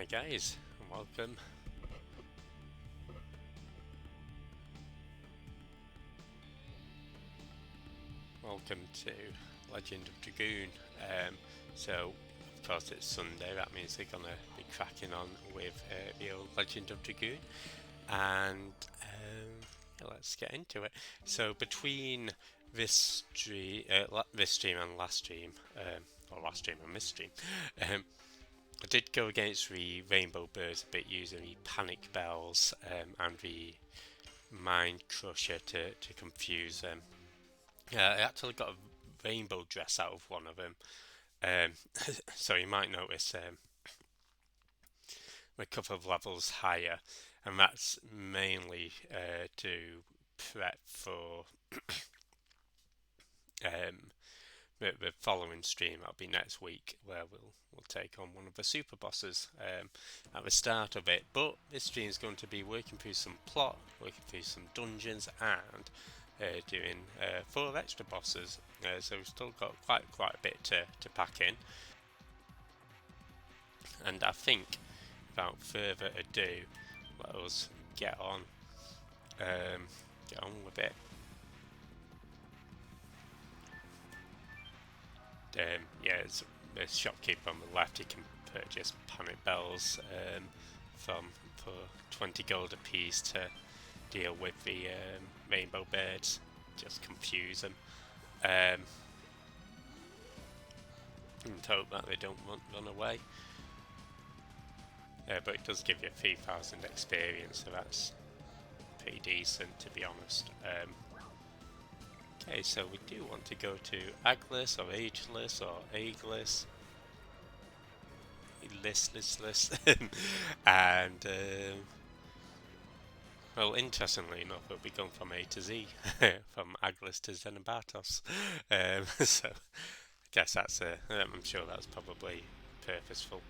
Hi guys, and welcome. Welcome to Legend of Dragoon. So, of course, it's Sunday. That means they're gonna be cracking on with the old Legend of Dragoon, and yeah, let's get into it. So, between this stream and last stream, or last stream and this stream, um, I did go against the Rainbow Birds a bit using the Panic Bells and the Mind Crusher to confuse them. I actually got a rainbow dress out of one of them. Um, so you might notice a couple of levels higher, and that's mainly to prep for um, the following stream. That'll be next week, where we'll take on one of the super bosses at the start of it. But this stream is going to be working through some plot, working through some dungeons, and doing 4 extra bosses. So we've still got quite a bit to pack in. And I think, without further ado, let us get on with it. Yeah, it's the shopkeeper on the left. You can purchase panic bells for 20 gold a piece to deal with the rainbow birds, just confuse them, and hope that they don't run away. But it does give you 3,000 experience, so that's pretty decent, to be honest. Okay, so we do want to go to Aglis or Ageless or Ageless. List. And well, interestingly enough, we'll be going from A to Z, from Aglis to Xenobatos. So I guess that's I'm sure that's probably purposeful.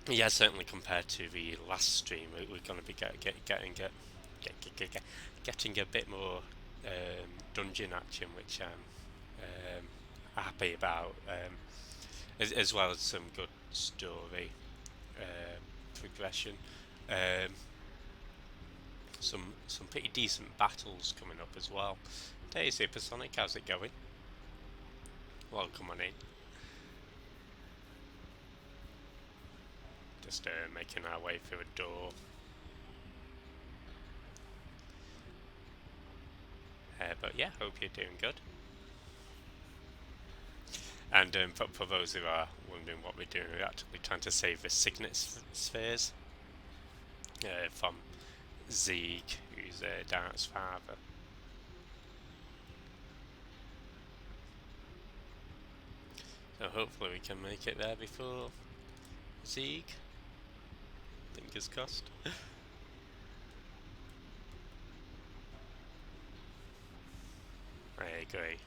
Yeah, certainly compared to the last stream, we're going to be getting a bit more dungeon action, which I'm happy about, as well as some good story progression. Some pretty decent battles coming up as well. Hey Supersonic, how's it going? Welcome on in. Just making our way through a door. But yeah, hope you're doing good. And for those who are wondering what we're doing, we're actually trying to save the signet spheres from Zeeg, who's Dart's father. So hopefully we can make it there before Zeeg. Fingers crossed. I agree.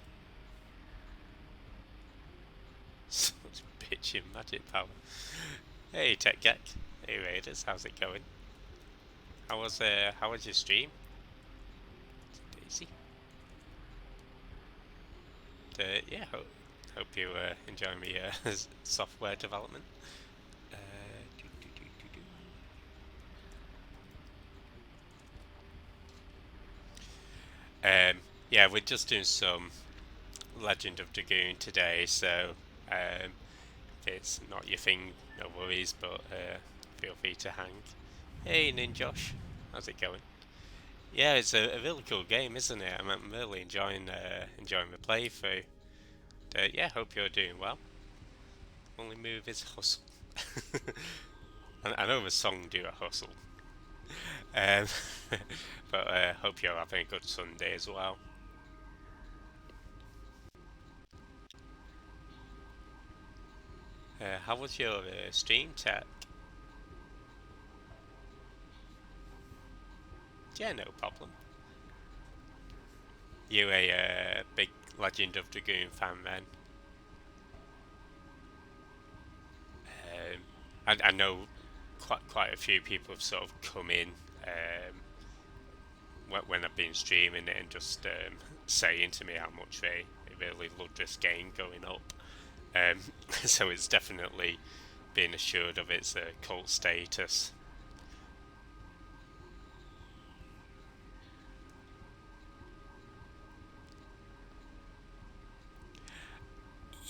Such bitchin' magic power. Hey Tech Gek. Hey Raiders, how's it going? How was your stream? Daisy. Yeah, hope you enjoy me software development. Yeah, we're just doing some Legend of Dragoon today, so if it's not your thing, no worries, but feel free to hang. Hey Ninjosh, how's it going? Yeah, it's a really cool game, isn't it? I'm really enjoying the playthrough. Yeah, hope you're doing well. Only move is hustle. I know the song do a hustle. But hope you're having a good Sunday as well. How was your stream, Tech? Yeah, no problem. You a big Legend of Dragoon fan then? I know quite a few people have sort of come in when I've been streaming it and just saying to me how much they really love this game going up. so it's definitely been assured of its cult status.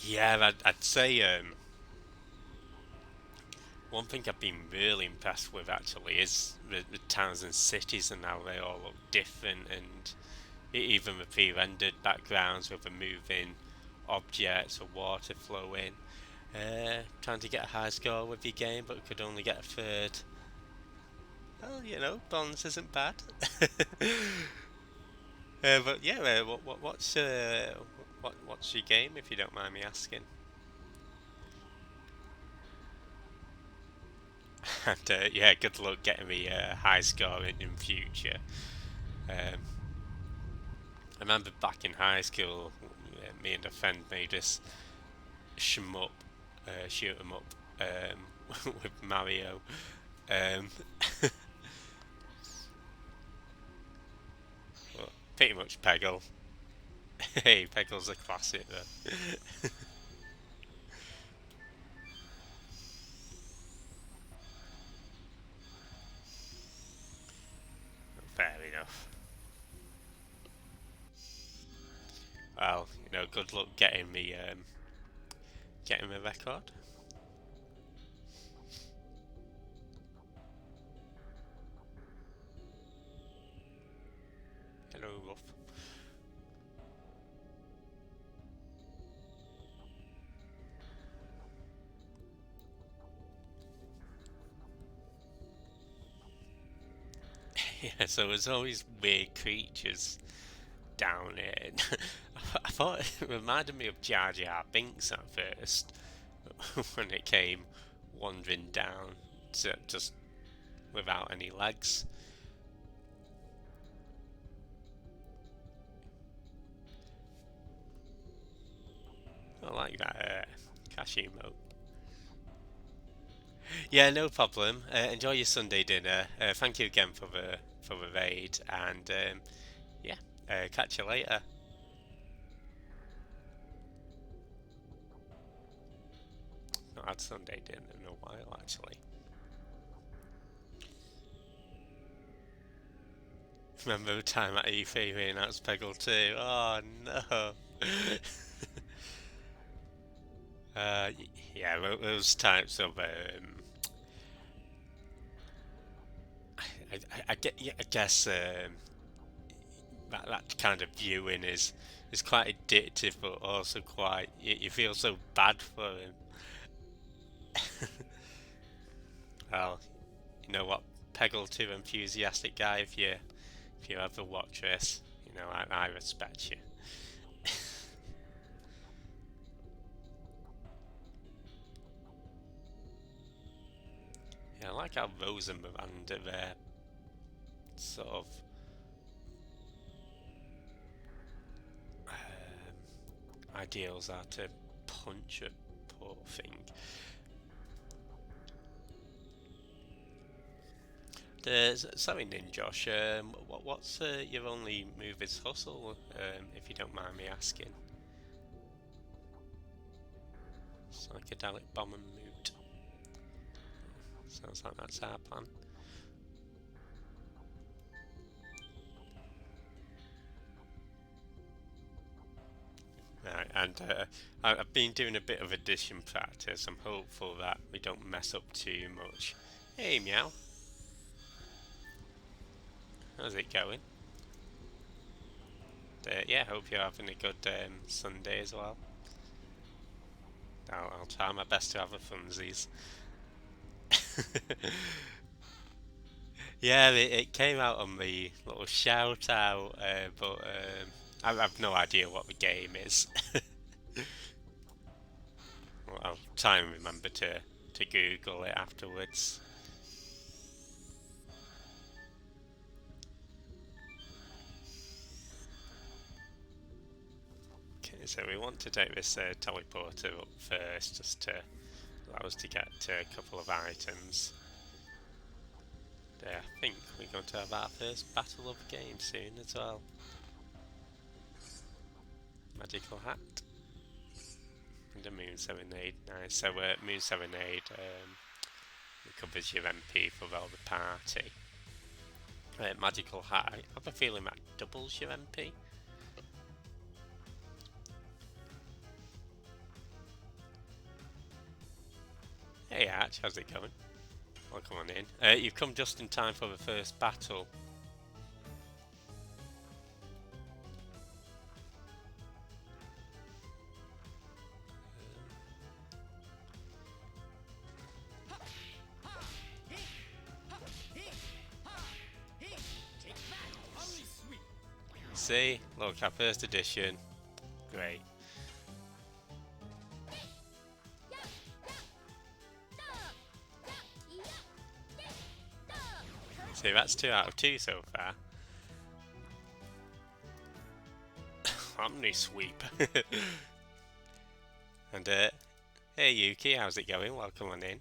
Yeah, I'd say one thing I've been really impressed with actually is the towns and cities and how they all look different, and even the pre-rendered backgrounds with the moving objects or water flowing. Trying to get a high score with your game, but could only get a third. Well, bronze isn't bad. But yeah, what's your game if you don't mind me asking? And yeah, good luck getting me a high score in future. Um, I remember back in high school, me and a friend made us shmup, shoot 'em up with Mario. Um, well, pretty much Peggle. Hey, Peggle's a classic though. Fair enough. Well, good luck getting me record. Hello, Ruff. Yeah, so there's always weird creatures down here. I thought it reminded me of Jar Jar Binks at first when it came wandering down just without any legs. I like that cashew moat. Yeah, no problem. Enjoy your Sunday dinner. Thank you again for the raid, and yeah, catch you later. Not had Sunday dinner in a while actually. Remember the time at E3 and that's Peggle 2? Oh no. Yeah, those types of yeah, I guess that kind of viewing is quite addictive, but also quite you feel so bad for him. Well, you know what, Peggle 2 enthusiastic guy, if you ever watch this, I respect you. Yeah, I like how Rose and Miranda there sort of ideals are to punch a poor thing. Sorry, Ninjosh. What's your only move is hustle? If you don't mind me asking. Psychedelic bomb and moot. Sounds like that's our plan. Right, and I've been doing a bit of addition practice. I'm hopeful that we don't mess up too much. Hey, meow. How's it going? Yeah, hope you're having a good Sunday as well. I'll try my best to have a funsies. Yeah, it came out on the little shout out, but I've no idea what the game is. Well, I'll try and remember to Google it afterwards. Okay, so we want to take this teleporter up first, just to allow us to get a couple of items. I think we're going to have our first battle of the game soon as well. Magical hat. And a Moon Serenade, nice. So Moon Serenade recovers your MP for all the party. Magical High, I have a feeling that doubles your MP. Hey Arch, how's it going? Welcome on in. You've come just in time for the first battle. See, look, our first edition. Great. See, that's 2 out of 2 so far. Omni Sweep. And hey Yuki, how's it going? Welcome on in.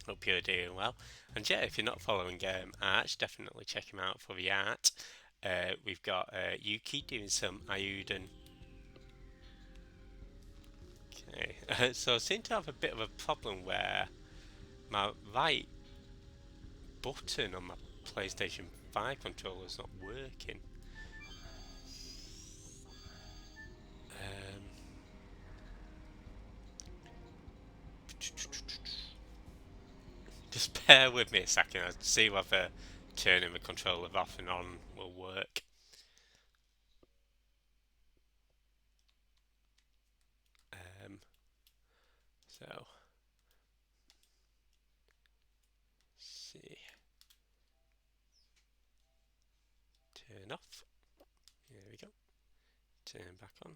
Hope you're doing well. And yeah, if you're not following Arch, definitely check him out for the art. We've got Yuki doing some Ayuden. Okay, so I seem to have a bit of a problem where my right button on my PlayStation 5 controller is not working. Just bear with me a second. I'll see whether turning the controller off and on will work. So, see. Turn off. There we go. Turn back on.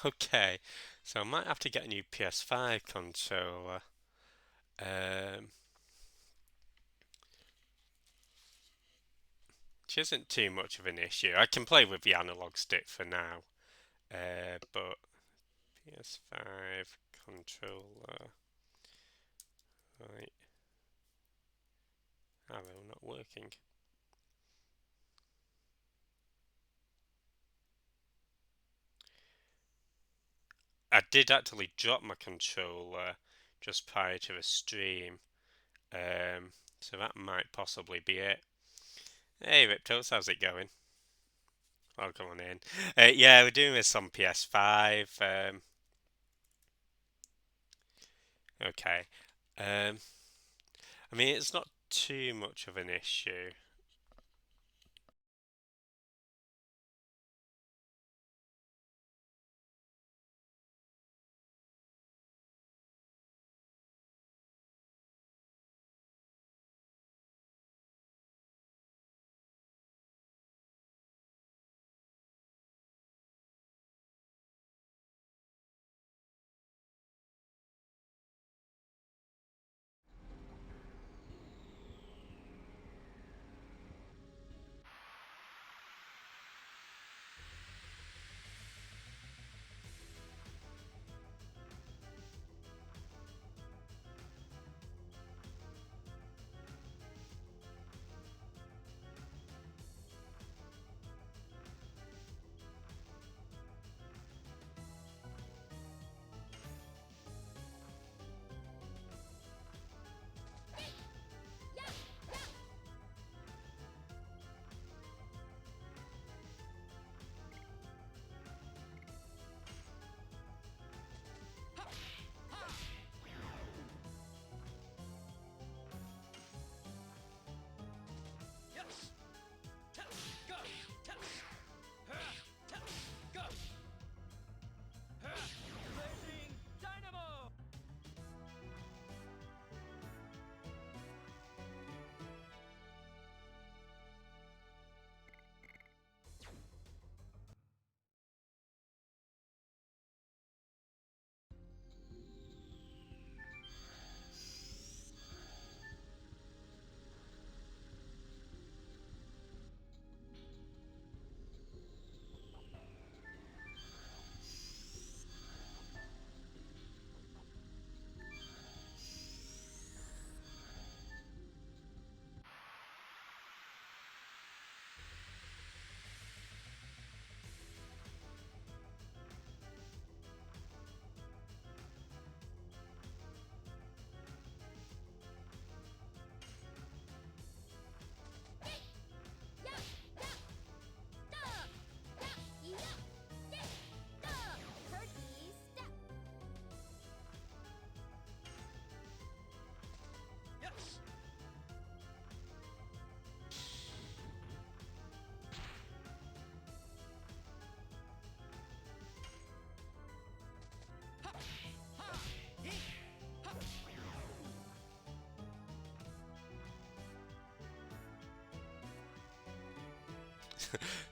Okay, so I might have to get a new PS5 controller. Which isn't too much of an issue. I can play with the analog stick for now. But PS5 controller. Right. Arrow not working. I did actually drop my controller just prior to the stream. So that might possibly be it. Hey Riptos, how's it going? Welcome on in. Yeah, we're doing this on PS5. Okay. I mean, it's not too much of an issue.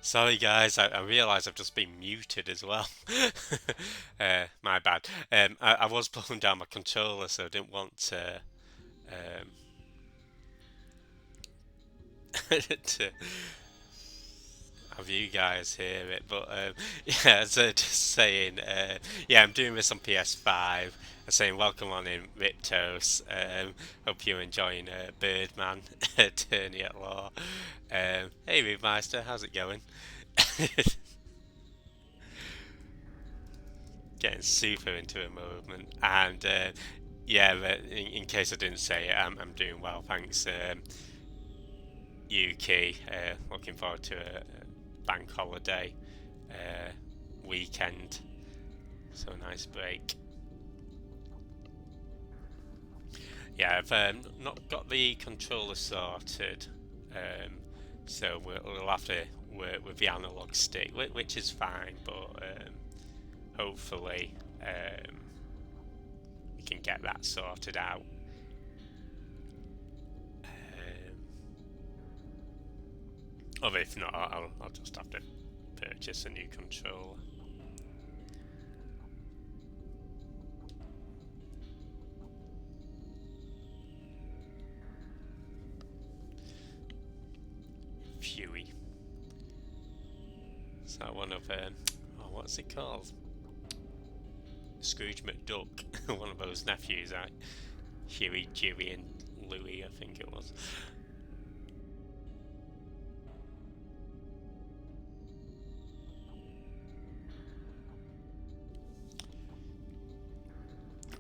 Sorry guys, I realise I've just been muted as well. My bad. I was pulling down my controller, so I didn't want um, to have you guys hear it. But yeah, so just saying, yeah, I'm doing this on PS5. I'm saying welcome on in, Riptos. Hope you're enjoying Birdman, Attorney at Law. Hey, Remaster, how's it going? Getting super into a movement, and yeah, in case I didn't say it, I'm doing well, thanks. UK, looking forward to a bank holiday weekend, so a nice break. Yeah, I've not got the controller sorted, um, so we'll have to work with the analog stick, which is fine, but hopefully we can get that sorted out. Or if not, I'll just have to purchase a new controller. Fuey. So one of oh, what's it called? Scrooge McDuck, one of those nephews, Huey, Dewey, and Louie, I think it was.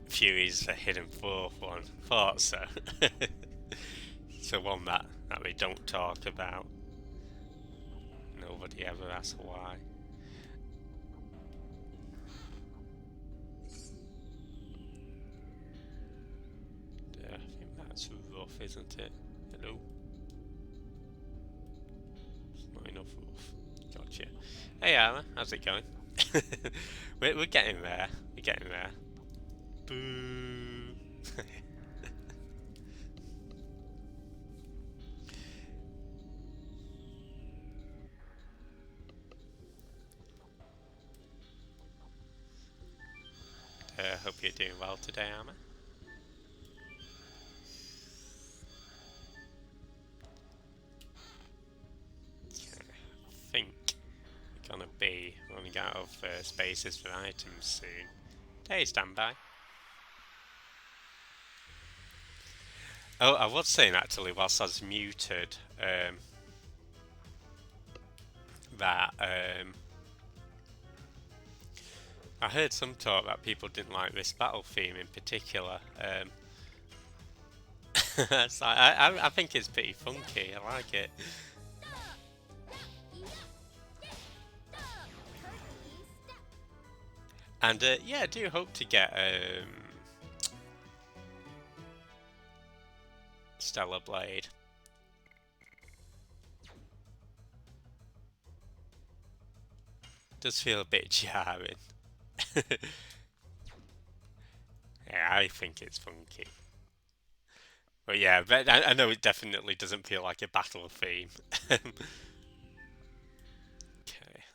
Fuey's the hidden fourth one. Thought so. It's the one that we don't talk about. Nobody ever asks why. I think that's rough, isn't it? Hello? It's not enough rough. Gotcha. Hey Anna, how's it going? we're getting there. We're getting there. Boo! Hope you're doing well today, Amma. Okay, I think we're gonna be running out of spaces for items soon. Hey, standby. Oh, I was saying actually, whilst I was muted, that I heard some talk that people didn't like this battle theme in particular. So I think it's pretty funky. I like it. And yeah, I do hope to get Stellar Blade. Does feel a bit jarring. Yeah, I think it's funky. But yeah, but I know it definitely doesn't feel like a battle theme. Okay,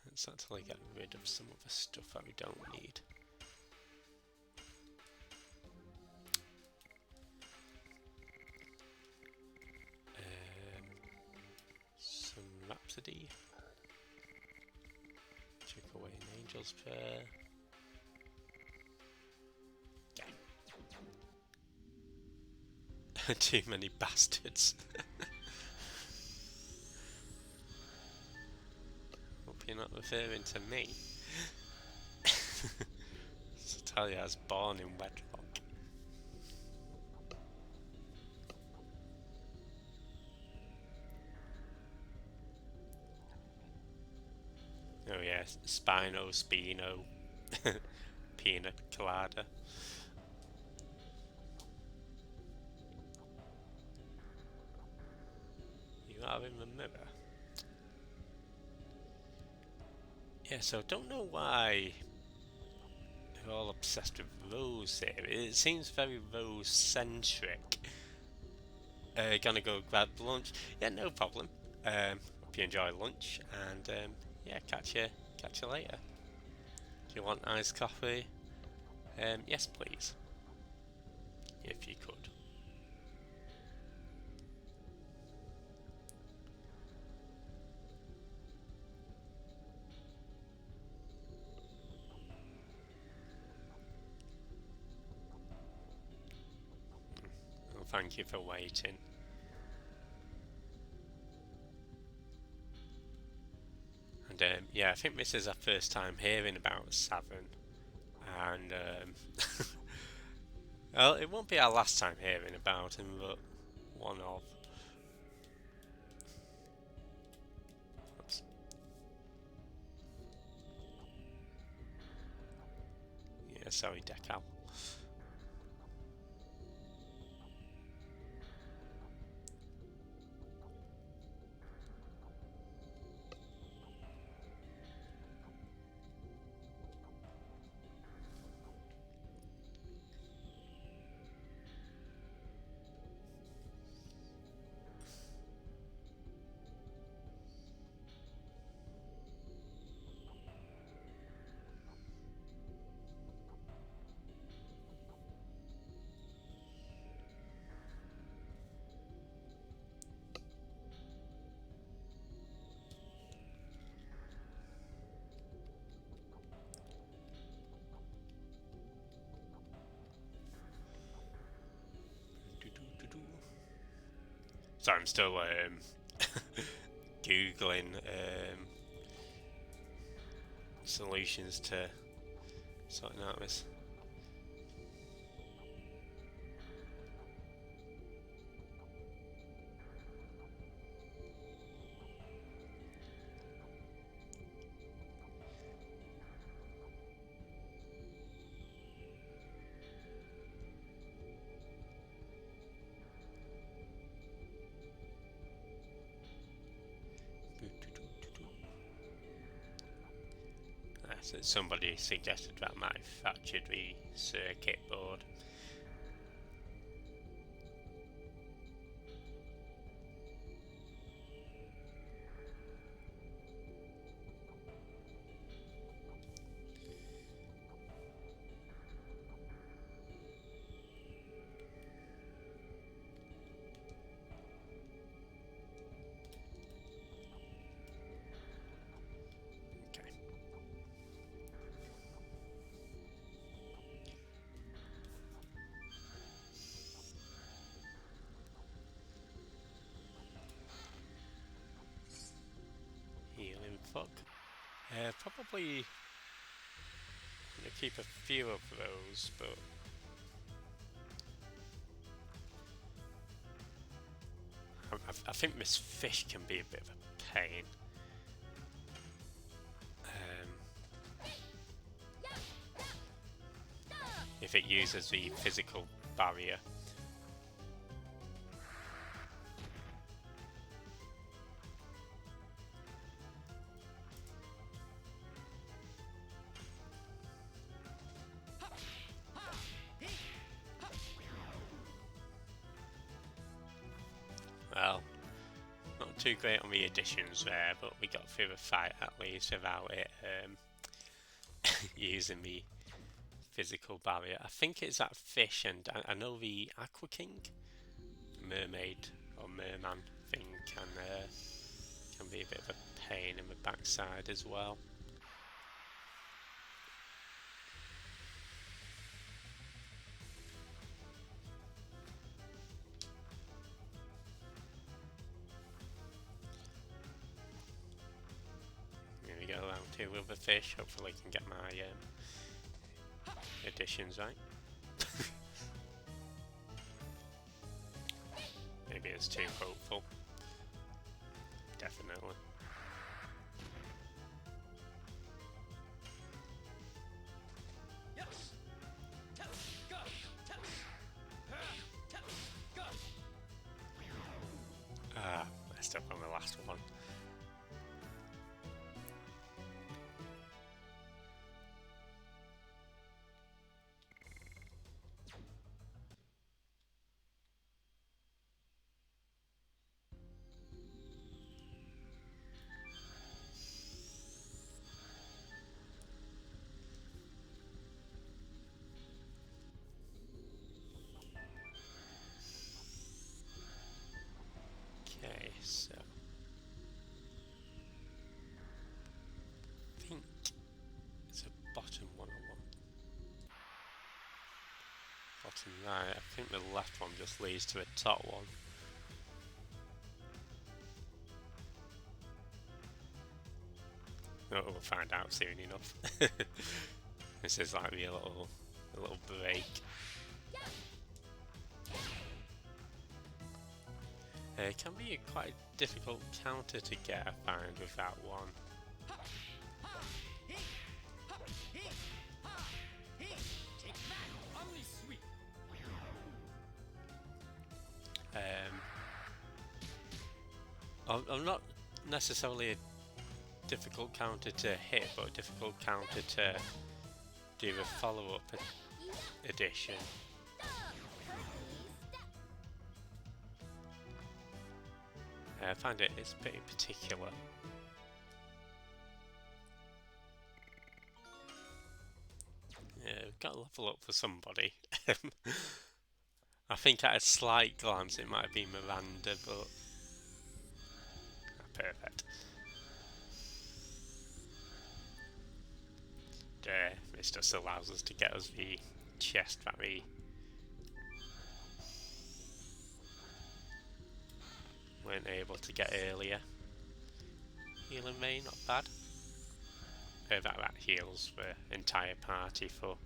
let's actually get rid of some of the stuff that we don't need. Some Rhapsody. Check away an Angel's Prayer. Too many bastards. Hope you're not referring to me. Talia was born in wedlock. Oh yeah, Spino, Pina Colada. You are in the mirror. Yeah, so I don't know why they're all obsessed with Rose here. It seems very Rose-centric. Gonna go grab lunch. Yeah, no problem. Hope hope you enjoy lunch, and yeah, catch you later. Do you want iced coffee? Yes, please, if you could. Well, thank you for waiting. And yeah, I think this is our first time hearing about Savin, and well, it won't be our last time hearing about him, but one of. Oops. Yeah, sorry, Decal. So I'm still googling solutions to sorting out this. So somebody suggested that manufactured the circuit board. Okay. Healing fog. Probably gonna keep a few of those, but I think this fish can be a bit of a pain. If it uses the physical barrier. Well, not too great on the additions there, but we got through the fight at least without it using the physical barrier. I think it's that fish, and I know the Aqua King, mermaid or merman thing can be a bit of a pain in the backside as well. Here we go, round two with the fish. Hopefully I can get my additions right. Maybe it's too hopeful. Definitely. Messed up on the last one. Right, I think the left one just leads to the top one. Oh, we'll find out soon enough. This is like a little break. It can be a quite difficult counter to get, I find, with that one. I'm not necessarily a difficult counter to hit, but a difficult counter to do a follow-up addition. I find it's pretty particular. Yeah, we've got to level up for somebody. I think at a slight glance it might have been Miranda, but perfect. This just allows us to get us the chest that we weren't able to get earlier. Healing May, not bad. That heals the entire party for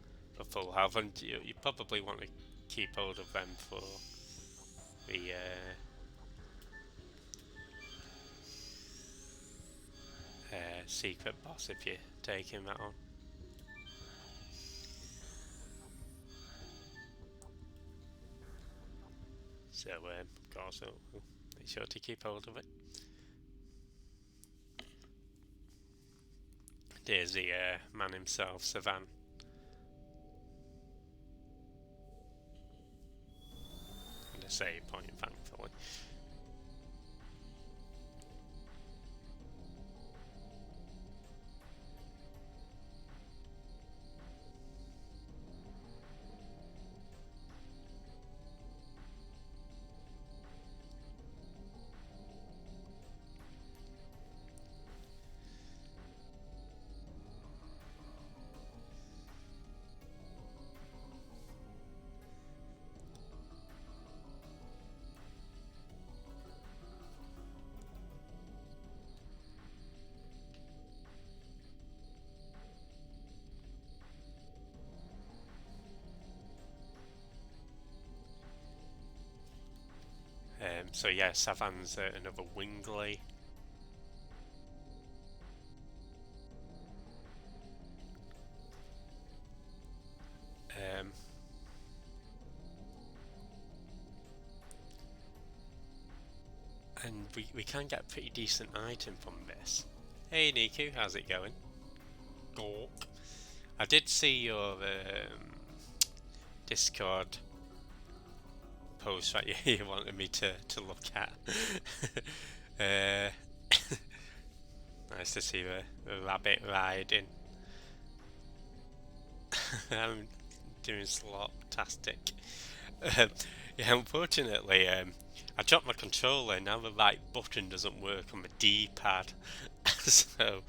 full health, and you probably want to keep hold of them for the secret boss if you're taking that on. So of course we'll make sure to keep hold of it. There's the man himself, Savan. And a save point, thankfully. So yeah, Savan's another Wingley. And we can get a pretty decent item from this. Hey Niku, how's it going? Gawk. I did see your Discord post that you wanted me to look at. Nice to see the rabbit riding. I'm doing slop-tastic. Yeah, unfortunately, I dropped my controller. Now the right button doesn't work on the D-pad. So,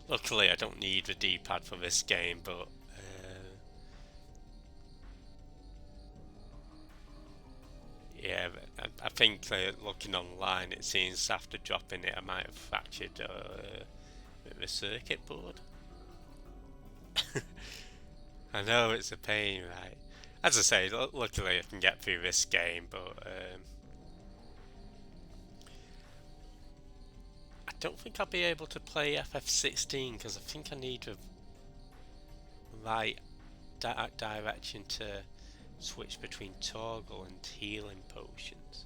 luckily I don't need the D-pad for this game, but yeah, I think looking online, it seems after dropping it, I might have fractured the circuit board. I know it's a pain, right? As I say, luckily I can get through this game, but I don't think I'll be able to play FF16 because I think I need the right direction to switch between toggle and healing potions.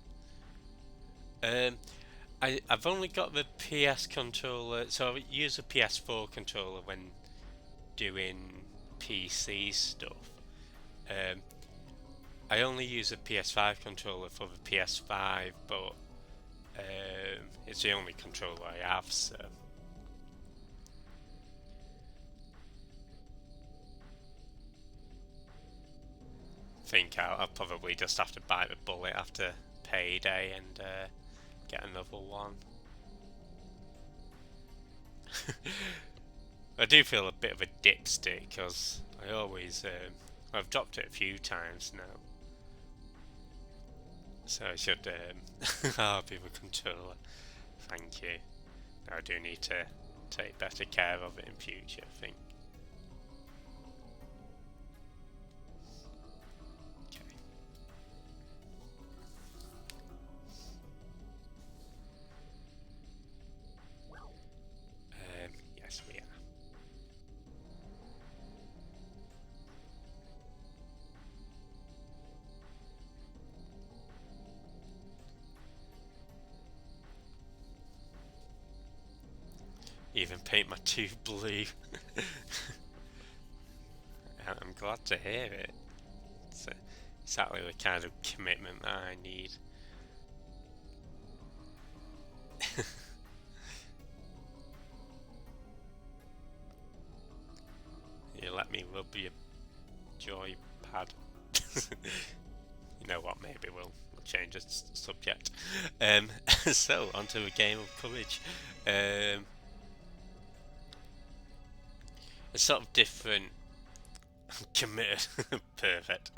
I've only got the PS controller, so I use the PS4 controller when doing PC stuff. I only use a PS5 controller for the PS5, but it's the only controller I have, so I think I'll probably just have to bite the bullet after payday and get another one. I do feel a bit of a dipstick because I always, I've dropped it a few times now. So I should have a controller. Thank you. I do need to take better care of it in future, I think. Okay. Yes, we are. Even paint my tooth blue. I'm glad to hear it. It's exactly the kind of commitment that I need. You let me rub your joy pad. You know what? Maybe we'll change the subject. So onto a game of courage. A sort of different. Committed. Perfect.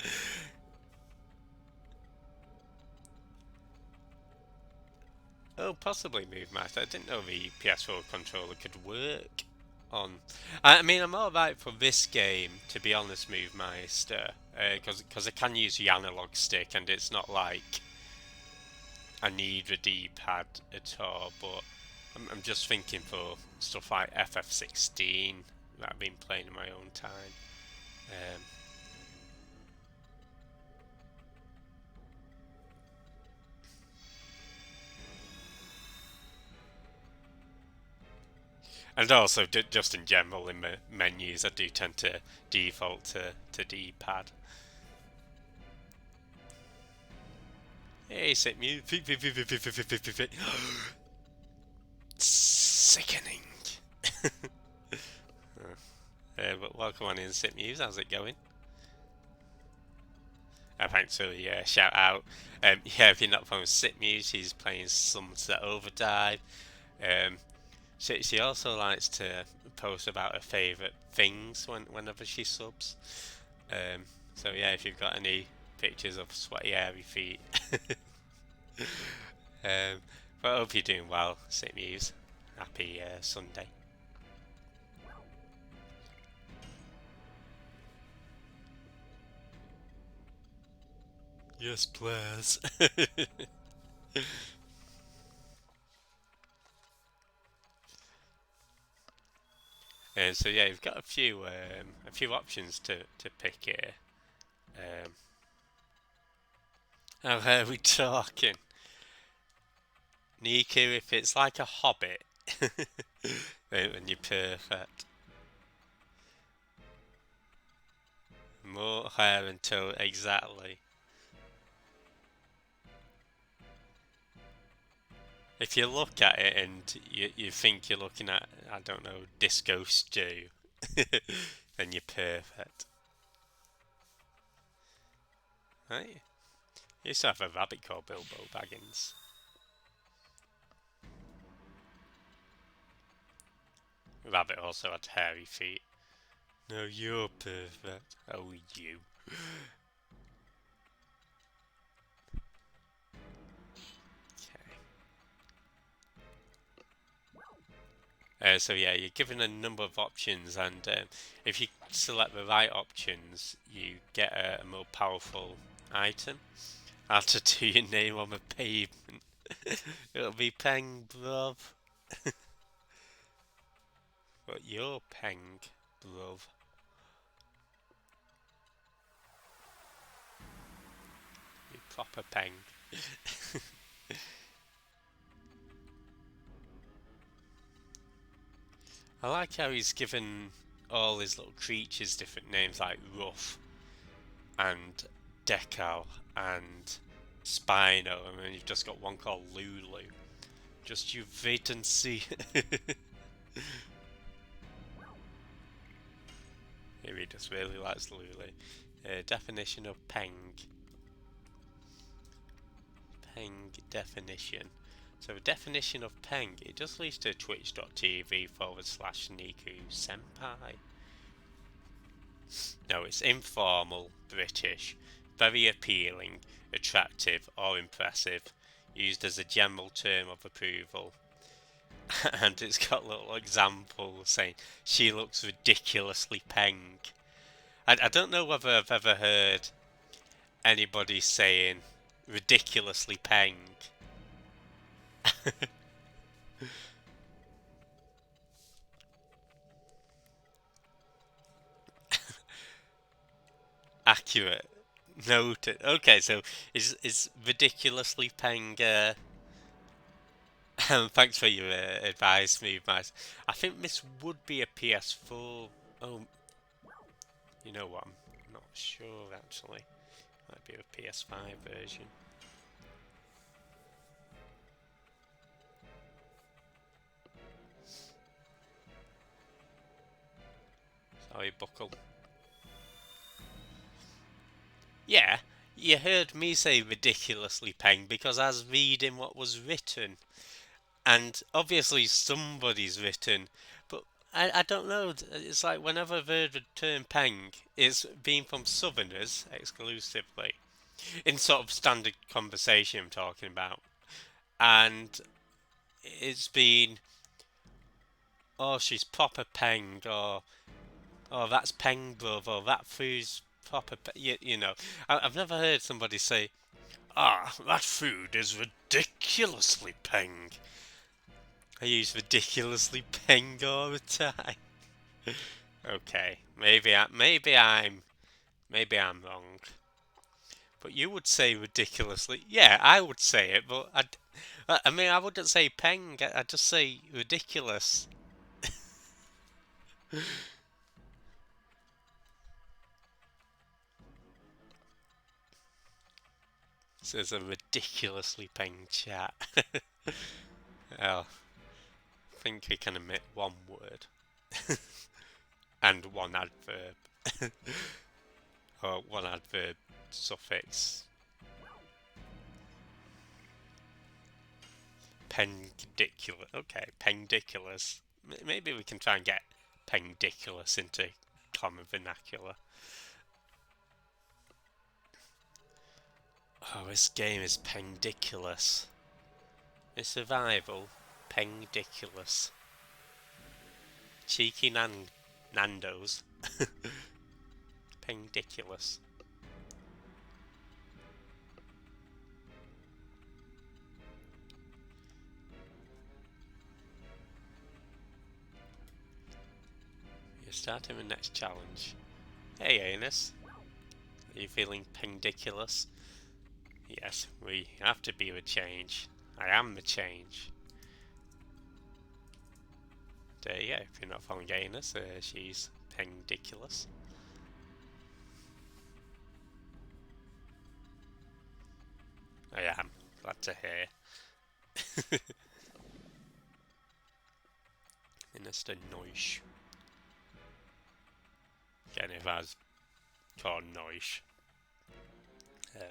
Oh, possibly Move Master. I didn't know the PS4 controller could work on. I mean, I'm alright for this game, to be honest, Move Meister, because I can use the analog stick, and it's not like I need the D-pad at all. But I'm just thinking for stuff like FF16 that I've been playing in my own time. Um, And also, just in general, in menus, I do tend to default to D-pad. Hey, sit mute. Sickening. But welcome on in, Sit Muse. How's it going? Thanks for the shout out. Yeah, if you're not from Sit Muse, she's playing Sunset Overdrive. She also likes to post about her favourite things whenever she subs. So yeah, if you've got any pictures of sweaty, hairy feet. But I hope you're doing well, Sit Muse. Happy Sunday. Yes, please. So yeah, you've got a few options to pick here. How are we talking? Niku, if it's like a hobbit, then you're perfect. More hair until exactly. If you look at it and you think you're looking at, I don't know, Disco Stew, then you're perfect. Right? You used to have a rabbit called Bilbo Baggins. Rabbit also had hairy feet. No, you're perfect. Oh, you. So yeah, you're given a number of options, and if you select the right options, you get a more powerful item. Added to your name on the pavement. It'll be Peng, bruv. But you're Peng, bruv. You proper Peng. I like how he's given all his little creatures different names, like Ruff and Decal and Spino, and then you've just got one called Lulu. Just you wait and see. He just really likes Lulu. Definition of Peng. Peng definition. So the definition of Peng, it just leads to twitch.tv/Niku Senpai. No, it's informal, British, very appealing, attractive, or impressive, used as a general term of approval. And it's got little examples saying she looks ridiculously peng. I don't know whether I've ever heard anybody saying ridiculously peng. Accurate. Noted. Okay, so is ridiculously peng. Thanks for your advice, Move Mice. I think this would be a PS4. Oh, you know what? I'm not sure actually. Might be a PS5 version. Sorry, Buckle. Yeah, you heard me say ridiculously peng because I was reading what was written. And obviously somebody's written, but I don't know. It's like whenever I've heard the term peng, it's been from Southerners exclusively. In sort of standard conversation I'm talking about. And it's been, oh, she's proper peng, or oh, that's peng, bruv, or that food's proper you know. I've never heard somebody say, ah, that food is ridiculously peng. I use ridiculously peng all the time. Okay, maybe I'm wrong. But you would say ridiculously. Yeah, I would say it, but I mean, I wouldn't say peng. I'd just say ridiculous. This is a ridiculously peng chat. Well, I think we can omit one word and one adverb, or one adverb suffix. Pendiculous. Okay, pendiculous. Maybe we can try and get pendiculous into common vernacular. Oh, this game is pendiculous. It's survival. Pendiculous. Cheeky Nando's. Pendiculous. You're starting the next challenge. Hey, Anus. Are you feeling pendiculous? Yes, we have to be the change. I am the change. Yeah, if you're not following Anus, she's pendiculous. I am. Glad to hear. Minister Noish. Again, if I was called Noish. I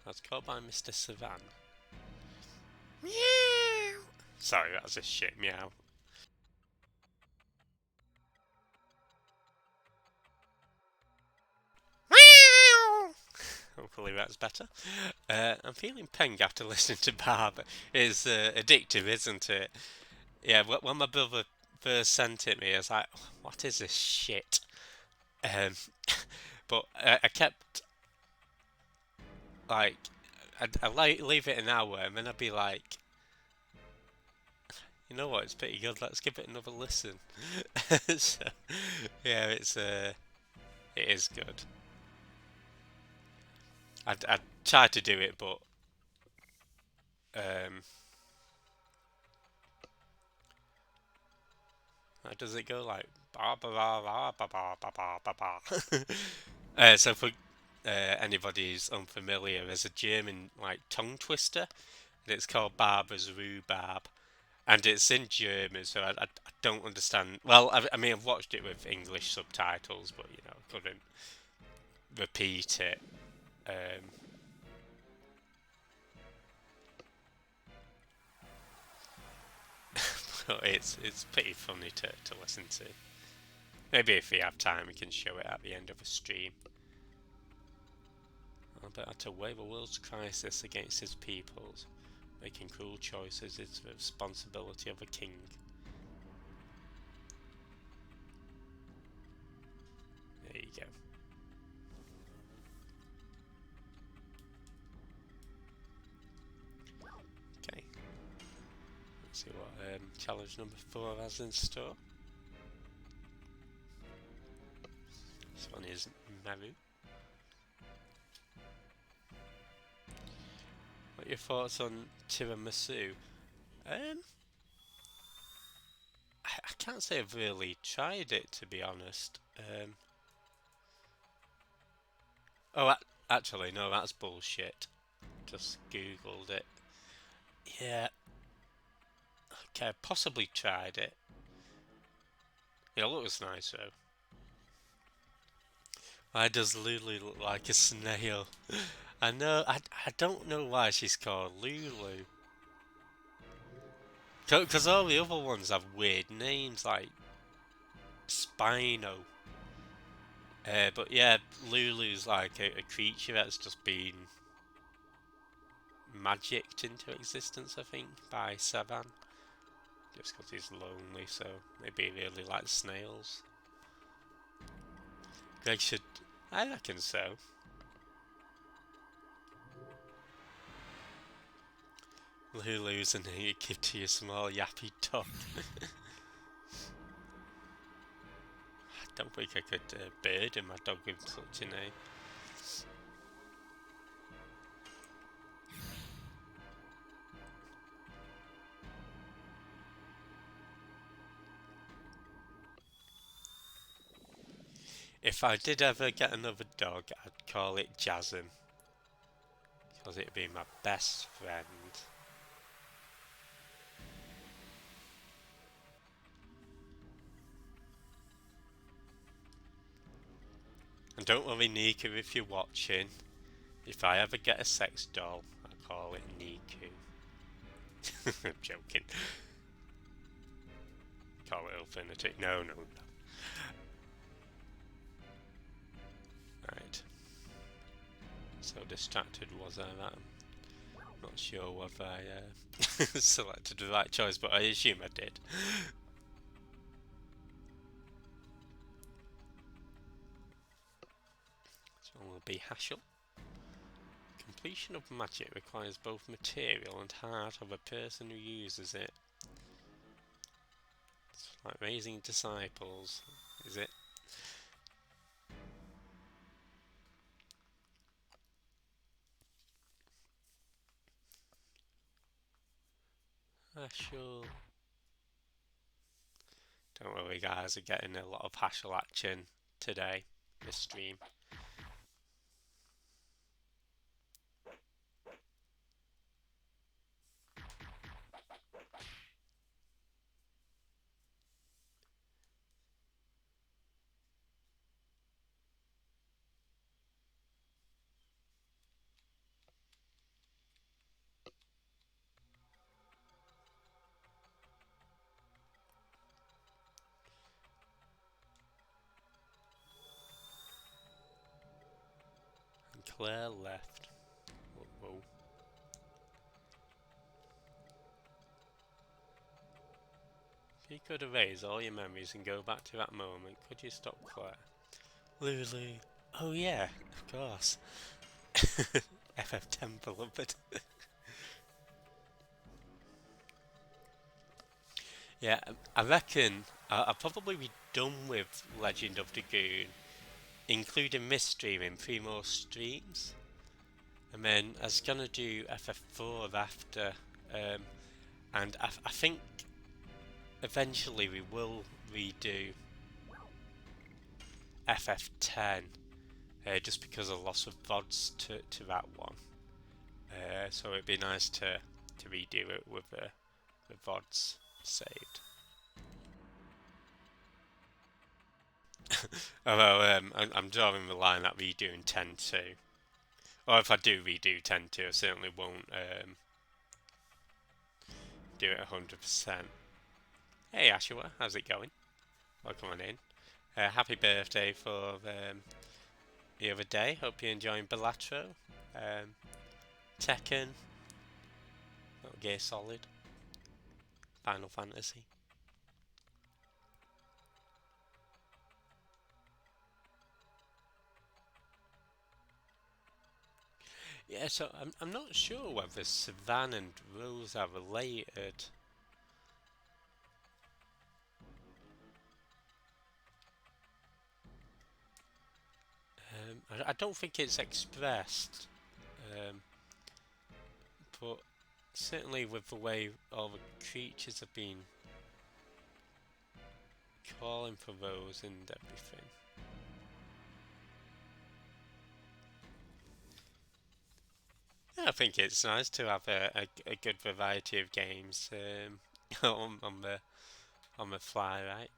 was called by Mr. Savan. Meow! Sorry, that was a shit meow. Meow! Hopefully that's better. I'm feeling peng after listening to Barb. It's addictive, isn't it? Yeah, when my brother first sent it me, I was like, what is this shit? Um, but I kept, like, I'd leave it an hour and then I'd be like, you know what, it's pretty good, let's give it another listen. So, yeah, it is good. I'd try to do it, but how does it go? Like ba ba ba ba ba ba ba ba ba. So for anybody who's unfamiliar, there's a German like tongue twister, and it's called Barbara's Rhubarb, and it's in German, so I don't understand. Well, I mean, I've watched it with English subtitles, but you know, I couldn't repeat it. Um, but it's pretty funny to listen to. Maybe if we have time, we can show it at the end of a stream. Albert to weigh the world's crisis against his peoples. Making cruel choices is the responsibility of a king. There you go. Okay. Let's see what challenge number 4 has in store. This one is Maru. What are your thoughts on tiramisu? I can't say I've really tried it, to be honest. Oh, actually, no, that's bullshit. Just googled it. Yeah, okay, possibly tried it. It looks nice though. Why does Lulu look like a snail? I know, I don't know why she's called Lulu. Because all the other ones have weird names like Spino. But yeah, Lulu's like a creature that's just been magicked into existence, I think, by Savan. Just because he's lonely, so maybe he really likes snails. Greg should... I reckon so. Lulu's a name you give to your small yappy dog. I don't think I could burden my dog with such a name. If I did ever get another dog, I'd call it Jasm. Because it'd be my best friend. And don't worry, Niku, if you're watching. If I ever get a sex doll, I'll call it Niku. I'm joking. Call it Infinity. No. Right. So distracted was I that I'm not sure whether I selected the right choice, but I assume I did. This one will be Hashel. Completion of magic requires both material and heart of a person who uses it. It's like raising disciples, is it? Hashel. Don't worry guys, we're getting a lot of Hashel action today, this stream. And Claire left. Whoa. If you could erase all your memories and go back to that moment, could you stop Claire? Lulu. Oh yeah, of course. FF10 beloved. Yeah, I reckon I'll probably be done with Legend of Dragoon, including this stream in 3 more streams. And then I was gonna do FF4 after, and I think eventually we will redo FF10, just because of loss of VODs to that one. So it'd be nice to redo it with the VODs saved. Although I'm drawing the line at redoing 10.2. Or if I do redo 10.2, I certainly won't do it 100%. Hey Ashua, how's it going? Welcome on in. Happy birthday for the other day. Hope you're enjoying Balatro, Tekken, Metal Gear Solid, Final Fantasy. Yeah, so I'm not sure whether Savan and Rose are related. I don't think it's expressed, um, but certainly with the way all the creatures have been calling for Rose and everything. I think it's nice to have a good variety of games on the fly, right?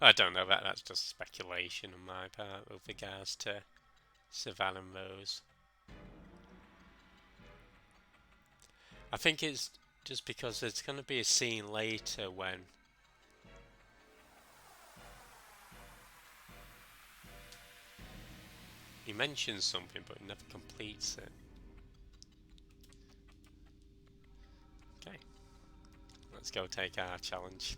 I don't know, that's just speculation on my part with regards to Savannah and Rose. I think it's just because there's going to be a scene later when he mentions something but he never completes it. Okay, let's go take our challenge.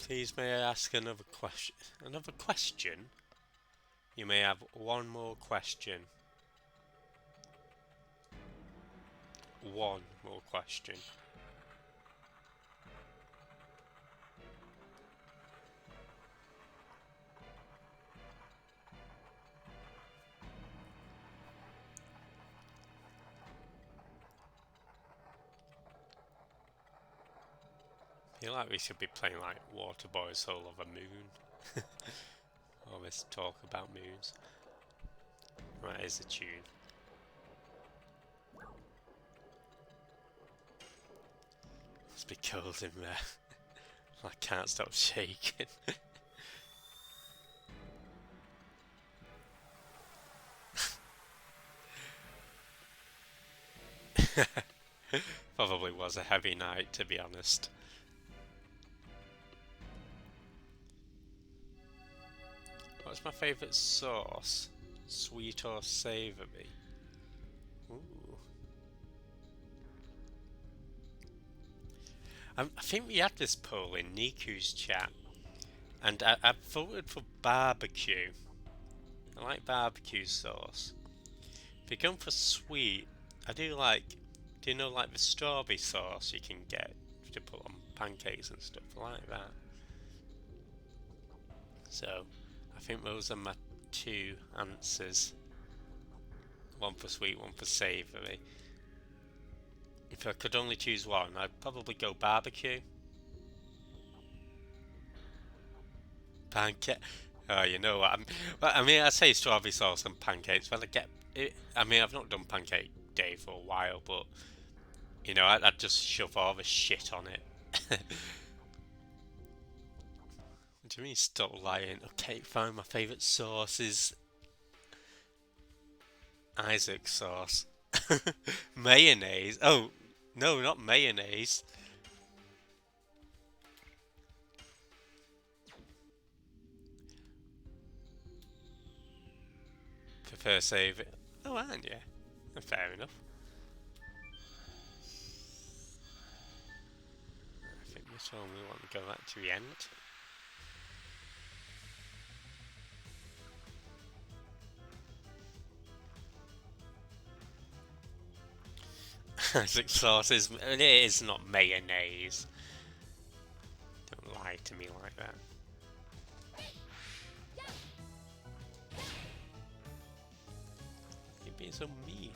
Please may I ask another question? Another question? You may have one more question. One more question. I feel like we should be playing like Waterboy Soul of a Moon. All this talk about moons. Right, here's the tune. Must be cold in there. I can't stop shaking. Probably was a heavy night, to be honest. What's my favourite sauce? Sweet or savoury? Ooh. I think we had this poll in Niku's chat, and I voted for barbecue. I like barbecue sauce. If you're going for sweet, I do like, do you know like the strawberry sauce you can get to put on pancakes and stuff? I like that. So, I think those are my two answers. One for sweet, one for savoury. If I could only choose one, I'd probably go barbecue. Pancake. Oh, you know what? I mean, I say strawberry sauce and pancakes. When I get it, I mean, I've not done pancake day for a while, but you know, I'd just shove all the shit on it. What do you mean, stop lying? Okay, fine. My favourite sauce is Isaac sauce. Mayonnaise. Oh, no, not mayonnaise. Prefer savory. Oh, aren't you? Fair enough. I think this one we want to go back to the end. Isaac sauce is, it is not mayonnaise. Don't lie to me like that. You're being so mean.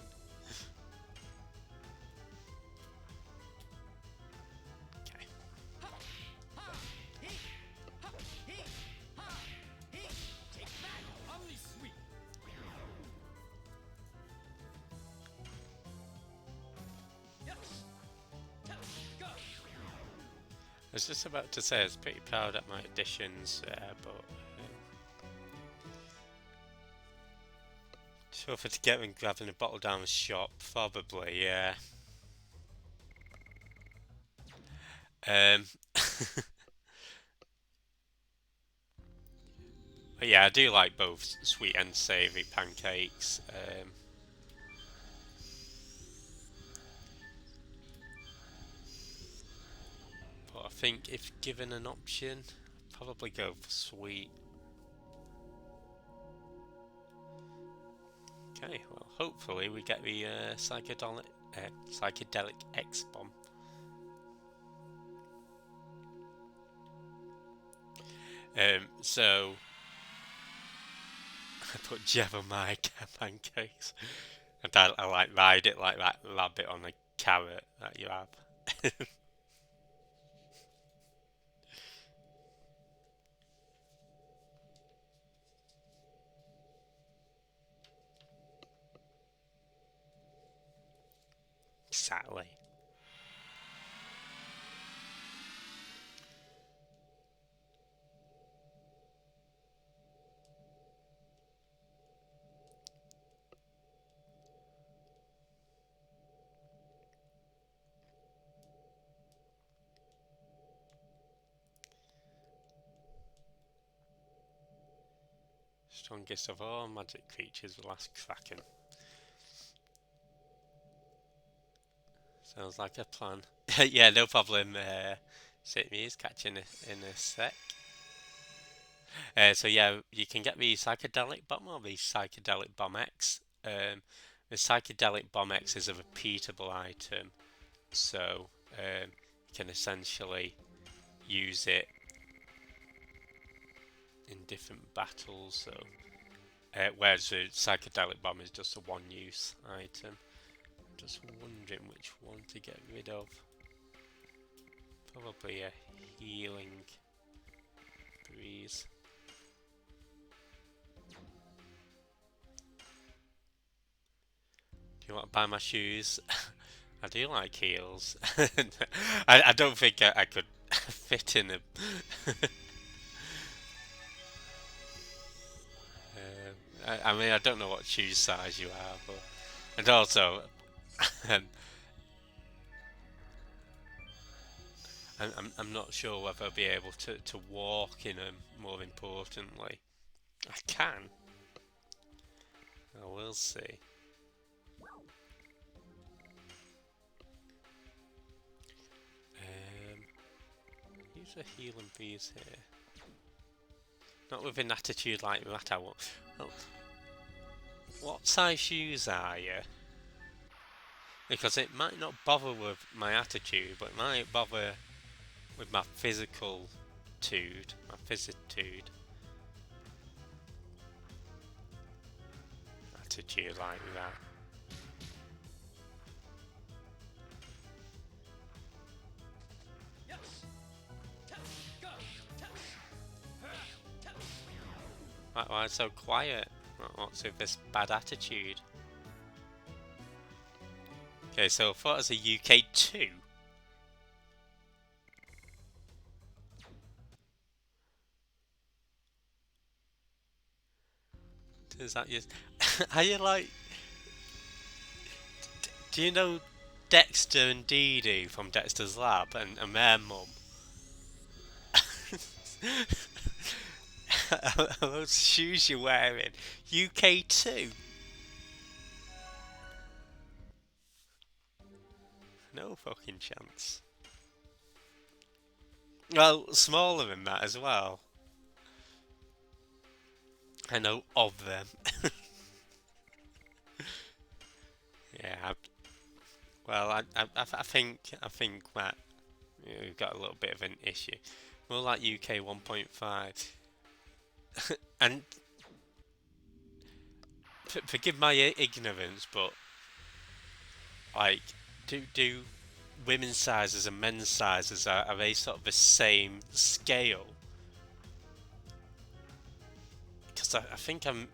Okay. was just about to say I was pretty proud at my additions, but tougher to get when grabbing a bottle down the shop, probably, yeah. Um, but yeah, I do like both sweet and savoury pancakes. But I think if given an option, I'd probably go for sweet. Okay, well, hopefully we get the psychedelic X bomb. So I put jam on my pancakes, and I like ride it like that rabbit on a carrot that you have. Exactly. Strongest of all magic creatures, the last kraken. Sounds like a plan. Yeah, no problem. Sit me is catching in a sec. So yeah, you can get the psychedelic bomb or the psychedelic bomb X. The psychedelic bomb X is a repeatable item, so you can essentially use it in different battles. So whereas the psychedelic bomb is just a one-use item. Just wondering which one to get rid of. Probably a healing breeze. Do you want to buy my shoes? I do like heels. I don't think I could fit in them. I mean, I don't know what shoe size you are, but and also, um, I'm not sure whether I'll be able to walk in them. More importantly, I can. I will see. Use a healing breeze here. Not with an attitude like that. I won't. Well, what size shoes are you? Because it might not bother with my attitude, but it might bother with my physical tude, my physitude. Attitude like that. Why so quiet? What's with this bad attitude? Okay, so I thought it was a UK 2. Is that just... Are you like... Do you know Dexter and Dee Dee from Dexter's Lab and their mum? Are those shoes you're wearing UK 2? No fucking chance. Well, smaller than that as well. I know of them. Yeah. Well, I think that we've got a little bit of an issue. More like UK 1.5. And forgive my ignorance, but like, do women's sizes and men's sizes are they sort of the same scale? Because I think I'm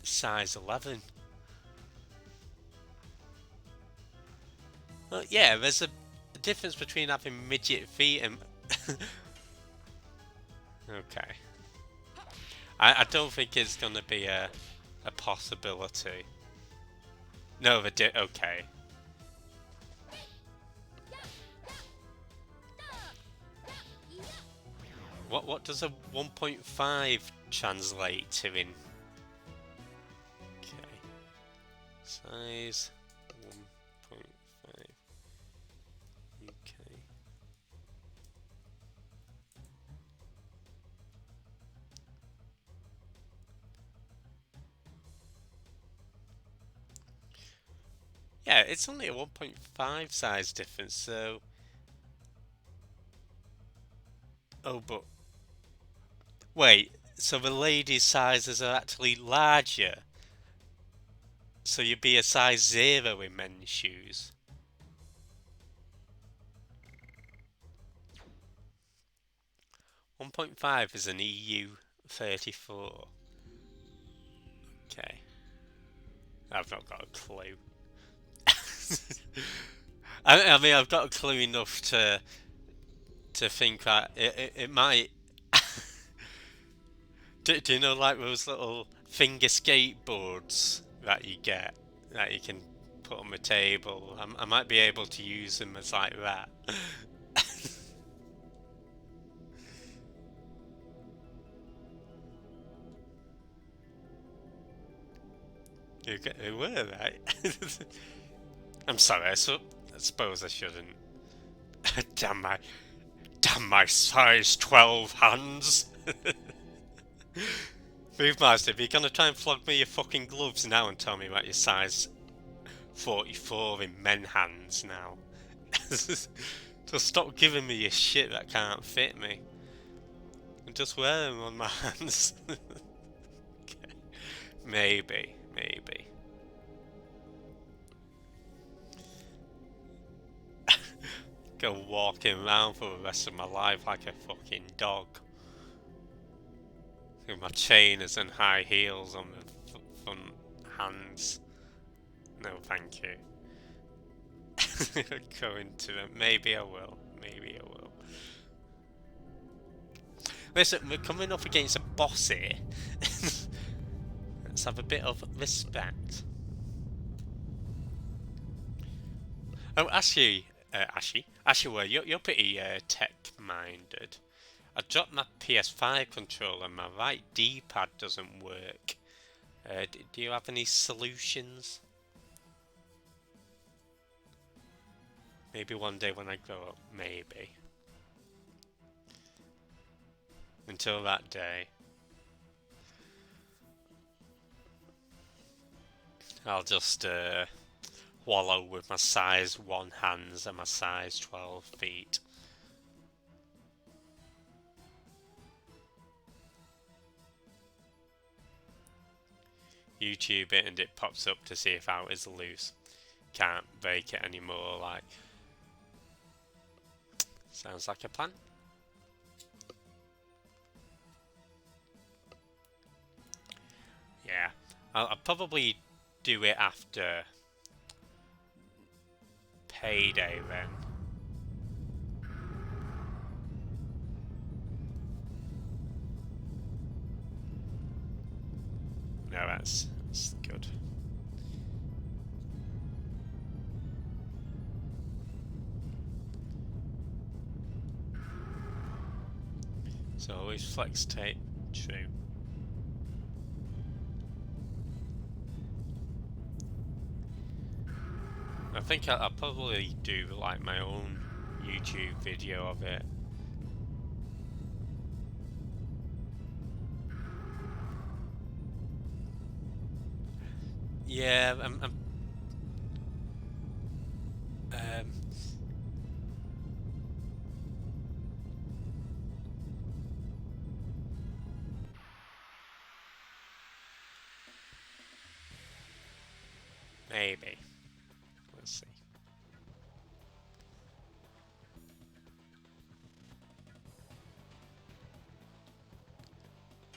size 11. Well, yeah, there's a difference between having midget feet and... Okay. I don't think it's going to be a possibility. No, okay. What does a 1.5 translate to in? Okay. Size 1.5. Okay. Yeah, it's only a 1.5 size difference, so... Oh, but... Wait, so the ladies' sizes are actually larger? So you'd be a size 0 in men's shoes? .5 is an EU 34. Okay. I've not got a clue. I mean, I've got a clue enough to think that it might. do you know, like those little finger skateboards that you get that you can put on the table? I might be able to use them as like that. You were, right? I'm sorry. I suppose I shouldn't. damn my size 12 hands. Movemaster, if you're gonna try and flog me your fucking gloves now and tell me about your size 44 in men hands now. Just stop giving me your shit that can't fit me. And just wear them on my hands. Okay. Maybe. Go walking around for the rest of my life like a fucking dog. With my chainers and high heels on the front hands. No, thank you. Go into them. Maybe I will. Listen, we're coming up against a boss here. Let's have a bit of respect. Oh, Ashley, well, you're pretty tech-minded. I dropped my PS5 controller and my right D-pad doesn't work. Do you have any solutions? Maybe one day when I grow up, maybe. Until that day, I'll just wallow with my size 1 hands and my size 12 feet. YouTube it and it pops up to see if out is loose. Can't break it anymore, like. Sounds like a plan. Yeah, I'll probably do it after payday then. No, that's good. So always flex tape, true. I think I'll probably do like my own YouTube video of it. Yeah, maybe. Let's see.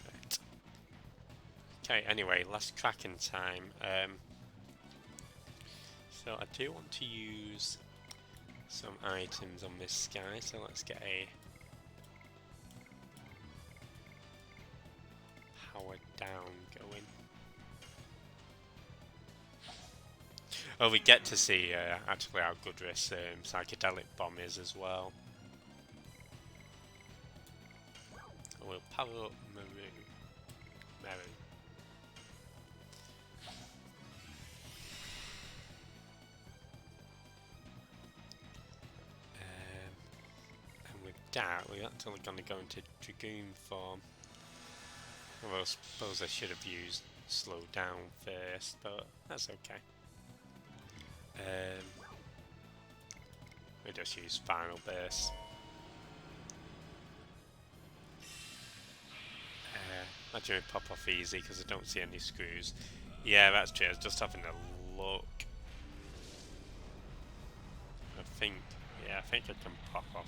Right. Okay, anyway, last cracking time. So I do want to use some items on this guy, so let's get a power down going. Oh, we get to see actually how good this psychedelic bomb is as well. And we'll power up Maru. And with that, we're actually going to go into Dragoon form. Well, I suppose I should have used slow down first, but that's okay. We just use final burst. Imagine we pop off easy because I don't see any screws. Yeah, that's true. I was just having a look. I think I can pop off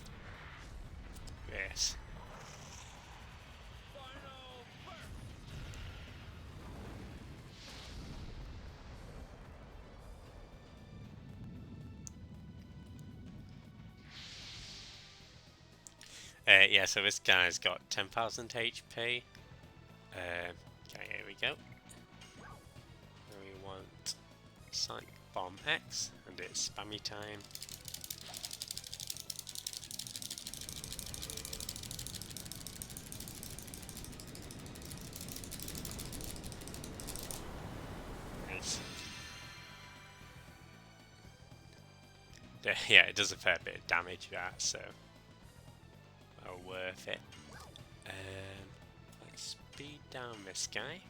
this. Yeah, so this guy's got 10,000 HP. Okay, here we go. And we want Psych Bomb X, and it's spammy time. Nice. Yeah, it does a fair bit of damage, that, so well worth it. Let's speed down this guy.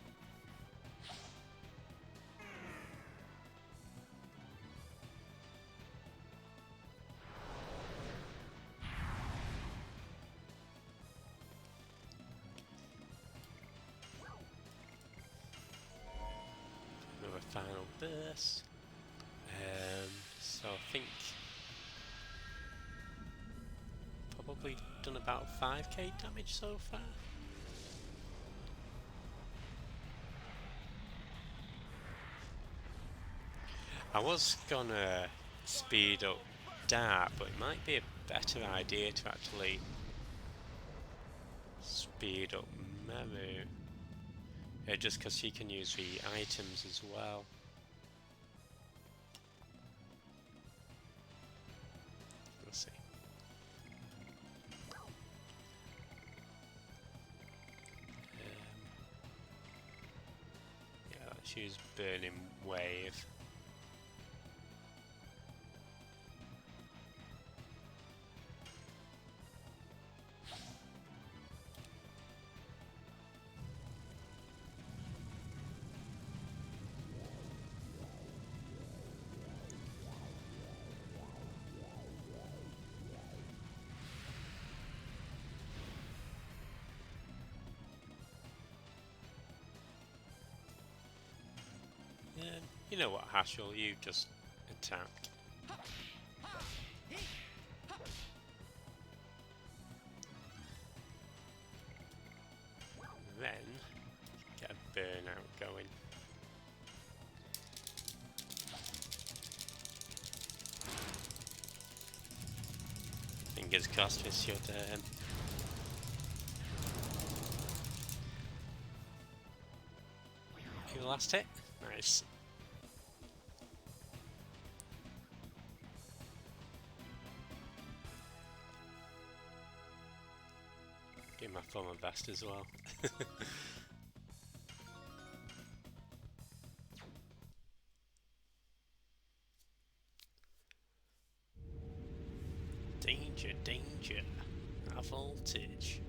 Another final burst. So I think probably done about 5k damage so far. I was gonna speed up Dart, but it might be a better idea to actually speed up Maru. Just because she can use the items as well. Let's see. Yeah, let's use Burning Wave. You know what, Hashel, you just attack. Then get a burnout going. Fingers crossed this should be the last hit. Nice. Give my former best as well. Danger, danger. A voltage.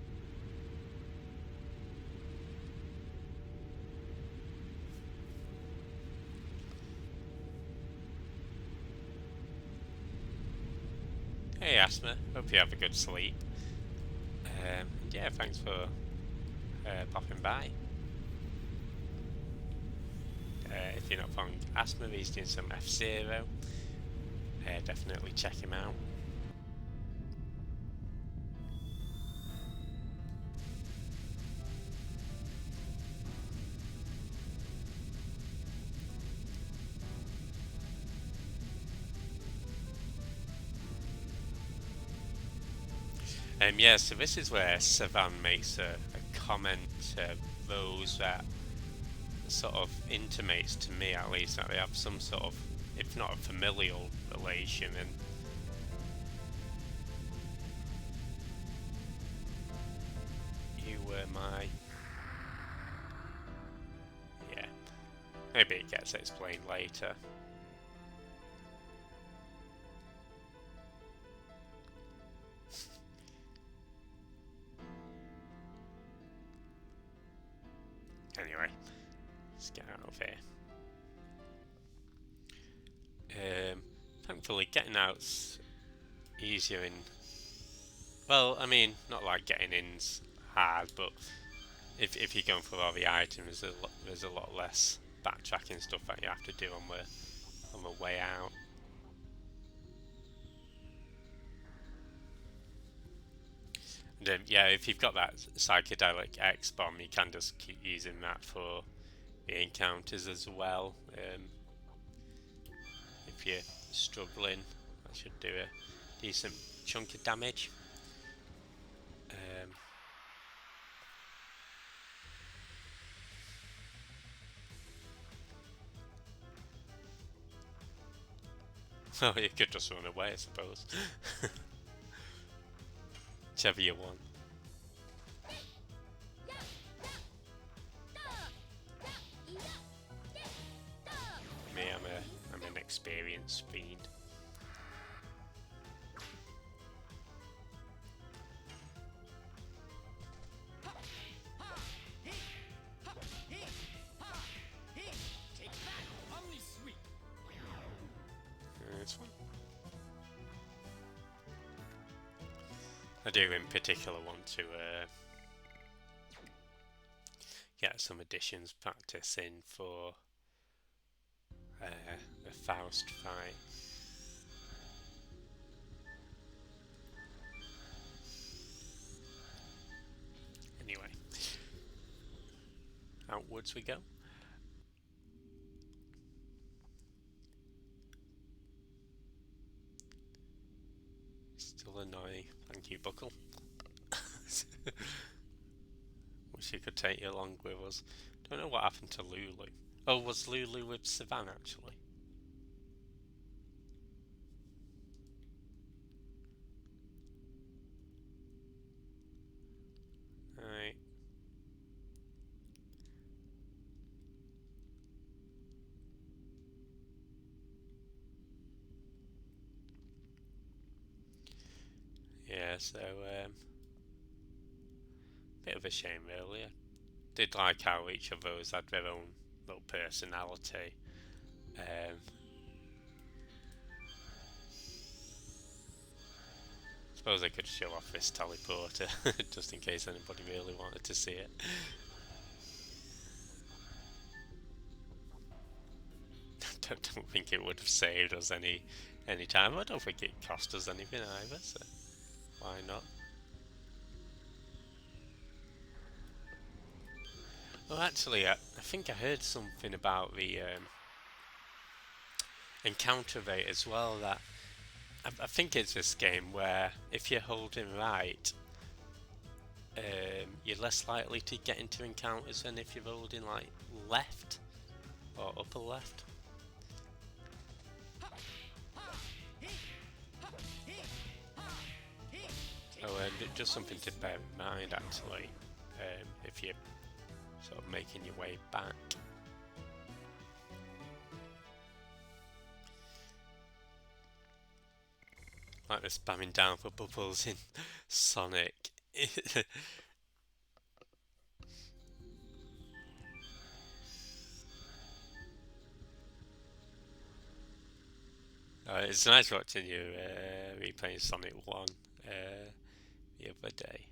Hey Asma, hope you have a good sleep. Yeah, thanks for popping by. If you're not following Asma, he's doing some F-Zero. Definitely check him out. Yeah, so this is where Savan makes a comment to Rose that sort of intimates to me, at least, that they have some sort of, if not a familial relation. And you were my, yeah, maybe it gets explained later. Anyway, let's get out of here. Thankfully, getting out's easier in. Well, I mean, not like getting in's hard, but if you're going for all the items, there's a lot less backtracking stuff that you have to do on the way out. And yeah, if you've got that psychedelic X bomb, you can just keep using that for the encounters as well. If you're struggling, that should do a decent chunk of damage. Um, oh, you could just run away, I suppose. Whichever you want. Me, I'm an experienced fiend. This one. I do in particular want to get some additions practice in for the Faust fight. Anyway, outwards we go. Still annoying. Thank you, Buckle. Wish you could take you along with us. Don't know what happened to Lulu. Oh, was Lulu with Savan actually? Right. Yeah, so bit of a shame really. I did like how each of those had their own little personality. Suppose I could show off this teleporter just in case anybody really wanted to see it. don't think it would have saved us any time. I don't think it cost us anything either, so why not? Well, actually, I think I heard something about the encounter rate as well. That I think it's this game where if you're holding right, you're less likely to get into encounters than if you're holding like left or upper left. Oh, and just something to bear in mind actually, if you're sort of making your way back. Like the spamming down for bubbles in Sonic. It's nice watching you replaying Sonic 1 the other day.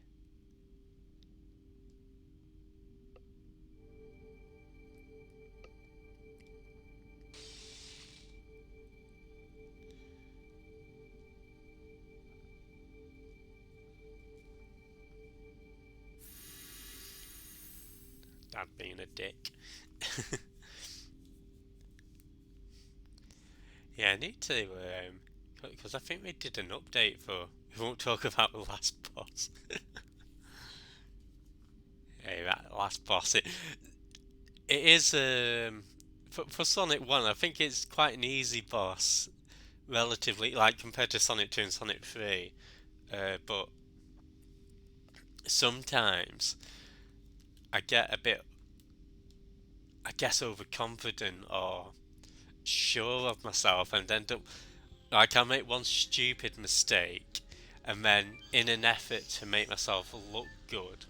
Dad being a dick. Yeah, I need to because I think we did an update for. We won't talk about the last boss. Hey, that last boss. It is for Sonic One. I think it's quite an easy boss, relatively, like compared to Sonic Two and Sonic Three. But sometimes I get a bit, I guess, overconfident or sure of myself, and end up like I make one stupid mistake, and then in an effort to make myself look good,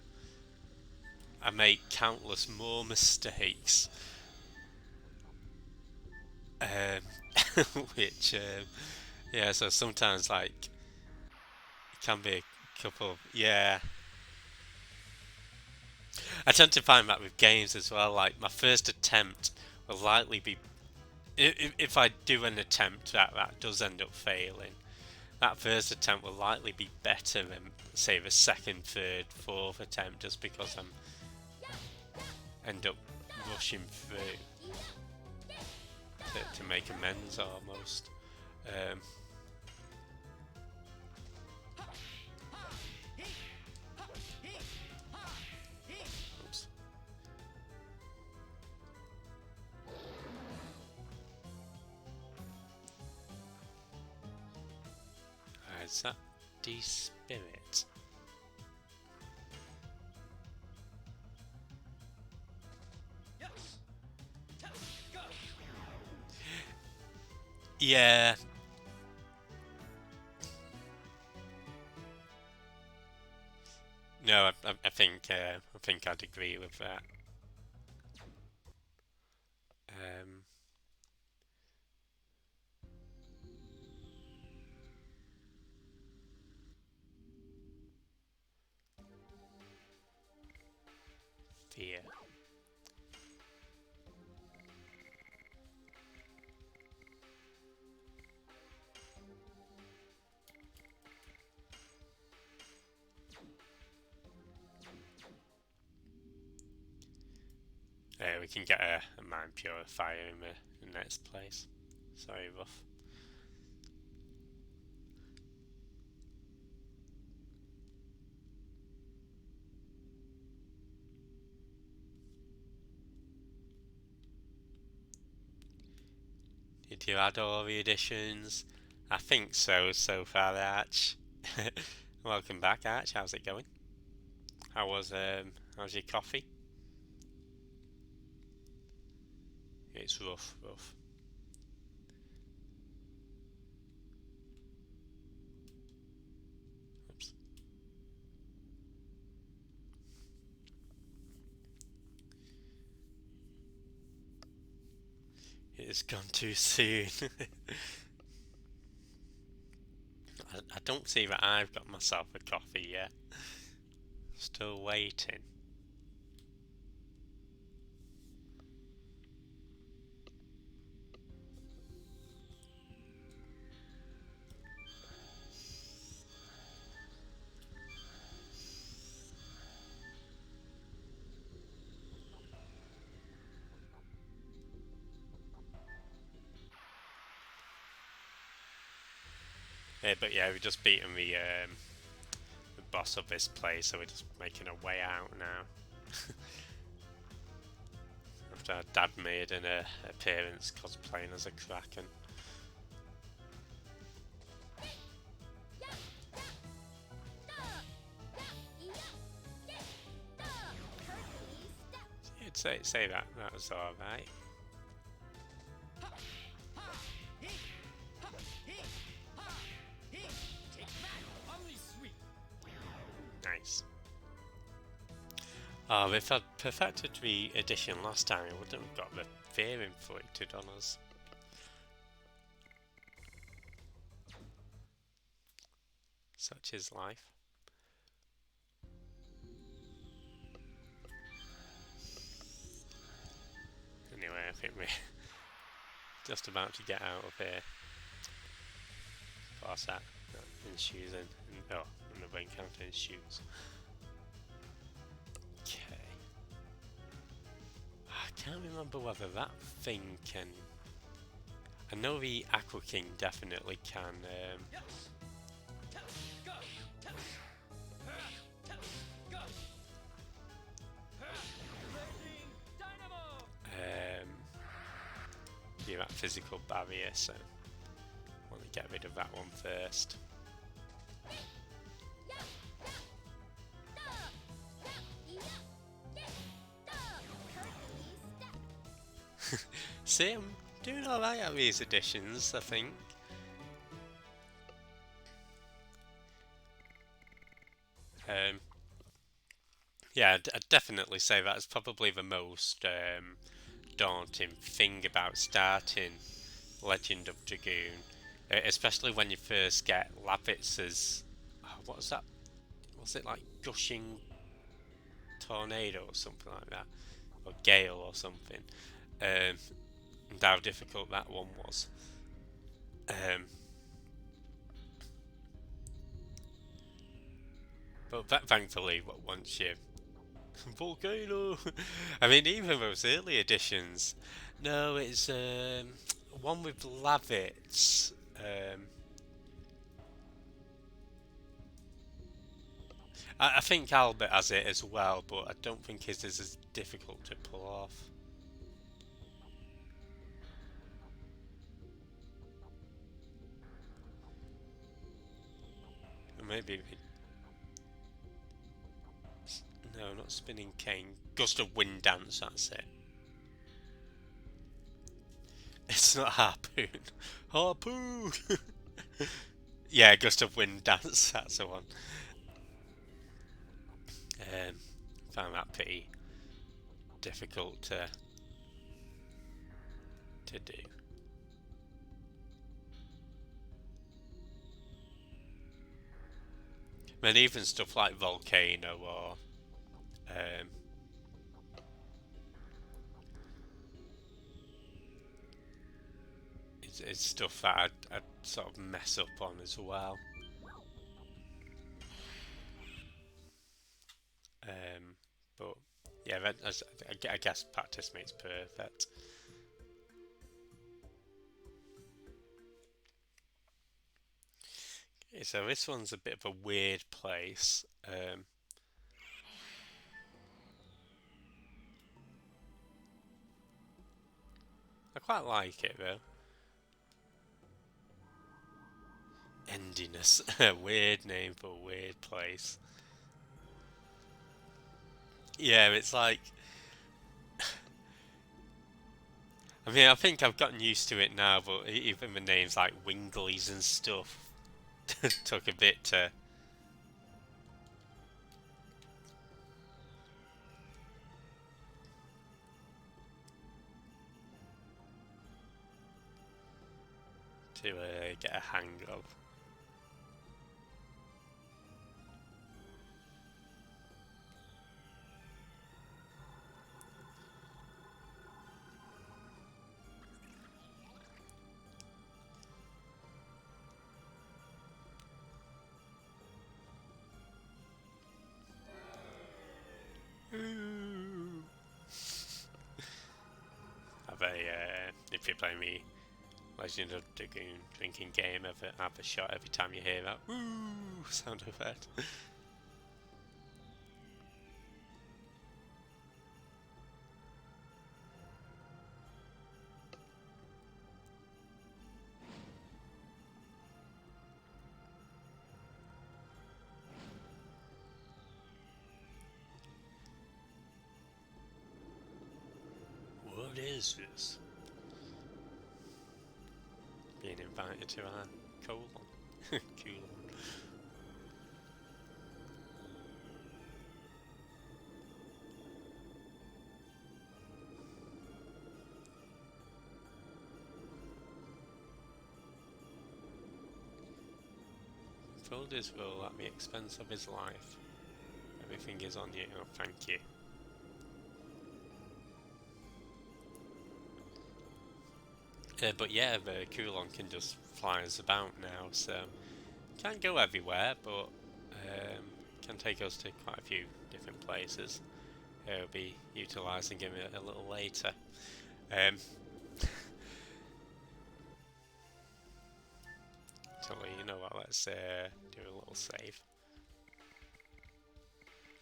I make countless more mistakes. Which yeah, so sometimes like it can be a couple. Yeah, I tend to find that with games as well. Like my first attempt will likely be if I do an attempt that does end up failing. That first attempt will likely be better than say the second, third, fourth attempt, just because I'm end up rushing through to make amends almost. Um, oops. Is that D-Spirit? Yeah. No, I think I'd agree with that. Um, Fear. We can get a mind purifier in the next place. Sorry, rough. Did you add all the additions? I think so far, Arch. Welcome back, Arch. How's it going? How's your coffee? It's rough. Oops. It's gone too soon. I don't see that I've got myself a coffee yet. Still waiting. But yeah, we've just beaten the boss of this place, so we're just making our way out now. After our dad made an appearance cosplaying as a Kraken. You'd say that was alright. Nice. Oh, if I'd perfected the edition last time, I wouldn't have got the fear inflicted on us. Such is life. Anyway, I think we're just about to get out of here. What's that? In shoes and another encounter in shoes. Okay. I can't remember whether that thing can. I know the Aqua King definitely can. Um, do that physical barrier, so I want to get rid of that one first. See, I'm doing alright at these additions, I think. Yeah, I'd definitely say that's probably the most daunting thing about starting Legend of Dragoon, especially when you first get Labbits as what was that? Was it like gushing tornado or something like that, or gale or something? And how difficult that one was. Um, but thankfully, once you volcano, I mean, even those early editions. No, it's one with Lavits. I think Albert has it as well, but I don't think his is as difficult to pull off. Or maybe no, not spinning cane. Gust of wind dance. That's it. It's not harpoon. Harpoon. Yeah, gust of wind dance. That's the one. Um, Found that pretty difficult to do. I mean, even stuff like volcano or um, it's stuff that I'd sort of mess up on as well. But yeah, I guess practice makes perfect. Okay, so this one's a bit of a weird place. I quite like it though. Endiness, a weird name for a weird place. Yeah, it's like. I mean, I think I've gotten used to it now, but even the names like Winglies and stuff took a bit to get a hang of. Have a if you play me Legend of Dragoon drinking game, have a shot every time you hear that woo sound effect. What is this? Being invited to our colon. Cool. Folders will at the expense of his life. Everything is on you. Oh, thank you. But yeah, the Coulon can just fly us about now, so can't go everywhere, but can take us to quite a few different places. We'll be utilising him a little later. Um, let's do a little save.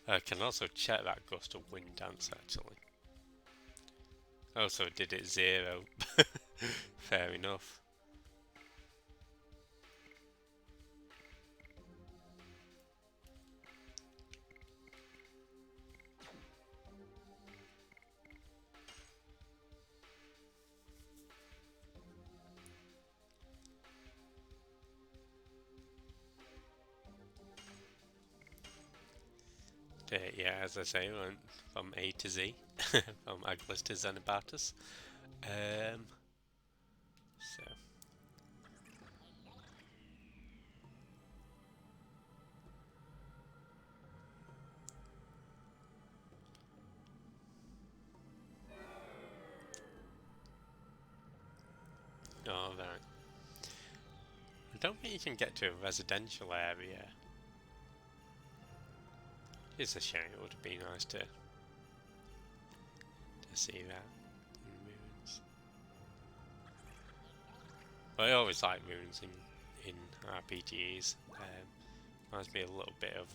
I can also check that gust of wind dance actually. Also did it 0. Fair enough. Yeah, as I say, we went from A to Z, from Aglis to Xenobatus. So. Oh, right. I don't think you can get to a residential area. It's a shame, it would have been nice to see that in ruins. But I always like ruins in RPGs. Reminds me a little bit of...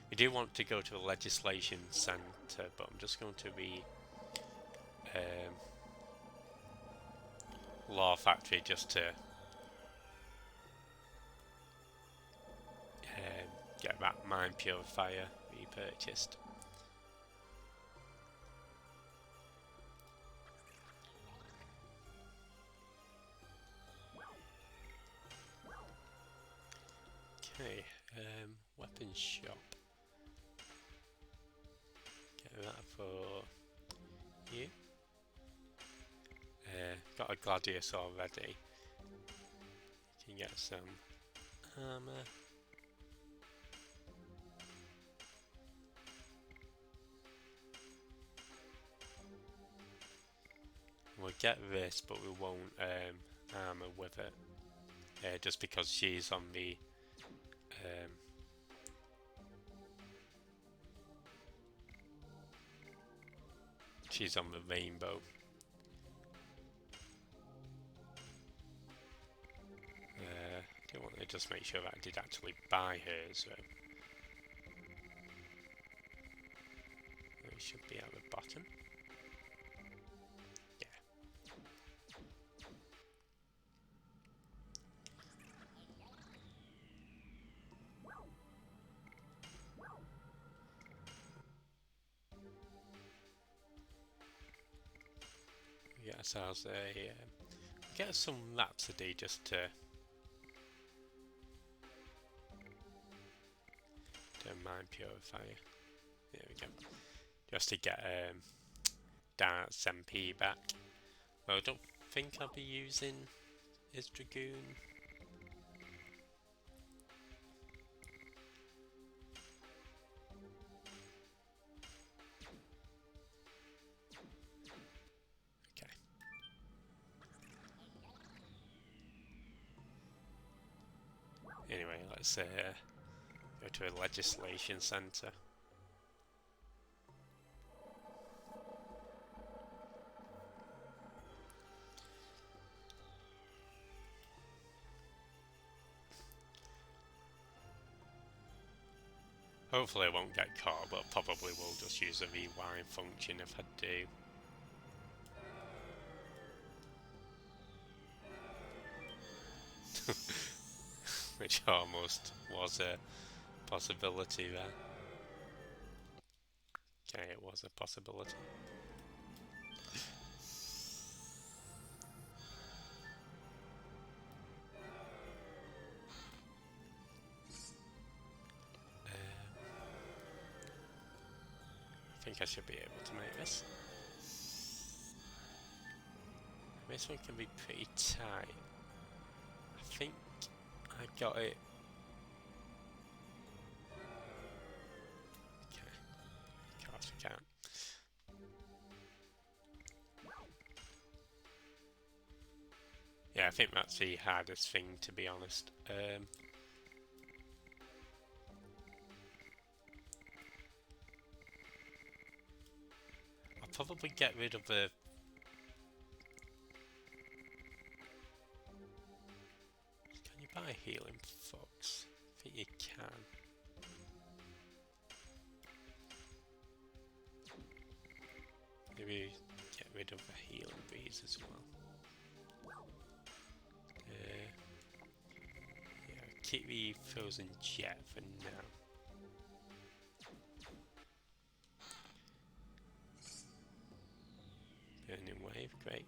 we do want to go to a legislation centre, but I'm just going to be... Law Factory just to get that mine purifier repurchased. Okay, weapons shop. Get that for you. Got a gladius already. You can get some armor. We'll get this, but we won't armor with it, just because she's on the rainbow. I do want to just make sure that I did actually buy her, so it should be at the bottom. Get ourselves a get some Rhapsody just to mine purifier. There we go. Just to get Dart's MP back. Well, I don't think I'll be using his Dragoon. Anyway, let's go to a legislation centre. Hopefully I won't get caught, but probably will just use a rewind function if I do. Which almost was a possibility there. Okay, it was a possibility. I think I should be able to make this. This one can be pretty tight. I think I got it. Okay, of course we can. Yeah, I think that's the hardest thing, to be honest. I'll probably get rid of the... Can you buy healing fox? I think you can. Maybe get rid of the healing bees as well. Yeah, keep the frozen jet for now. Burning wave, great.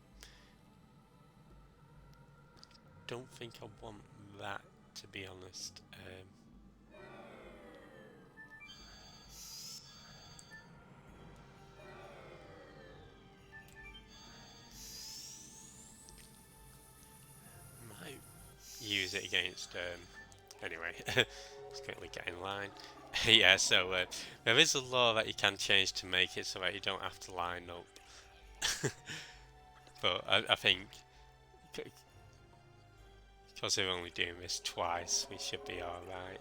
Don't think I want that, to be honest. Might use it against. Anyway, let's quickly get in line. Yeah, so there is a law that you can change to make it so that you don't have to line up. But I think because we're only doing this twice, we should be alright.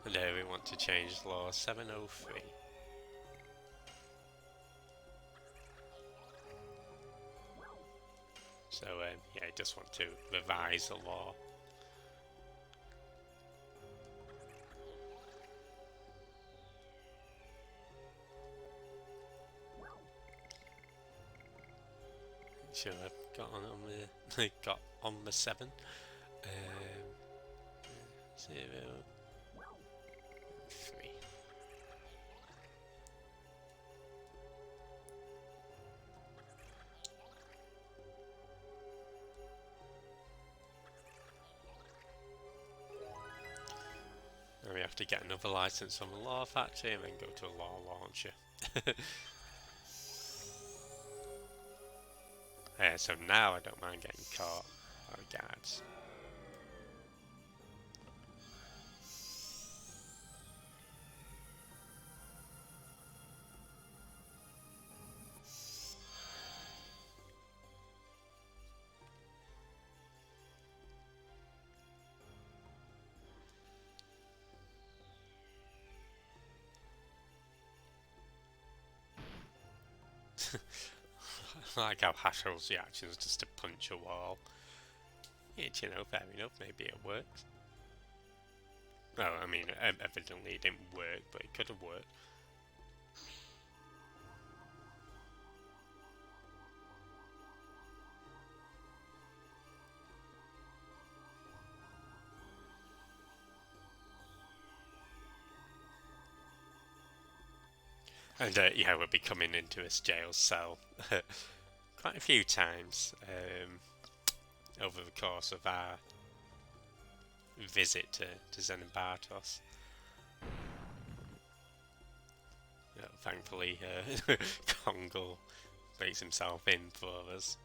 And there we want to change law 703. So yeah, I just want to revise the law. Sure, I've got on the 7. 0, 3. And we have to get another license from the law factory and then go to a law launcher. So now I don't mind getting caught by the guards. I like how Hashel's reaction is just to punch a wall. Yeah, you know, fair enough, maybe it works. Well, I mean, evidently it didn't work, but it could have worked. And yeah, we'll be coming into this jail cell quite a few times over the course of our visit to Xenobartos. Thankfully, Kongo makes himself in for us.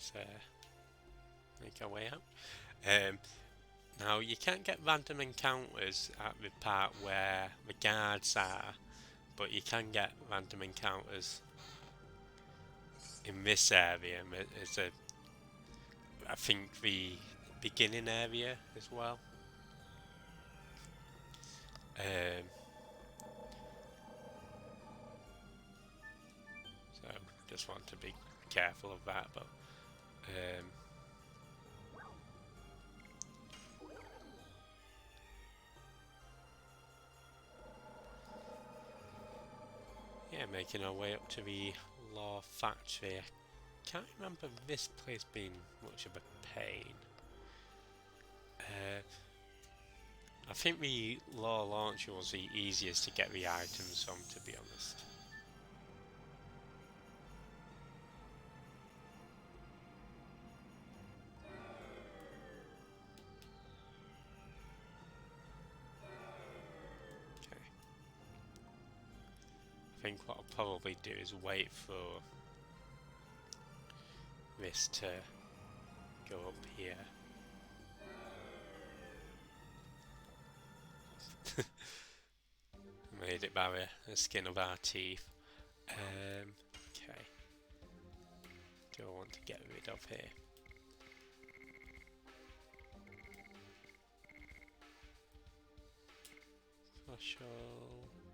Let's make our way out. Now, you can't get random encounters at the part where the guards are, but you can get random encounters in this area. It's I think the beginning area as well. So just want to be careful of that, but yeah, making our way up to the law factory. I can't remember this place being much of a pain. I think the law launcher was the easiest to get the items from, to be honest. Okay. I think what I'll probably do is wait for this to go up here. Made it by the skin of our teeth. Okay. Do I want to get rid of here? Partial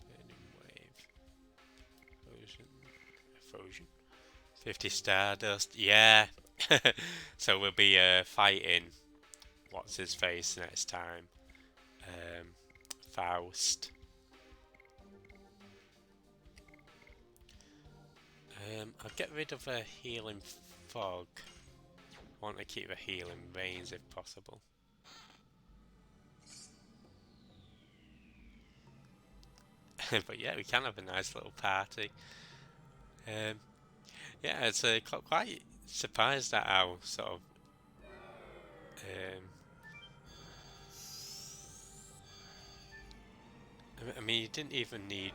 burning wave. Frozen. 50 Stardust. Yeah. So we'll be fighting what's his face next time. Faust. I'll get rid of a healing fog. I want to keep a healing rains if possible. But yeah, we can have a nice little party. Yeah, it's quite surprised at how sort of I mean, you didn't even need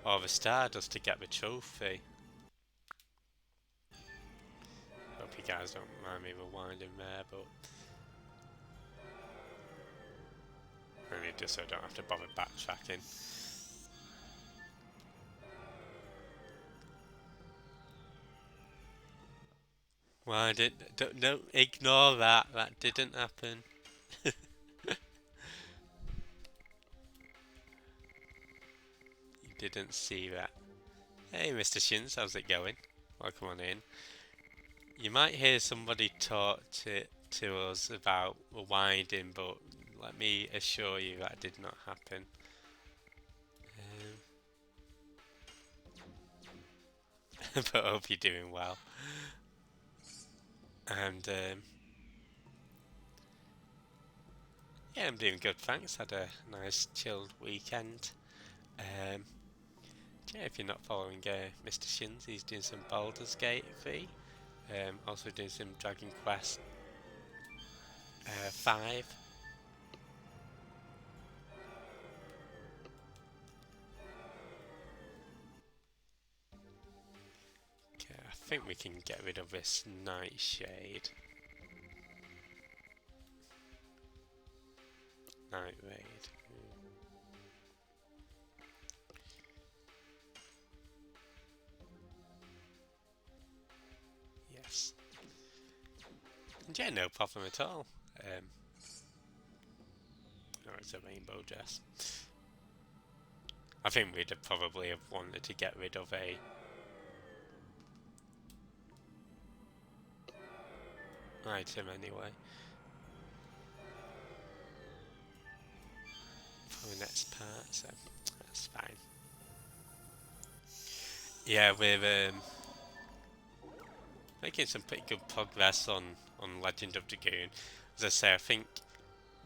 all the Stardust to get the trophy. Hope you guys don't mind me rewinding there, but really just so I don't have to bother backtracking. Why don't ignore that. That didn't happen. You didn't see that. Hey, Mr. Shins, how's it going? Welcome on in. You might hear somebody talk to us about rewinding, but let me assure you that did not happen. But I hope you're doing well. And yeah, I'm doing good, thanks. Had a nice chilled weekend. Yeah, if you're not following Mr. Shins, he's doing some Baldur's Gate V. Also doing some Dragon Quest 5. Okay, I think we can get rid of this Nightshade. Night Raid. Yes. And yeah, no problem at all. Oh, it's a rainbow dress. I think we'd probably have wanted to get rid of a item anyway. For the next part, so that's fine. Yeah, we're making some pretty good progress on Legend of Dragoon. As I say, I think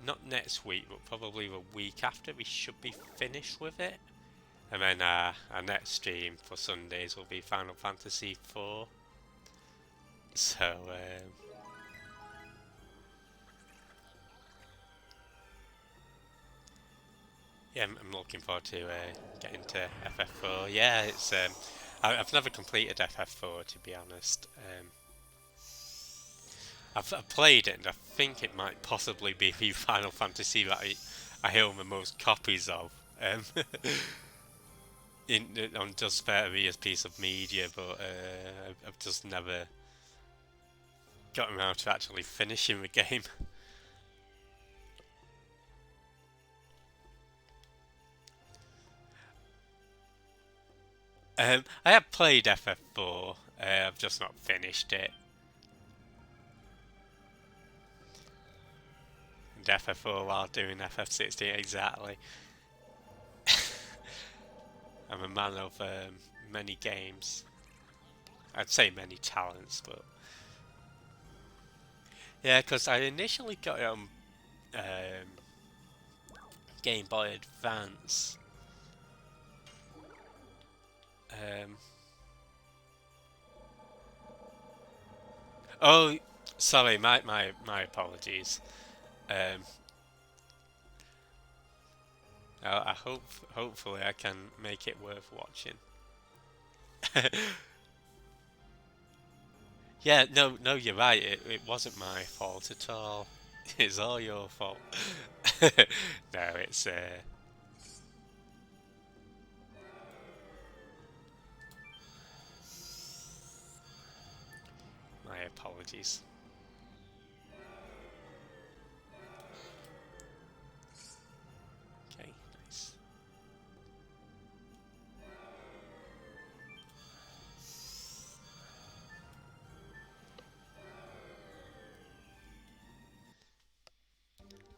not next week, but probably the week after we should be finished with it. And then our next stream for Sundays will be Final Fantasy IV. So, yeah, I'm looking forward to getting to FF4. Yeah, it's I've never completed FF4 to be honest. I've played it and I think it might possibly be the Final Fantasy that I own the most copies of. On just various piece of media, but I've just never gotten around to actually finishing the game. I have played FF4, I've just not finished it. And FF4 while doing FF16, exactly. I'm a man of many games. I'd say many talents, but yeah, because I initially got it on Game Boy Advance. Oh, sorry, my apologies. I hopefully I can make it worth watching. Yeah, no, no, you're right. It wasn't my fault at all. It's all your fault. No, it's my apologies. Okay, nice.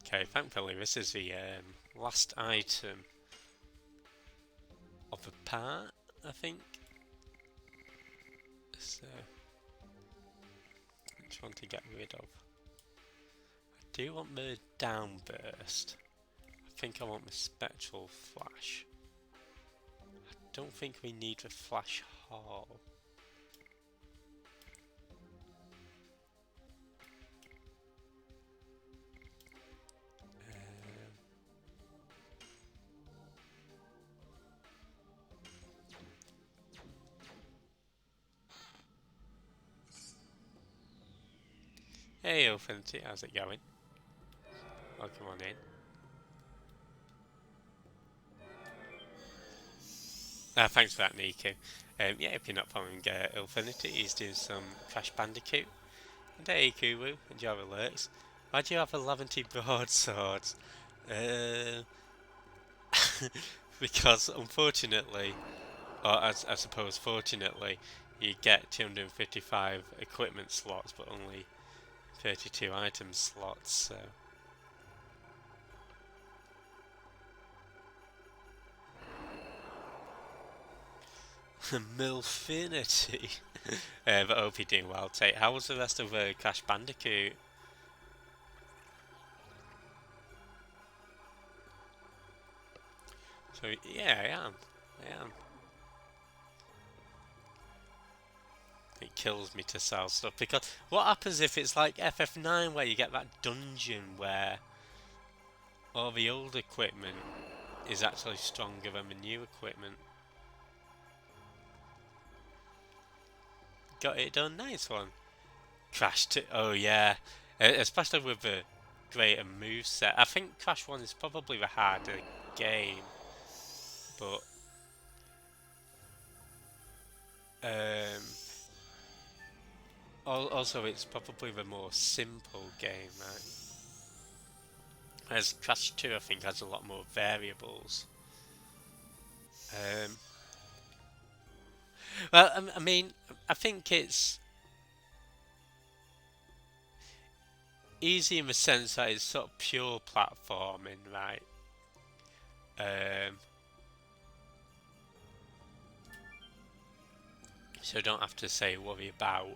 Okay, thankfully this is the last item of a part, I think. So, which one to get rid of? I do want the downburst. I think I want the spectral flash. Don't think we need the flash hall. Hey, Infinity, how's it going? Welcome on in. Thanks for that, Nico. Yeah, if you're not following Infinity, he's doing some Crash Bandicoot. And hey, Kuwu, and your alerts. Why do you have 11 broadswords? Uh, because unfortunately, or as I suppose fortunately, you get 255 equipment slots, but only 32 item slots. So Milfinity. But I hope you're doing well, Tate. How was the rest of Crash Bandicoot? So yeah, I am. I am. It kills me to sell stuff because what happens if it's like FF9 where you get that dungeon where all the old equipment is actually stronger than the new equipment? Got it done, nice one. Crash 2, oh yeah, especially with the greater move set. I think Crash 1 is probably the harder game, but um, also it's probably the more simple game, right? Whereas Crash 2 I think has a lot more variables. Um, well, I mean, I think it's easy in the sense that it's sort of pure platforming, right? Um, so don't have to say worry about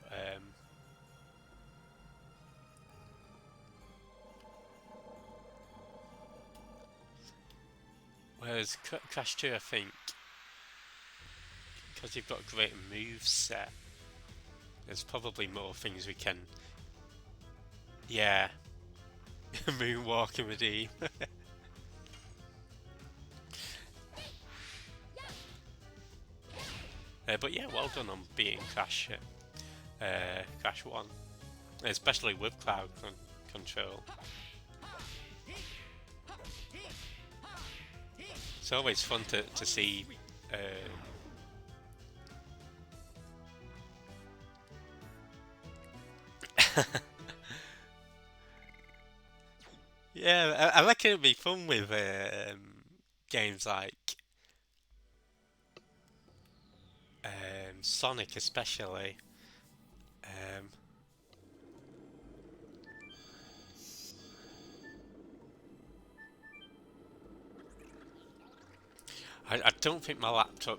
whereas Crash 2 I think because you've got a greater move set, there's probably more things we can. Yeah, moonwalk and redeem. But yeah, well done on beating Crash 1, especially with cloud control. It's always fun to see. Yeah, I reckon it'd be fun with games like Sonic, especially. Um, I don't think my laptop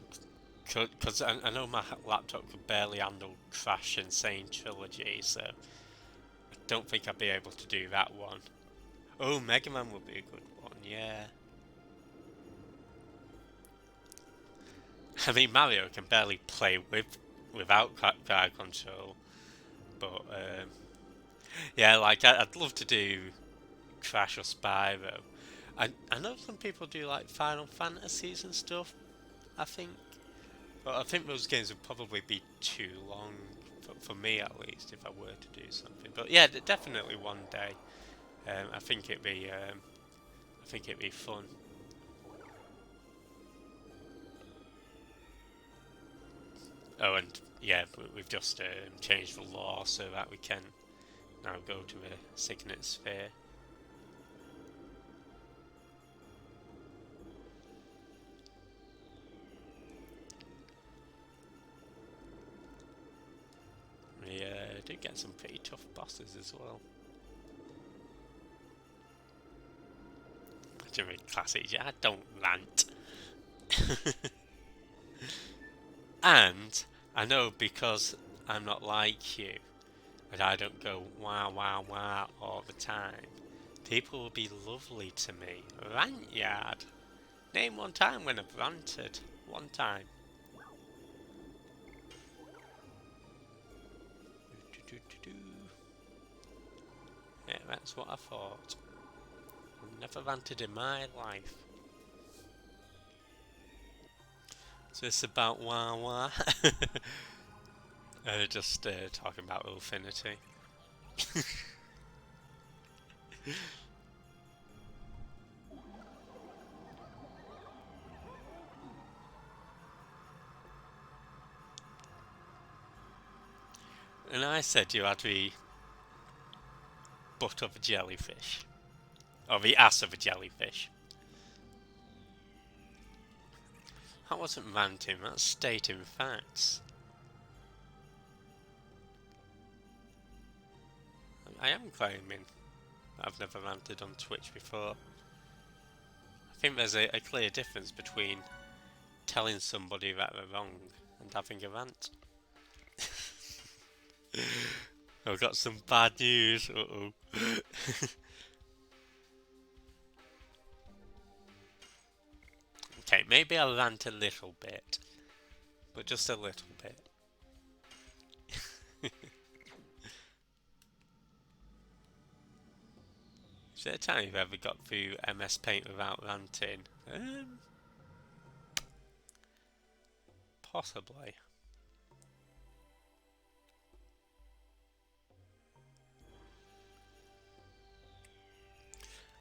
could, because I know my laptop could barely handle Crash Insane Trilogy, so I don't think I'd be able to do that one. Oh, Mega Man would be a good one, yeah. I mean, Mario can barely play without crowd control, but yeah, like I'd love to do Crash or Spyro. I know some people do like Final Fantasies and stuff. I think, but I think those games would probably be too long for me at least, if I were to do something. But yeah, definitely one day. I think it'd be fun. Oh, and yeah, we've just changed the law so that we can now go to a signet sphere. We did get some pretty tough bosses as well. Jimmy classic, I don't rant. And I know because I'm not like you, and I don't go wah wah wah all the time. People will be lovely to me. Rant yard. Name one time when I've ranted. One time. Yeah, that's what I thought. Never ranted in my life. So it's about wah wah. Just talking about Infinity. And I said you had the butt of a jellyfish. Or the ass of a jellyfish. That wasn't ranting, that's stating facts. I am claiming I've never ranted on Twitch before. I think there's a clear difference between telling somebody that they're wrong and having a rant. I've got some bad news. Uh-oh. Okay, maybe I'll rant a little bit. But just a little bit. Is there a time you've ever got through MS Paint without ranting? Possibly.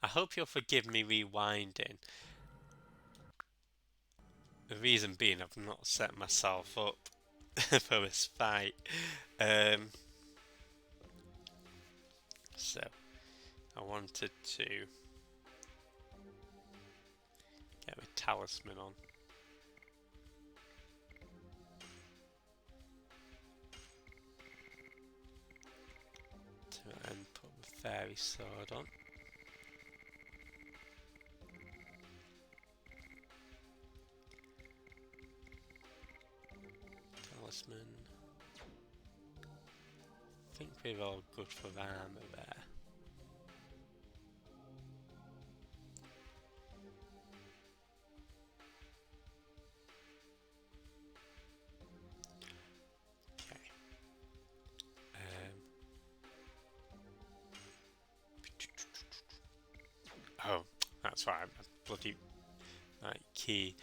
I hope you'll forgive me rewinding. The reason being I've not set myself up for this fight. So, I wanted to get my talisman on. And put the fairy sword on. Talisman. I think we're all good for armor there. Okay. Oh, that's right. I'm bloody right key.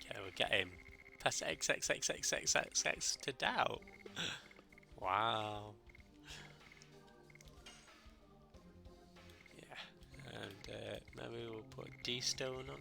Okay, we'll get him. Press X X X X X X X to doubt. Wow. Yeah, and maybe we'll put D stone on.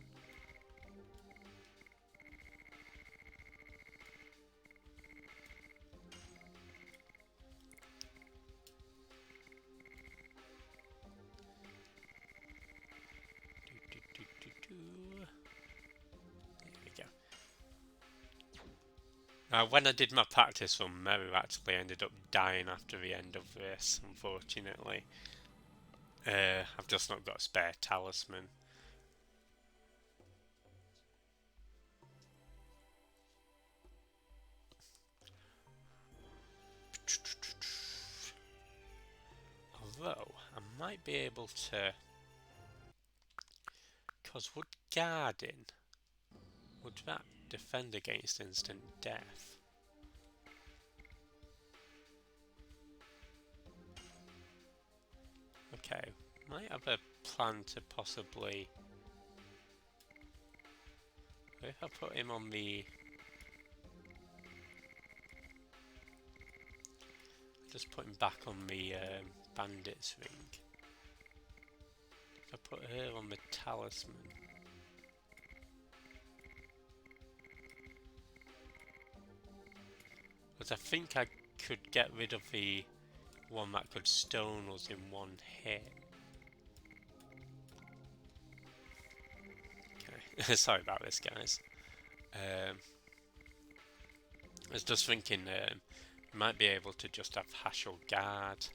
When I did my practice run, Meru actually ended up dying after the end of this, unfortunately. I've just not got a spare talisman. Although, I might be able to... Because would guarding... Would that defend against instant death? Okay, might have a plan to possibly... What if I put him on the... Just put him back on the bandits ring. If I put her on the talisman... Because I think I could get rid of the one that could stone us in one hit. Okay, sorry about this, guys. I was just thinking we might be able to just have Hashel guard.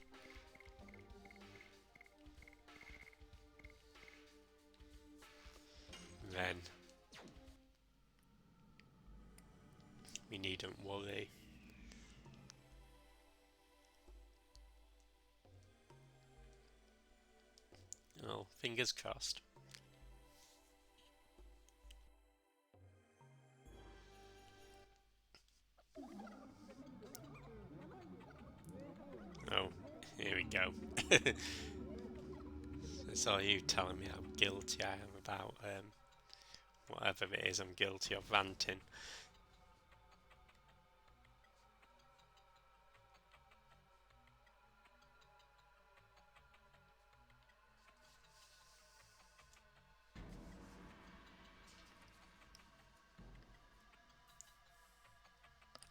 Then we needn't worry. Oh, fingers crossed. Oh, here we go. It's all you telling me how guilty I am about whatever it is I'm guilty of ranting.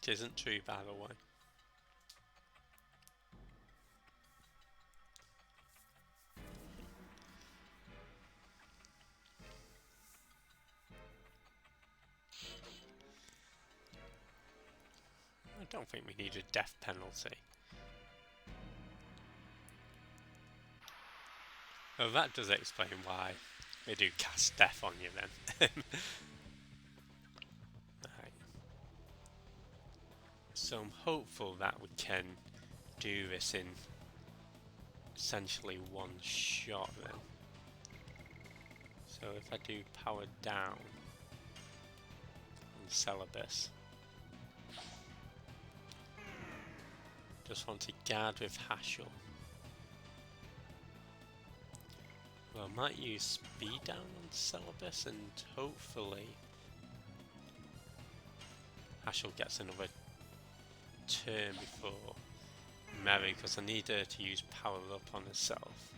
Which isn't true, by the way. I don't think we need a death penalty. Well, that does explain why they do cast death on you then. Right. So I'm hopeful that we can do this in essentially one shot then. So if I do power down on Celibus, just want to guard with Hashel. Well, I might use speed down on Celibus and hopefully Hashel gets another turn before Mary, because I need her to use power up on herself.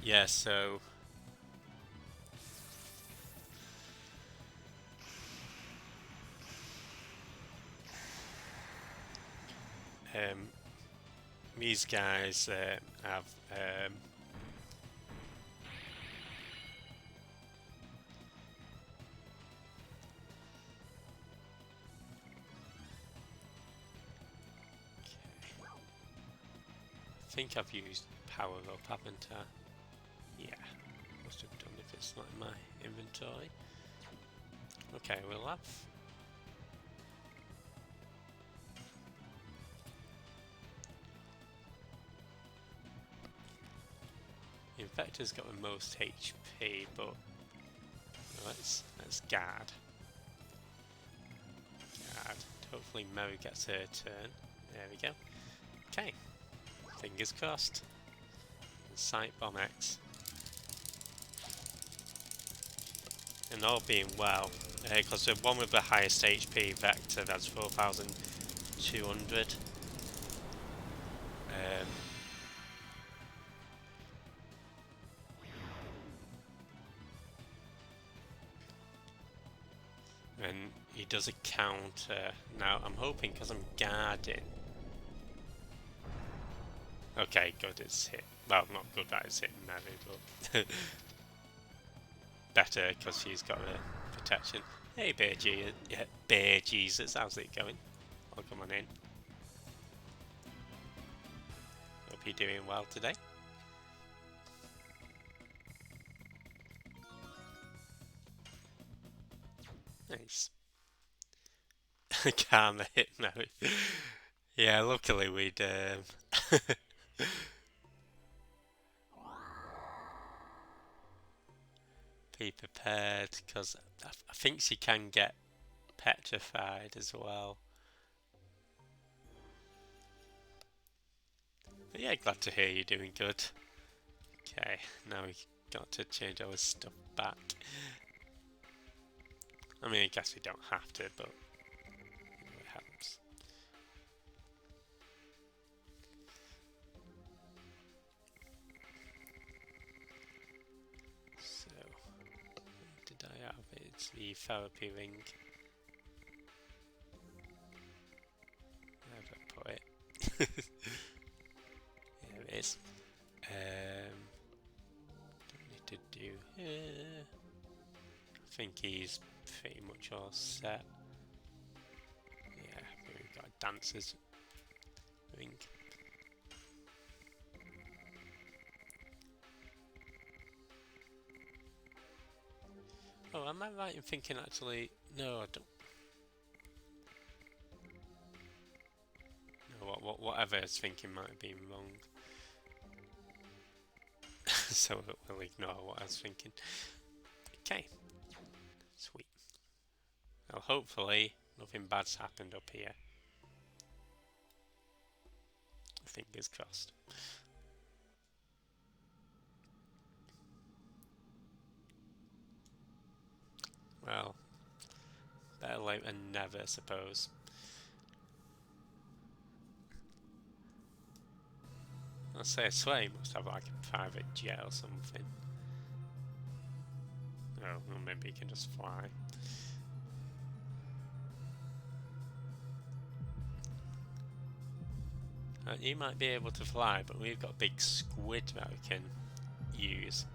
Yeah, so these guys have I think I've used power up, haven't I? Yeah, must have done if it's not in my inventory. Okay, we'll have... The Infector's got the most HP, but let's guard. Guard. Hopefully Mary gets her turn. There we go. Okay. Fingers crossed. Sight Bomb X. And all being well, because the one with the highest HP vector, that's 4,200. And he does a counter. Now I'm hoping, because I'm guarding. Okay, good, it's hit. Well, not good that it's hitting Mary, but better because she's got a protection. Hey, Bear Jesus, yeah, Bear Jesus, how's it going? Oh, come on in. Hope you're doing well today. Nice. Karma hit Mary. Yeah, luckily we'd be prepared, because I think she can get petrified as well. But yeah, glad to hear you're doing good. Okay, now we got to change our stuff back. I mean, I guess we don't have to, but it helps. So, what did I have? It's the therapy ring. Where did I put it? Here it is. Don't need to do here. I think he's pretty much all set. Yeah, we've got a dancer's ring. Oh, am I right in thinking actually? No, I don't. No, whatever I was thinking might have been wrong. So we'll ignore what I was thinking. Okay. Sweet. Well, hopefully nothing bad's happened up here. Fingers crossed. Well, better late than never, I suppose. I swear he must have like a private jet or something. Oh, well, maybe he can just fly. You might be able to fly, but we've got a big squid that we can use.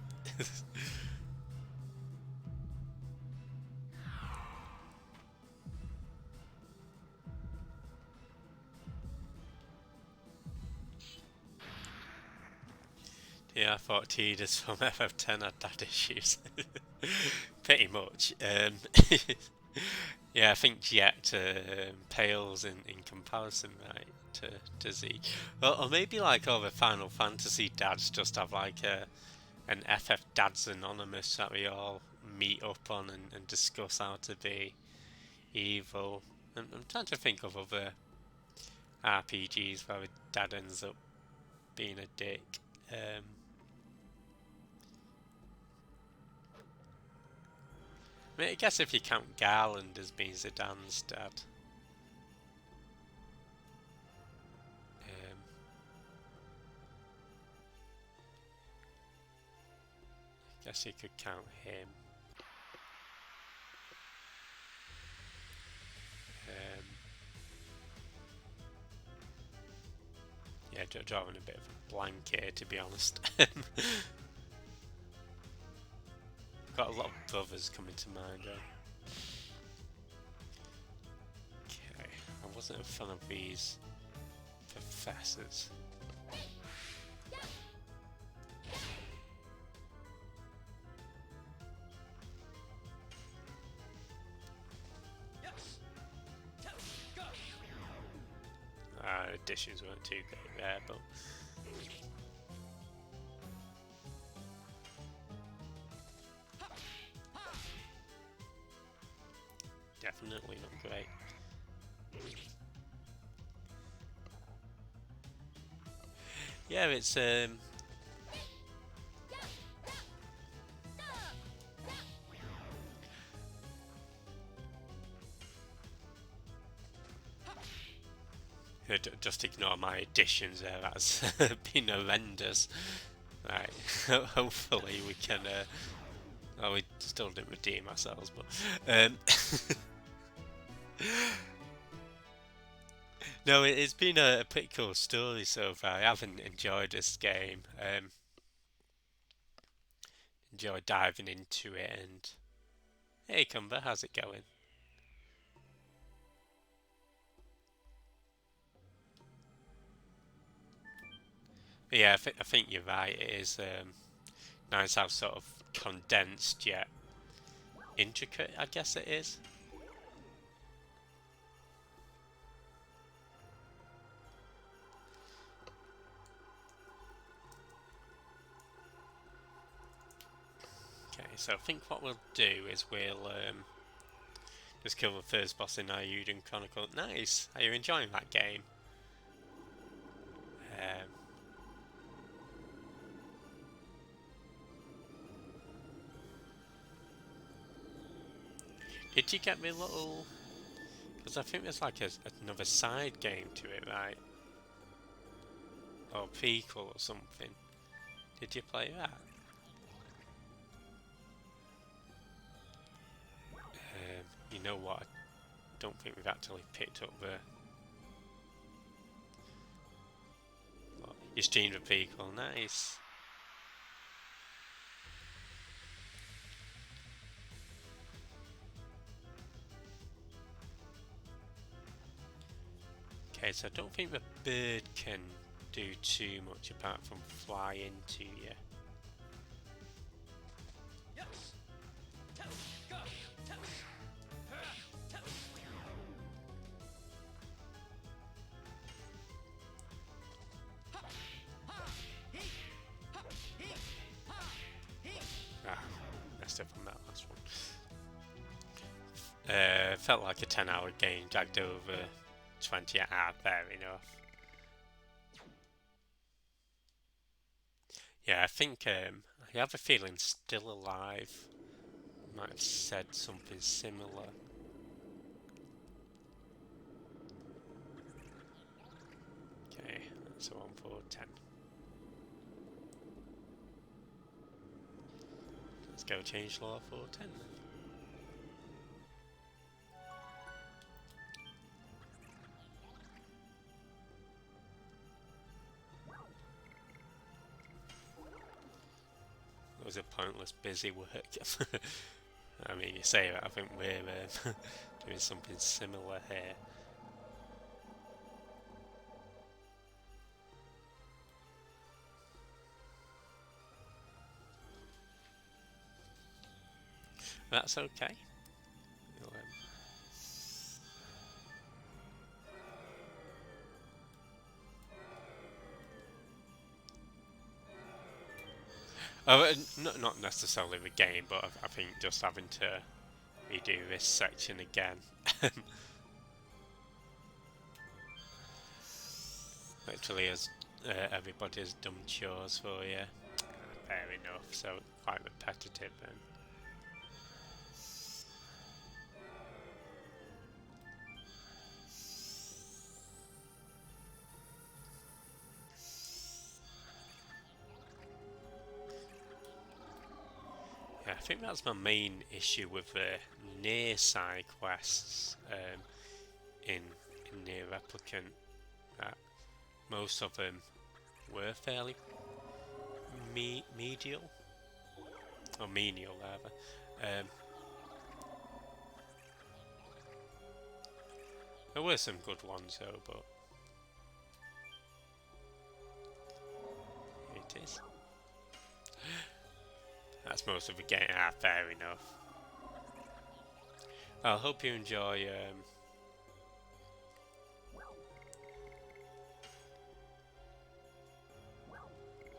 Yeah, I thought Tidus from FF10 had dad issues. Pretty much. Yeah, I think Jet pales in comparison, right, to Z. Or maybe like all the Final Fantasy dads just have like an FF Dads Anonymous that we all meet up on and discuss how to be evil. I'm trying to think of other RPGs where a dad ends up being a dick. I mean, I guess if you count Garland as being Zidane's dad. I guess you could count him. Yeah, drawing a bit of a blank here, to be honest. Got a lot of brothers coming to mind though. Okay, I wasn't a fan of these professors. Additions weren't too great there, but definitely not great. Yeah, it's just ignore my additions there, that's been horrendous. Right, hopefully we can well, we still didn't redeem ourselves, but no, it's been a pretty cool story so far. I haven't enjoyed this game. Enjoyed diving into it. And hey, Cumber, how's it going? But yeah, I think you're right. It is nice how sort of condensed yet intricate, I guess it is. Okay, so I think what we'll do is we'll just kill the first boss in Ayuden Chronicle. Nice! Are you enjoying that game? Did you get me little... Because I think there's like another side game to it, right? Or prequel or something. Did you play that? You know what? I don't think we've actually picked up the... Oh, you streamed the prequel, nice! Okay, so I don't think the bird can do too much apart from fly into you. Ah, messed up on that last one. Felt like a 10-hour game, dragged over 20 hours, fair enough. Yeah, I think I have a feeling Still Alive might have said something similar. Okay, that's a 1 for 10. Let's go change law for 10 then. It was a pointless busy work. I mean, you say that, I think we're doing something similar here. That's okay. Oh, not necessarily the game, but I think just having to redo this section again. Literally, as everybody's done chores for you. Fair enough, so quite repetitive then. Yeah, I think that's my main issue with the near side quests in Near Replicant. That most of them were fairly medial, or menial rather. There were some good ones though, but it is. That's most of the game. Ah, fair enough. I hope you enjoy. I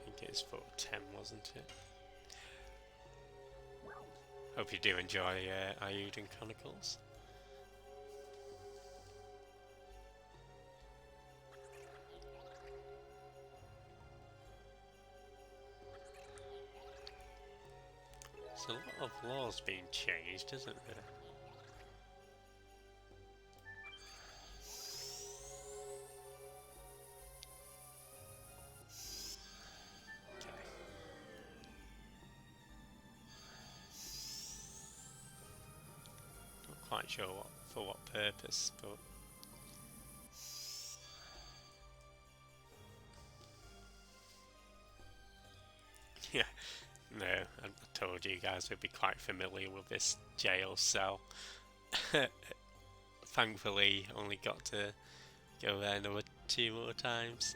think it's for 10, wasn't it? Hope you do enjoy Ayuden Chronicles. There's a lot of laws being changed, isn't there? Quite sure for what purpose, but yeah, no, I told you guys we'd be quite familiar with this jail cell. Thankfully, only got to go there another 2 more times.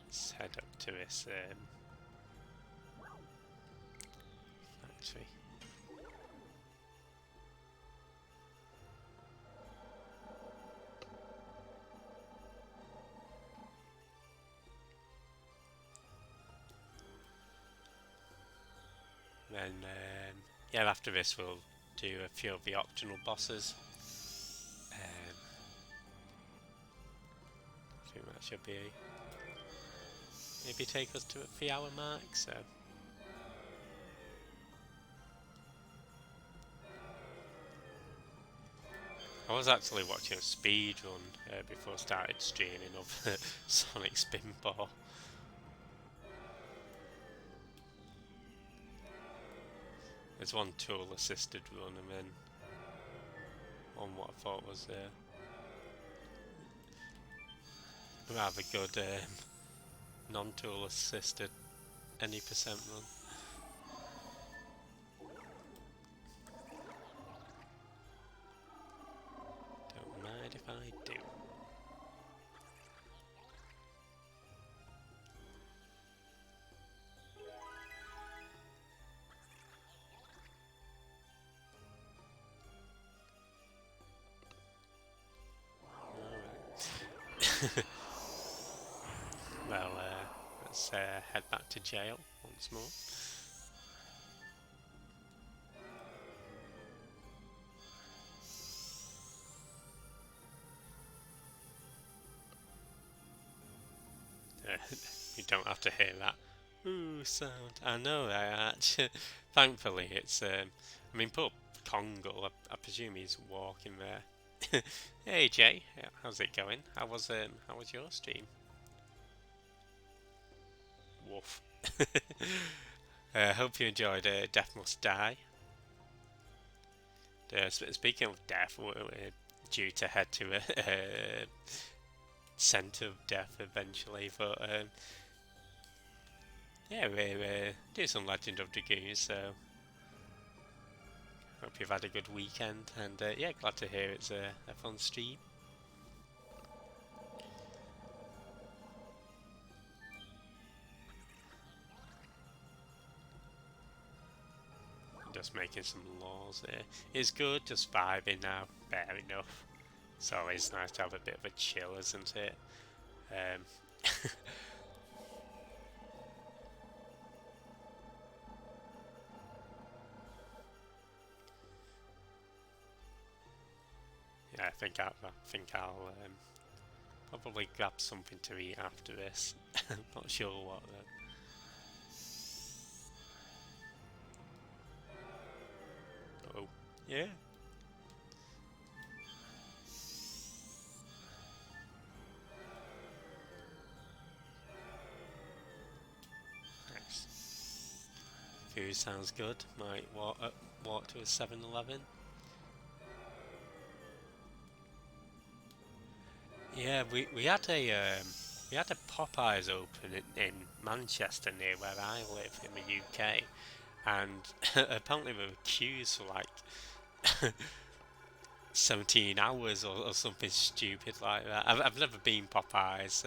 Let's head up to this factory. then yeah, after this we'll do a few of the optional bosses. I think that should be maybe take us to a 3-hour mark. So I was actually watching a speed run before I started streaming of Sonic Spinball. There's one tool assisted run and then one what I thought was rather good non-tool assisted any percent run. Don't mind if I do. Alright. Well, let's head back to jail once more. You don't have to hear that ooh sound. I know. Actually, thankfully, it's. I mean, poor Kongle. I presume he's walking there. Hey Jay, how's it going? How was your stream? Woof. Hope you enjoyed Death Must Die. Speaking of death, we're due to head to a centre of death eventually, but yeah, we're doing some Legend of Dragoon, so hope you've had a good weekend, and yeah, glad to hear it's a fun stream. Just making some laws there. It's good, just vibing now, fair enough. It's always nice to have a bit of a chill, isn't it? Yeah, I think I'll probably grab something to eat after this. Not sure what though. Oh, yeah. Nice. Food sounds good. Might walk to a 7-Eleven. Yeah, we had a Popeyes open in Manchester near where I live in the UK, and apparently there were queues for like 17 hours or something stupid like that. I've never been Popeyes.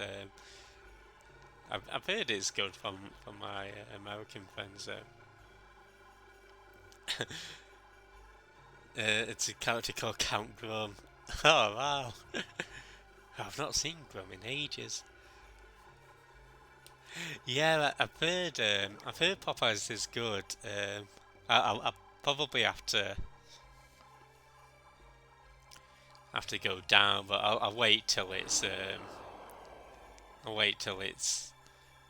I've heard it's good from my American friends. It's a character called Count Grum. Oh wow! I've not seen Grum in ages. Yeah, I've heard Popeyes is good. I'll probably have to go down, but I'll wait till it's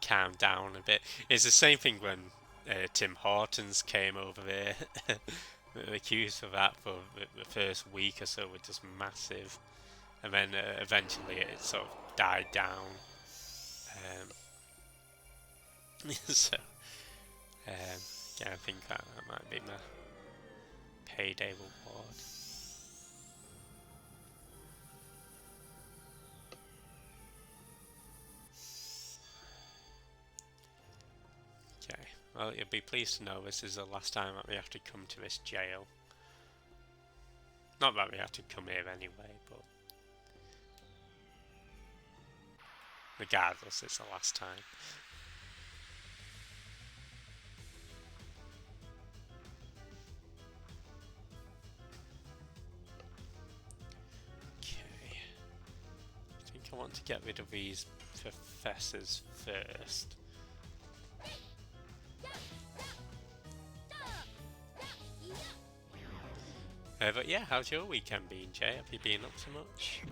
calmed down a bit. It's the same thing when Tim Hortons came over here. The queues for that for the first week or so were just massive, and then eventually it sort of died down. So yeah, I think that might be my payday reward. Okay, well, you'll be pleased to know this is the last time that we have to come to this jail. Not that we have to come here anyway, but regardless, it's the last time. Okay, I think I want to get rid of these professors first. But yeah, how's your weekend been, Jay? Have you been up to much?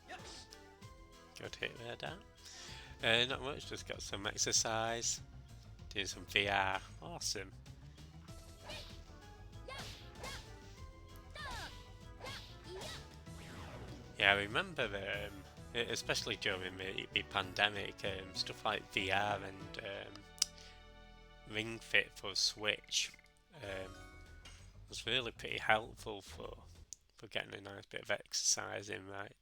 Nice. Good hit there, Dan. Not much, just got some exercise, doing some VR. Awesome. Yeah, I remember, especially during the pandemic, stuff like VR and Ring Fit for Switch was really pretty helpful for getting a nice bit of exercise in, right?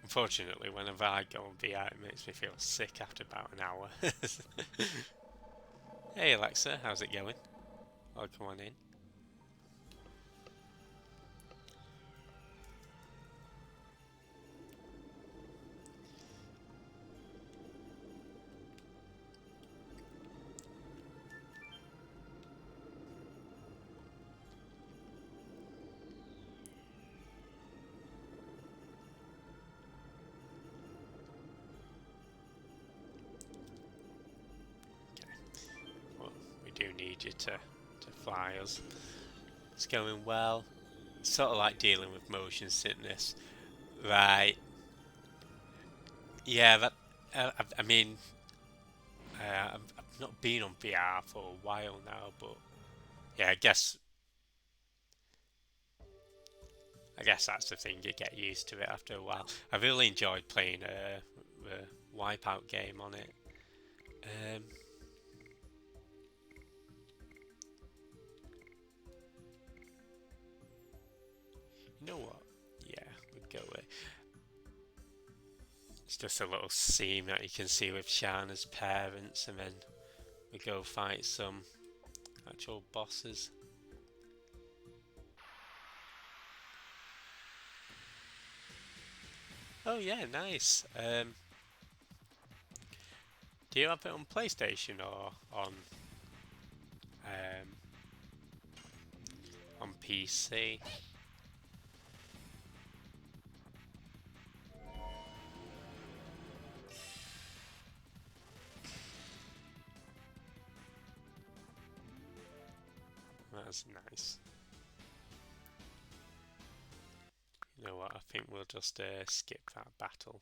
Unfortunately, whenever I go on VR, it makes me feel sick after about an hour. Hey Alexa, how's it going? Welcome on in. Well, we do need you to fly us. It's going well. It's sort of like dealing with motion sickness. Right. Yeah, that. I mean, I've not been on VR for a while now, but yeah, I guess that's the thing. You get used to it after a while. I really enjoyed playing the Wipeout game on it. Um, you know what? Yeah, we'd go with. It's just a little scene that you can see with Shana's parents, and then we go fight some actual bosses. Oh yeah, nice. Do you have it on PlayStation or um, on PC? That's nice. You know what? I think we'll just skip that battle.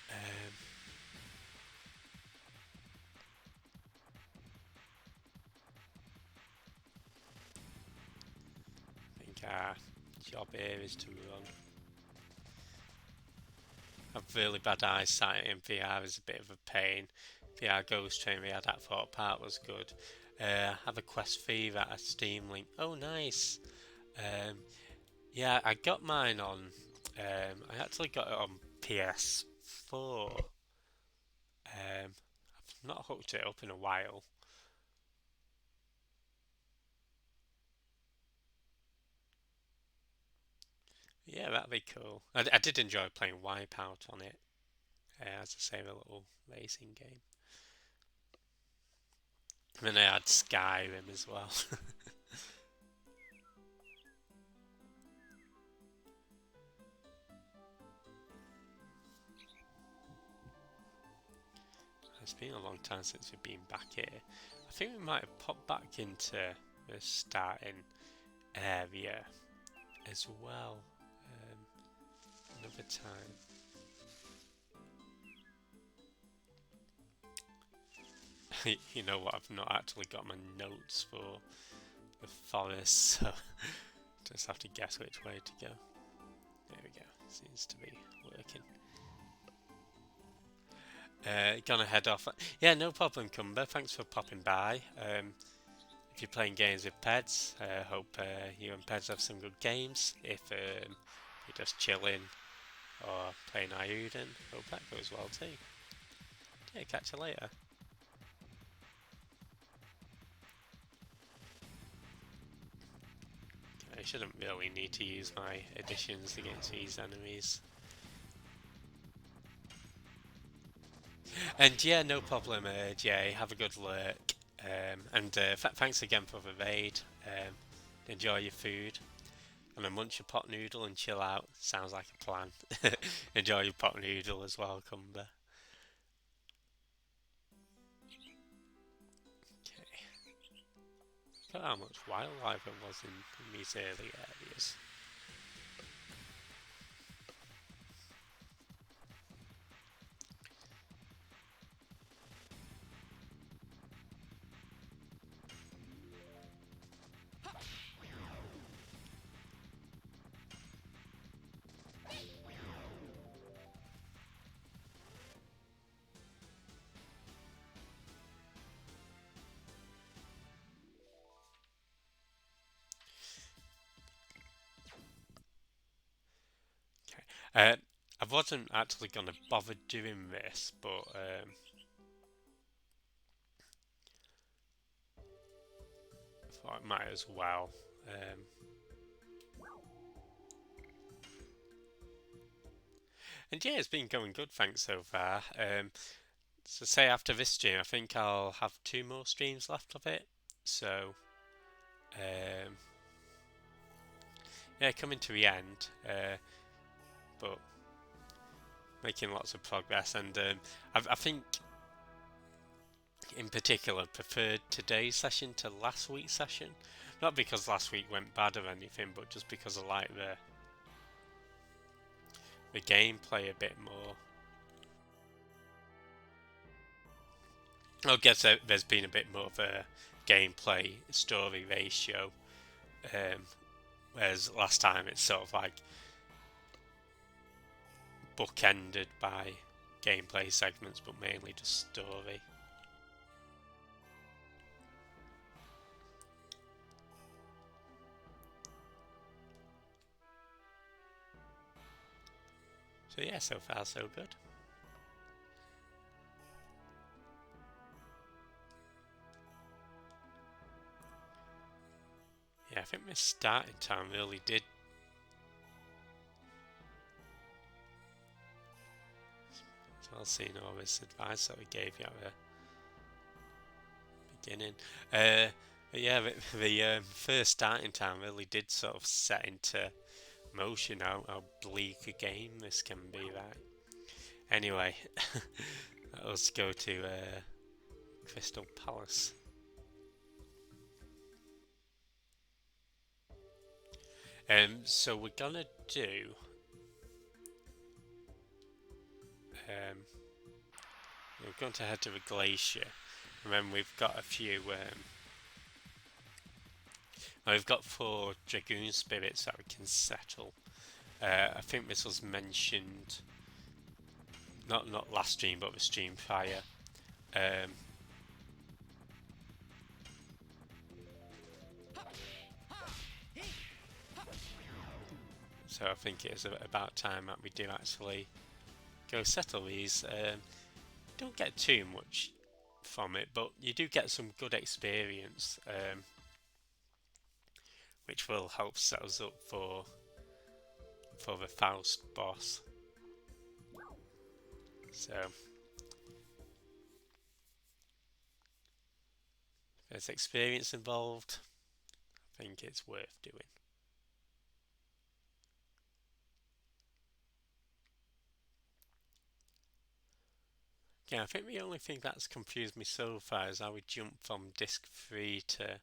Um, I think our job here is to run. I've really bad eyesight in VR is a bit of a pain. VR Ghost Train we had at Thought Park was good. Have a Quest Fever at a Steam link. Oh, nice. Um, yeah, I got mine on. I actually got it on PS4. I've not hooked it up in a while. Yeah, that'd be cool. I did enjoy playing Wipeout on it. As I say, a little racing game. And then I had Skyrim as well. It's been a long time since we've been back here. I think we might have popped back into the starting area as well another time. You know what? I've not actually got my notes for the forest, so just have to guess which way to go. There we go. Seems to be working. Gonna head off. Yeah, no problem, Cumber. Thanks for popping by. If you're playing games with Peds, hope you and Peds have some good games. If you're just chilling or playing Iuden, hope that goes well too. Yeah, catch you later. Okay. I shouldn't really need to use my additions against these enemies. And yeah, no problem, Jay. Have a good lurk. And thanks again for the raid. Enjoy your food. And a munch a pot noodle and chill out. Sounds like a plan. Enjoy your pot noodle as well, Cumber. Okay. Look at how much wildlife there was in these early areas. Okay. I wasn't actually going to bother doing this, but I thought I might as well. And yeah, it's been going good, thanks so far. So say after this stream, I think I'll have 2 more streams left of it. So yeah, coming to the end, but making lots of progress. And I think in particular preferred today's session to last week's session. Not because last week went bad or anything, but just because I like the gameplay a bit more. I guess there's been a bit more of a gameplay story ratio, whereas last time it's sort of like bookended by gameplay segments, but mainly just story. So yeah, so far so good. Yeah, I think my starting time really did. So I'll see all this advice that we gave you at the beginning. But yeah, the first starting time really did sort of set into motion how bleak a game this can be, right? Anyway, let's go to Crystal Palace. So we're gonna do we're going to head to the glacier, and then we've got a few we've got 4 Dragoon spirits that we can settle. I think this was mentioned not last stream, but the stream prior. So I think it is about time that we do actually go settle these. Don't get too much from it, but you do get some good experience, which will help set us up for the Faust boss. So if there's experience involved, I think it's worth doing. Yeah, I think the only thing that's confused me so far is how we jump from disc 3 to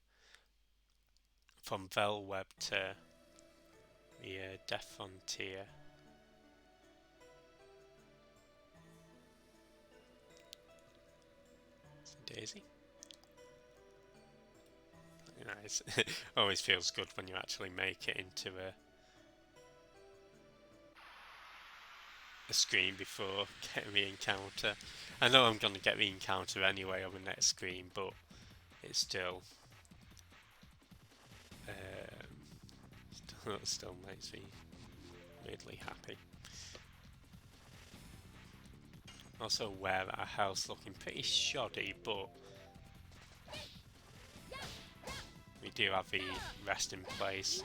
from Velweb to the Death Frontier. Daisy. You know, it always feels good when you actually make it into a screen before getting the encounter. I know I'm going to get the encounter anyway on the next screen, but it still still makes me weirdly happy. Also aware that our health's looking pretty shoddy, but we do have the rest in place.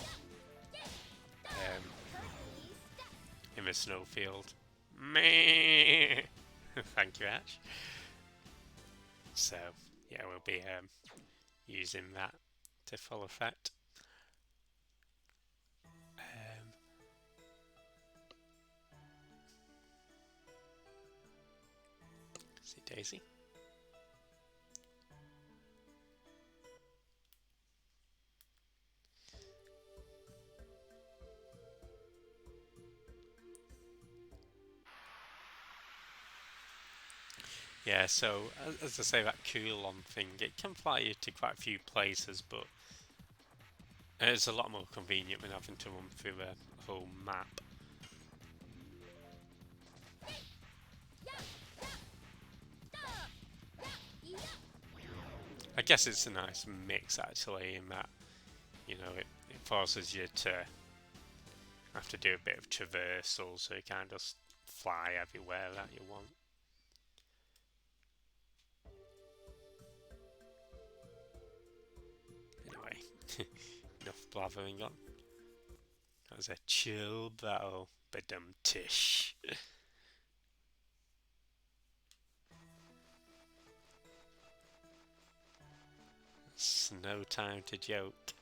a snowfield. Meh. Thank you, Ash. So, yeah, we'll be using that to full effect. See Daisy. Yeah, so as I say, that cool-on thing, it can fly you to quite a few places, but it's a lot more convenient than having to run through a whole map. I guess it's a nice mix actually in that, you know, it forces you to have to do a bit of traversal, so you can't just fly everywhere that you want. Anyway, enough blathering on. That was a chill battle, badum tish. It's no time to joke.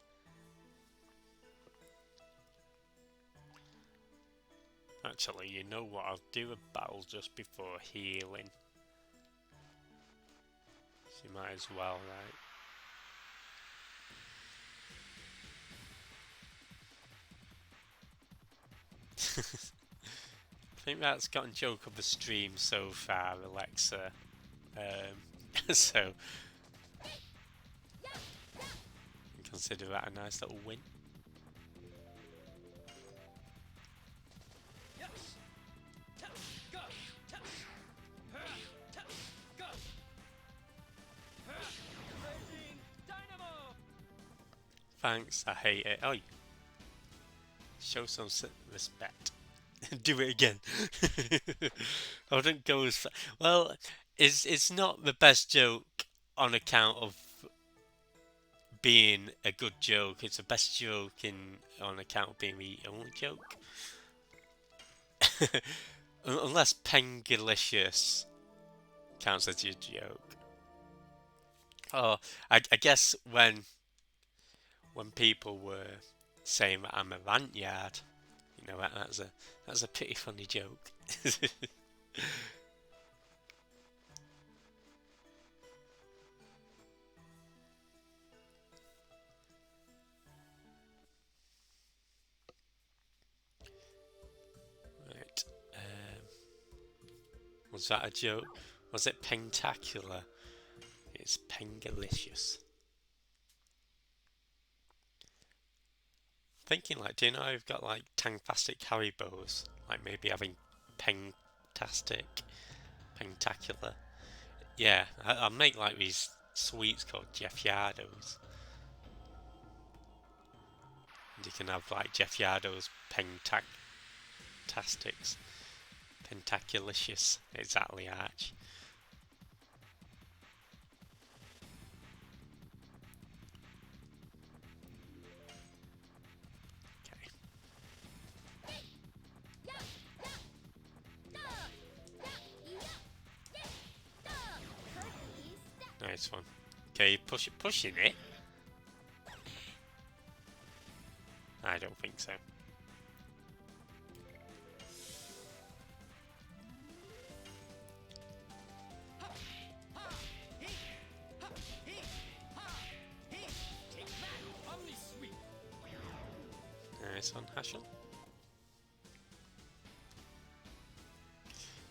Actually, you know what? I'll do a battle just before healing. So you might as well, right? I think that's gotten joke of the stream so far, Alexa. So consider that a nice little win. Thanks, I hate it. Oh, show some respect. Do it again. I wouldn't go as far. Well, it's not the best joke on account of being a good joke. It's the best joke on account of being the only joke. Unless Pengalicious counts as your joke. Oh, I guess when people were saying that I'm a rant yard, you know, that's a pretty funny joke. Right. Was that a joke? Was it Pentacular? It's Pengalicious. Thinking like, do you know I've got like Tanktastic Haribos? Like maybe having Pentastic, Pentacular. Yeah, I'll make like these sweets called Jeff Yardos. And you can have like Jeff Yardos Pentastics. Pentaculicious. Exactly, Arch. Nice one. Okay, pushing it? I don't think so. Nice one, Hashel.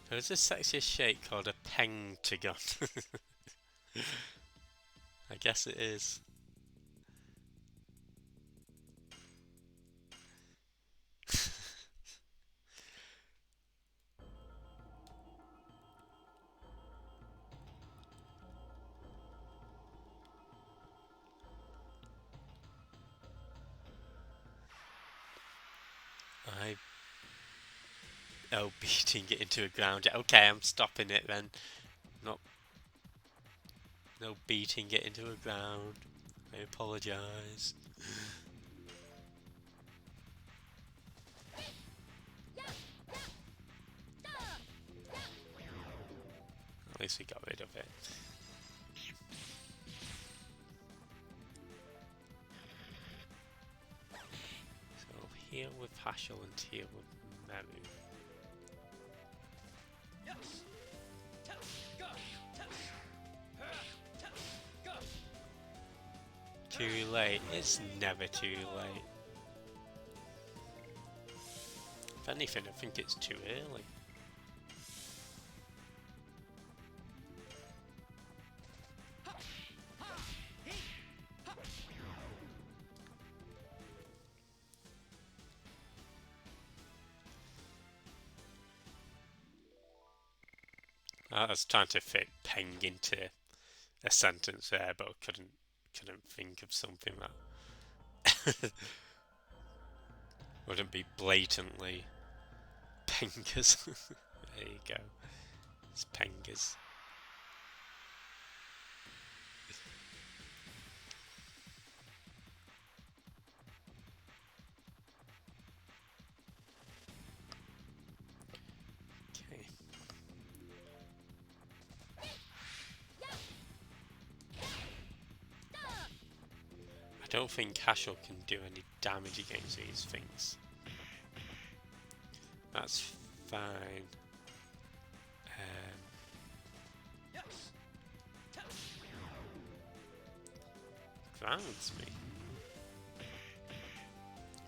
There's a sexiest shape called a pentagon. I guess it is. Oh, beating it into a ground. Okay, I'm stopping it then. No beating it into a ground. I apologise. obviously got rid of it. So heal with Hashel and heal with Meru. Too late. It's never too late. If anything, I think it's too early. I was trying to fit Peng into a sentence there, but I couldn't think of something that wouldn't be blatantly Pengers. There you go. It's Pengers. Okay. I don't think Hashel can do any damage against these things. That's fine. Grounds me.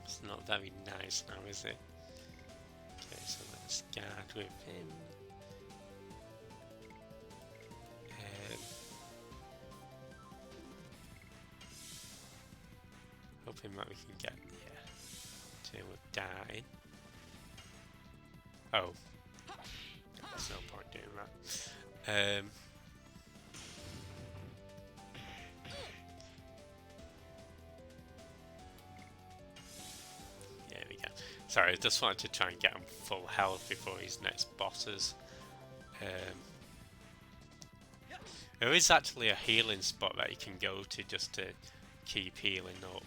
It's not very nice now, is it? Okay, so let's guard with him. Hoping that we can get, two with die. Oh, there's no point doing that. There we go. Sorry, I just wanted to try and get him full health before his next bosses. There is actually a healing spot that you can go to just to keep healing up.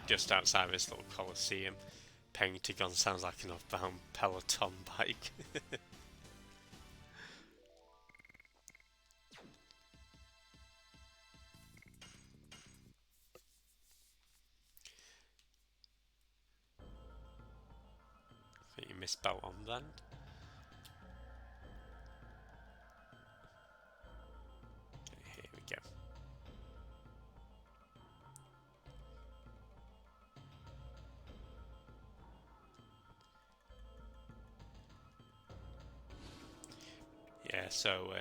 Just outside this little coliseum. Pentagon sounds like an off-bound Peloton bike. I think you misspelled on then. Okay, here we go. Yeah, so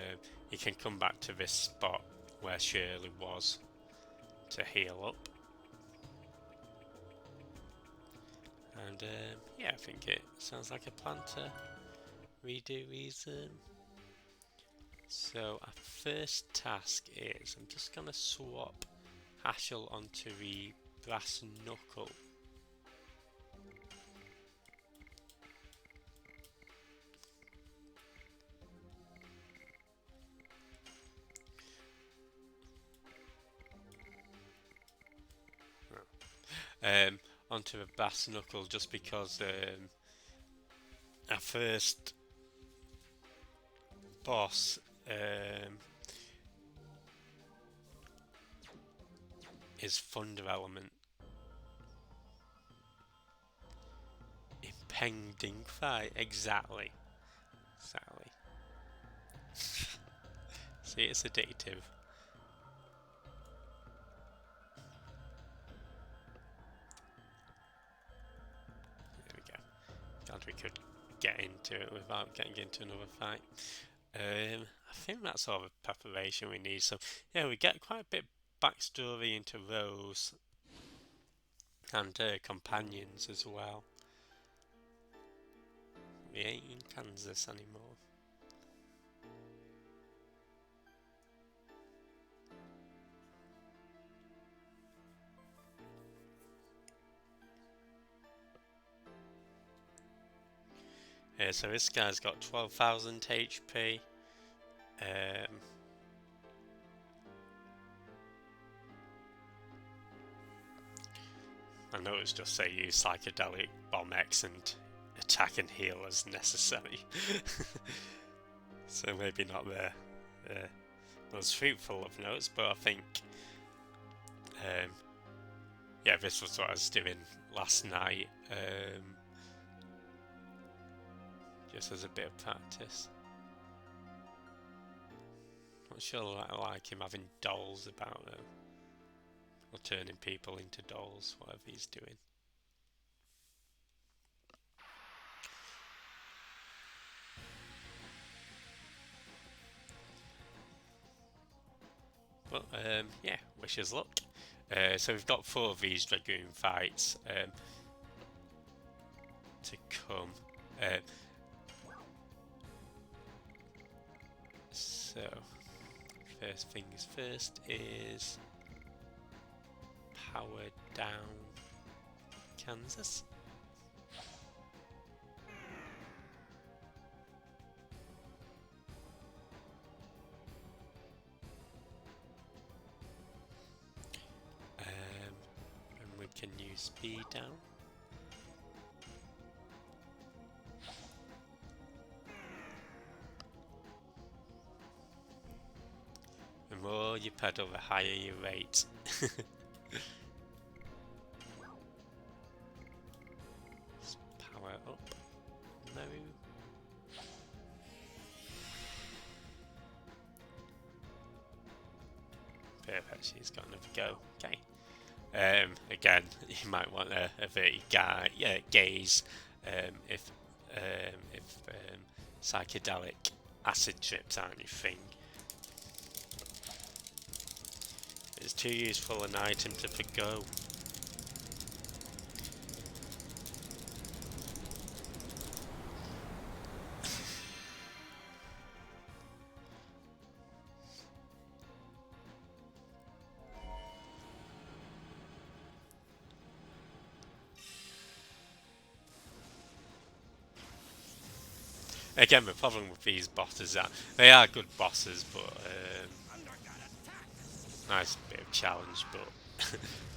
you can come back to this spot where Shirley was to heal up. And yeah, I think it sounds like a plan to redo these. So our first task is, I'm just going to swap Hashel onto the brass knuckle. Onto a brass knuckle just because our first boss is Thunder Element. Impending fight, exactly. See, it's addictive. Glad we could get into it without getting into another fight. I think that's all the preparation we need. So yeah, we get quite a bit backstory into Rose and her companions as well. We ain't in Kansas anymore. Yeah, so this guy's got 12,000 HP. I know it's just say use psychedelic bomb X and attack and heal as necessary. So maybe not the most fruitful of notes, but I think yeah, this was what I was doing last night, just as a bit of practice. Not sure I like him having dolls about him, or turning people into dolls, whatever he's doing. But yeah, wish us luck. So we've got 4 of these Dragoon fights to come. So first things first is power down Kansas. And we can use speed down. The more you pedal, the higher your rate. Power up. No. Perfect, she's got another go. Okay. Again, you might want a very gaze if psychedelic acid trips aren't your thing. It's too useful an item to forgo. Again, the problem with these bosses is that they are good bosses, but nice bit of challenge, but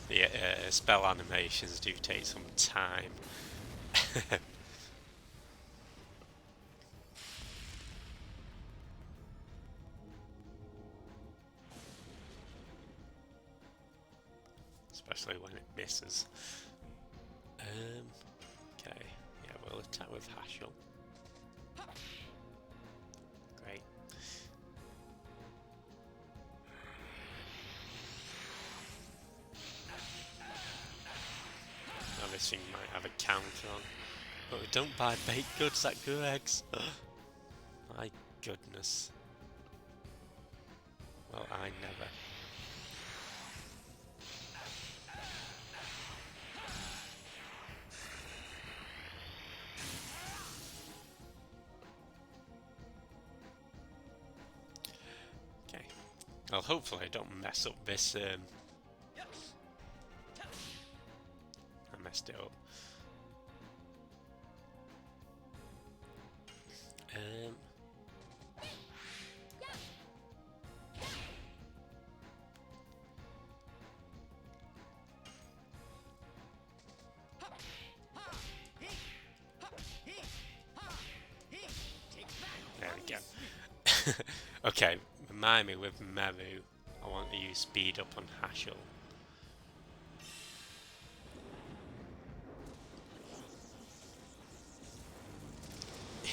the spell animations do take some time. Especially when it misses. Okay, yeah, we'll attack with Hashel. Great. Now this thing might have a counter on. But we don't buy baked goods at Greg's. My goodness. Well, I never. Okay. Well, hopefully I don't mess up this. I messed it up. There we go. Okay, remind me with Meru, I want to use speed up on Hashel.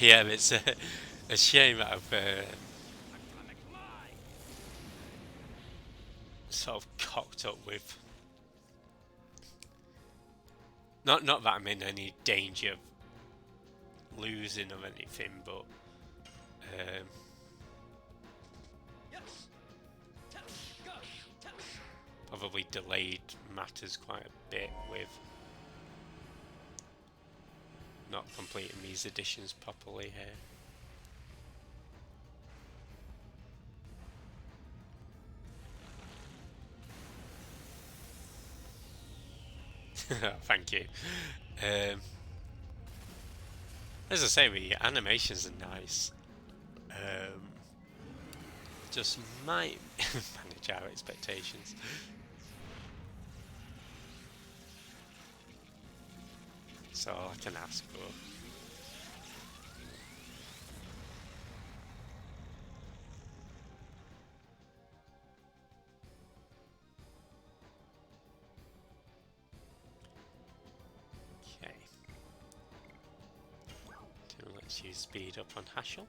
Yeah, it's a shame that I've sort of cocked up with. Not that I'm in any danger of losing or anything, but probably delayed matters quite a bit with not completing these additions properly here. Thank you. As I say, the animations are nice. Just might manage our expectations. That's all I can ask for. Let's use speed up on Hashel.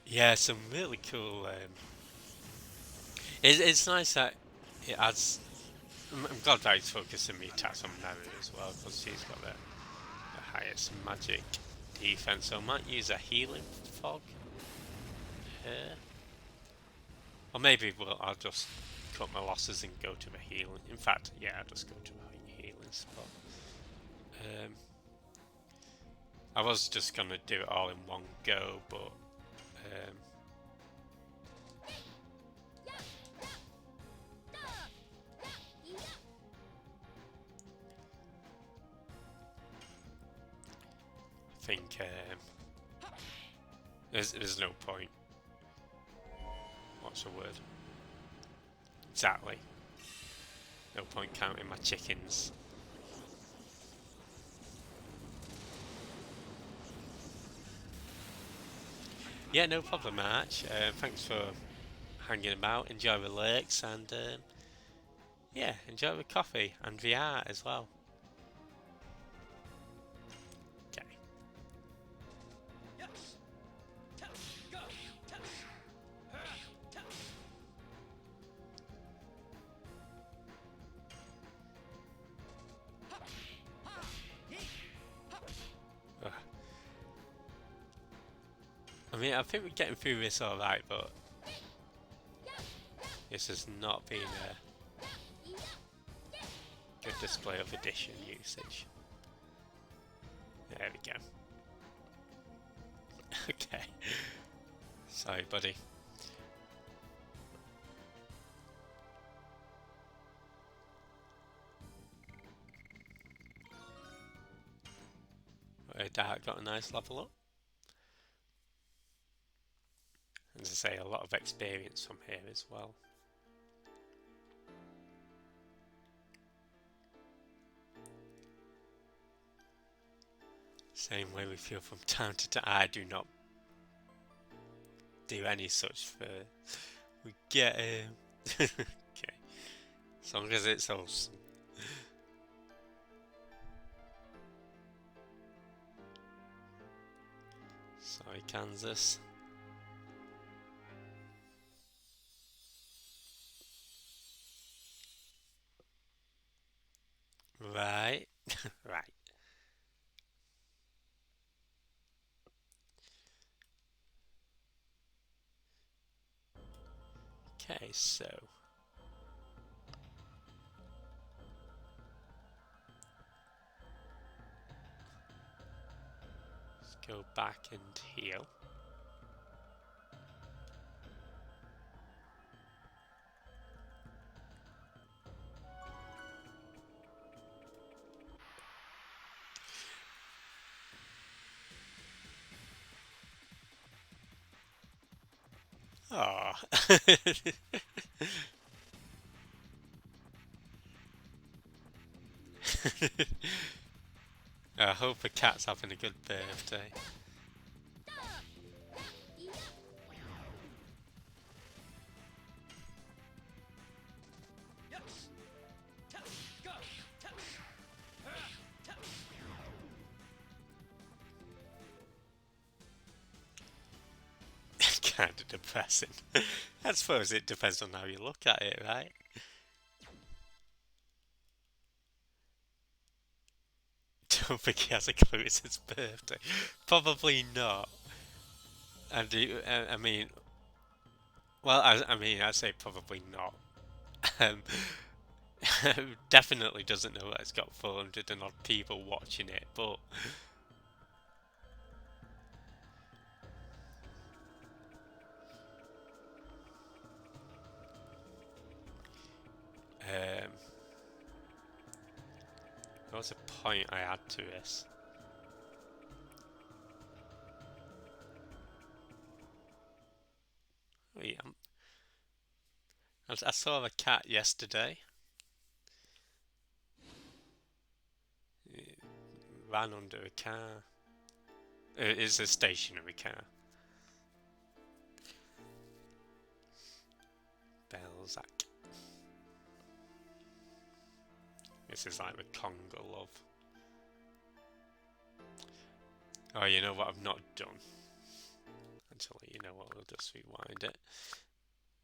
Yeah, some really cool. It's nice that it adds. I'm glad that he's focusing me attacks on Mary as well because she's got the highest magic defense. So I might use a healing fog here, or maybe I'll just cut my losses and go to the healing. In fact, yeah, I'll just go to a healing spot. I was just gonna do it all in one go, but I think there's no point. What's the word? Exactly. No point counting my chickens. Yeah, no problem, Arch. Thanks for hanging about. Enjoy the lakes and yeah, enjoy the coffee and the art as well. Okay. Ugh. I mean, I think we're getting through this alright, but this has not been a good display of addition usage. There we go. Okay. Sorry, buddy. Dark got a nice level up. As I say, a lot of experience from here as well. Same way we feel from time to time. I do not do any such for. We get okay. As long as it's awesome. Sorry, Kansas. Right. Right. Okay, so let's go back and heal. Oh. I hope the cat's having a good birthday. Kind of depressing. I suppose it depends on how you look at it, right? Don't think he has a clue it's his birthday. Probably not. And I mean, well, I mean, I say probably not. Um, definitely doesn't know that it's got 400 and odd people watching it, but there was a point I had to this. Oh, yeah. I saw a cat yesterday. ran under a car. It's a stationary car. Belzac. This is like the Congo love. Oh, you know what I've not done? Actually, you know what? We'll just rewind it.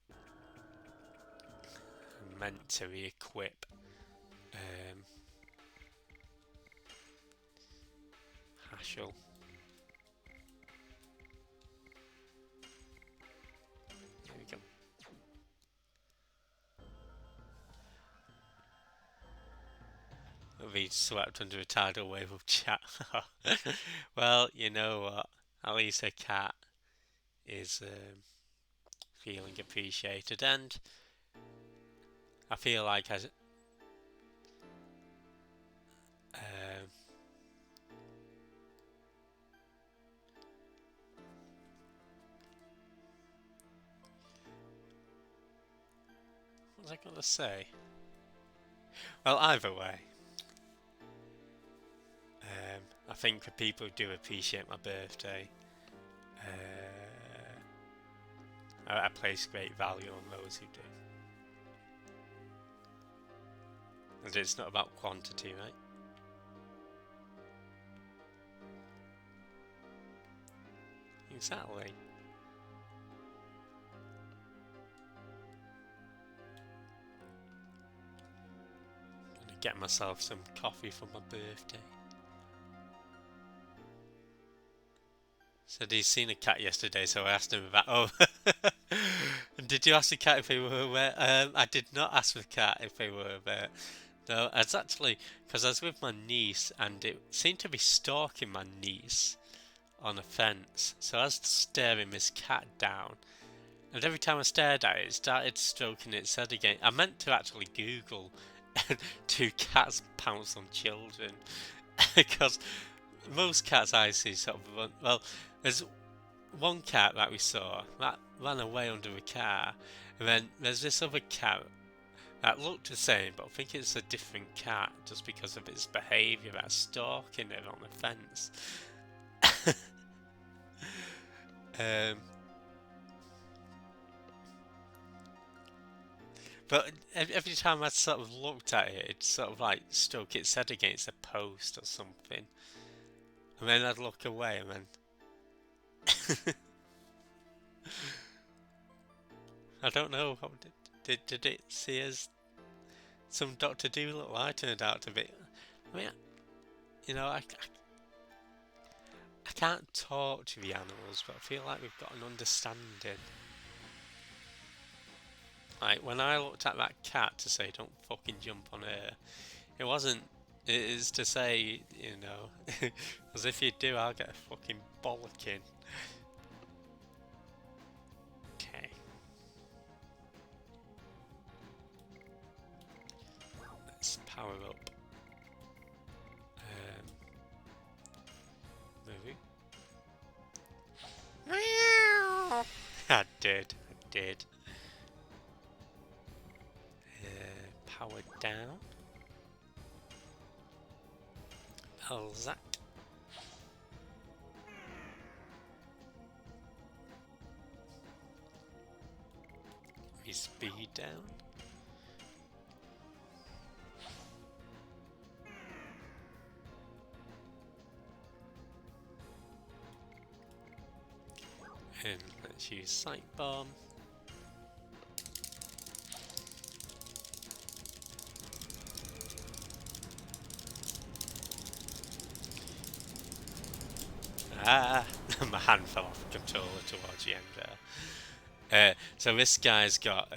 I'm meant to re-equip Hashel. There we go. Be swept under a tidal wave of chat. Well, you know what? At least a cat is feeling appreciated, and I feel like as what was I going to say? Well, either way, I think the people who do appreciate my birthday, I place great value on those who do. And it's not about quantity, right? Exactly. I'm gonna get myself some coffee for my birthday. Said he's seen a cat yesterday, so I asked him about. Oh, did you ask the cat if they were aware? I did not ask the cat if they were aware. No, it's actually because I was with my niece, and it seemed to be stalking my niece on a fence. So I was staring this cat down, and every time I stared at it, it started stroking its head again. I meant to actually Google "do cats pounce on children?" because most cats I see sort of run. Well, there's one cat that we saw that ran away under a car, and then there's this other cat that looked the same, but I think it's a different cat just because of its behaviour that's stalking it on the fence. But every time I sort of looked at it, it sort of like stuck its head against a post or something, and then I'd look away, and then I don't know. How did it see as some Doctor Dolittle? I turned out to be. I mean, you know, I can't talk to the animals, but I feel like we've got an understanding. Like when I looked at that cat to say don't fucking jump on her, it wasn't. It is to say, you know, because if you do, I'll get a fucking bollocking. Okay. Let's power up. Movie. I did. Power down. Belzac. His speed down. And let's use Sight Bomb. Ah, my hand fell off the controller towards the end there. So this guy's got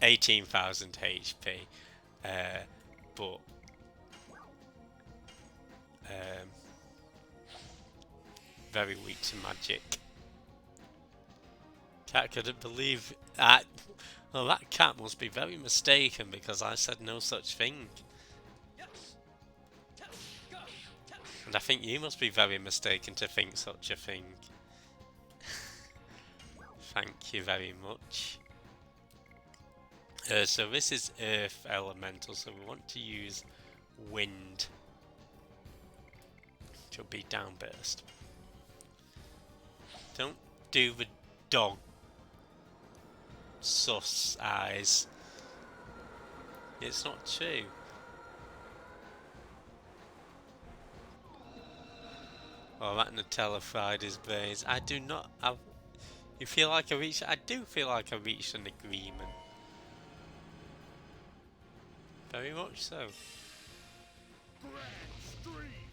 18,000 HP, but very weak to magic. Cat couldn't believe that. Well, that cat must be very mistaken because I said no such thing. And I think you must be very mistaken to think such a thing. Thank you very much. So this is Earth Elemental, so we want to use Wind. which will be downburst. Don't do the dog sus eyes. It's not true. Oh, that Nutella fried his brains. I do not have... You feel like I reached... I do feel like I reached an agreement. Very much so.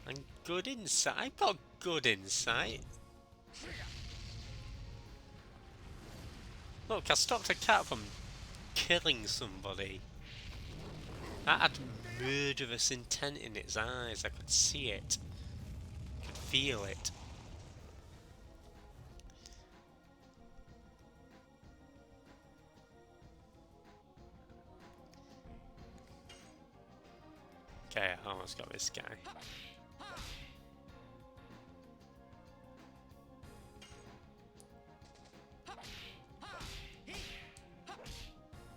And good insight. I've got good insight. Look, I stopped a cat from killing somebody. That had murderous intent in its eyes. I could see it. I could feel it. Okay, I almost got this guy.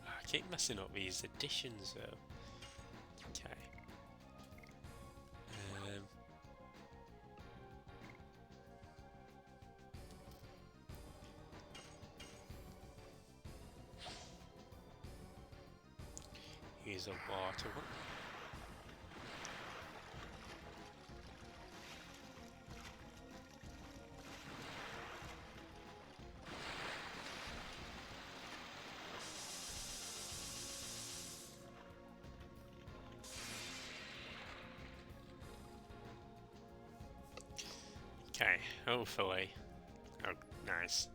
I keep messing up these additions though. Okay. Use a water one. Okay, hopefully. Oh, nice.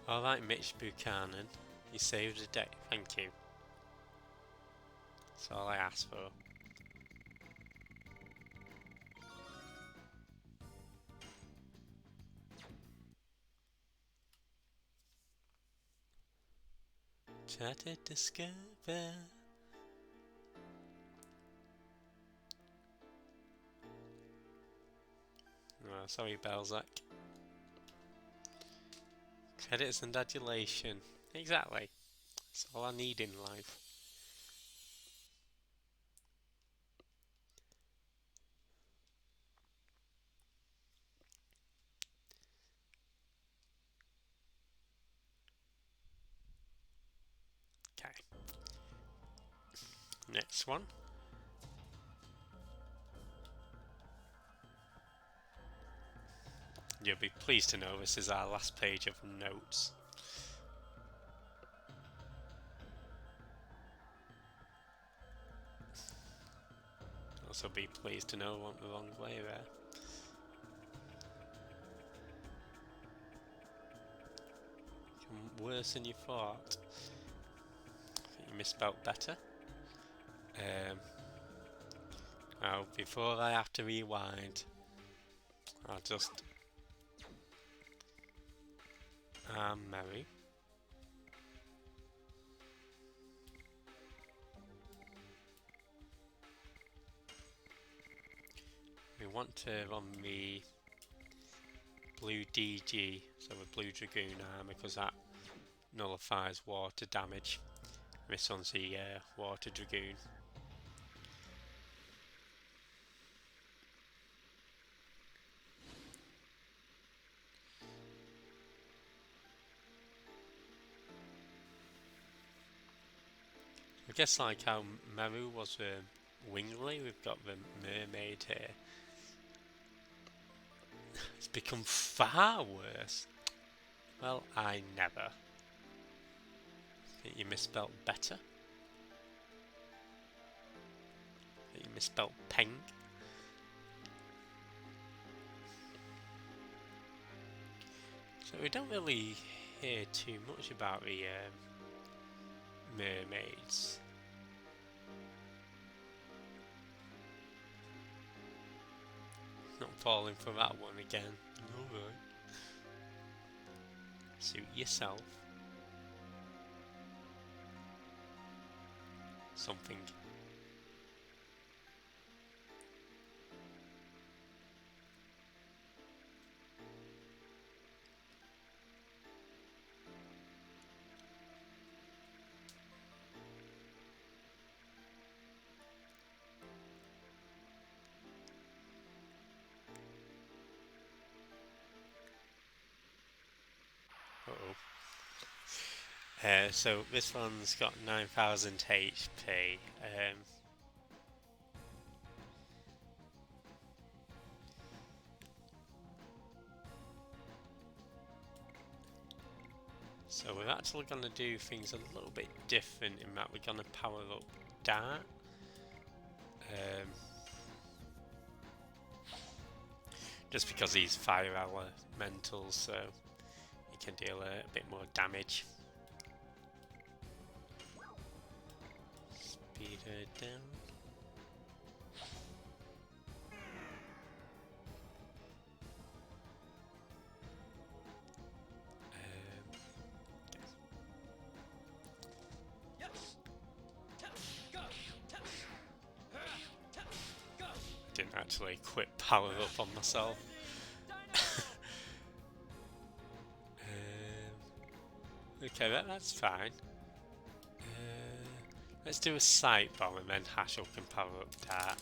Alright, Mitch Buchanan. You saved the day. Thank you. That's all I asked for. Try to discover. Oh, sorry, Belzac. Credits and adulation. Exactly. That's all I need in life. Okay. Next one. You'll be pleased to know this is our last page of notes. Also be pleased to know I went the wrong way there. Worse than you thought. I think you misspelled better. Now, before I have to rewind, I'll just... Mary. We want to run the blue DG, so the blue Dragoon armor, because that nullifies water damage. This one's the water Dragoon. I guess like how Meru was Wingley, we've got the mermaid here. It's become far worse. Well, I never. I think you misspelled better. I think you misspelled peng. So we don't really hear too much about the mermaids. Not falling for that one again. Alright. Suit yourself. Something. So this one's got 9,000 HP. So we're actually going to do things a little bit different in that we're going to power up Dart. Just because he's fire elemental, so he can deal a bit more damage. Speed her down. Didn't actually equip power up on myself. Okay, that's fine. Let's do a sight bomb and then Hashel can power up Dart.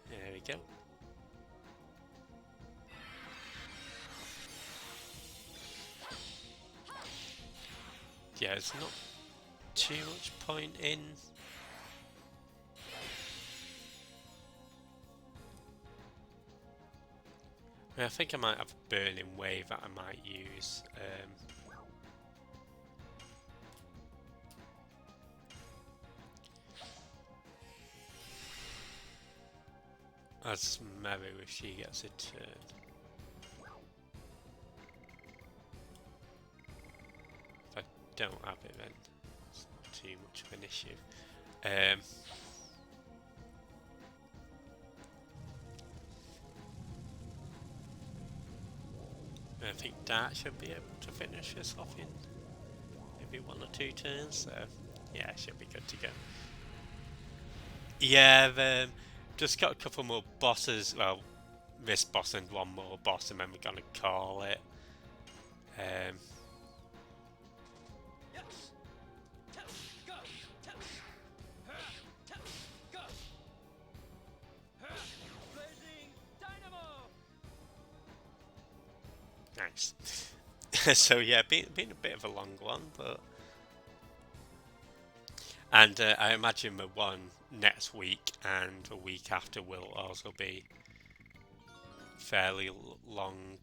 There we go. Yeah, it's not too much point in. I think I might have a burning wave that I might use. As Meru if she gets a turn. If I don't have it, then it's not too much of an issue. I think Dart should be able to finish this off in maybe 1 or 2 turns, so yeah, it should be good to go. Yeah, just got a couple more bosses. Well, this boss and one more boss, and then we're gonna call it. Nice. So yeah, been a bit of a long one, but and I imagine the one next week and the week after will also be fairly long.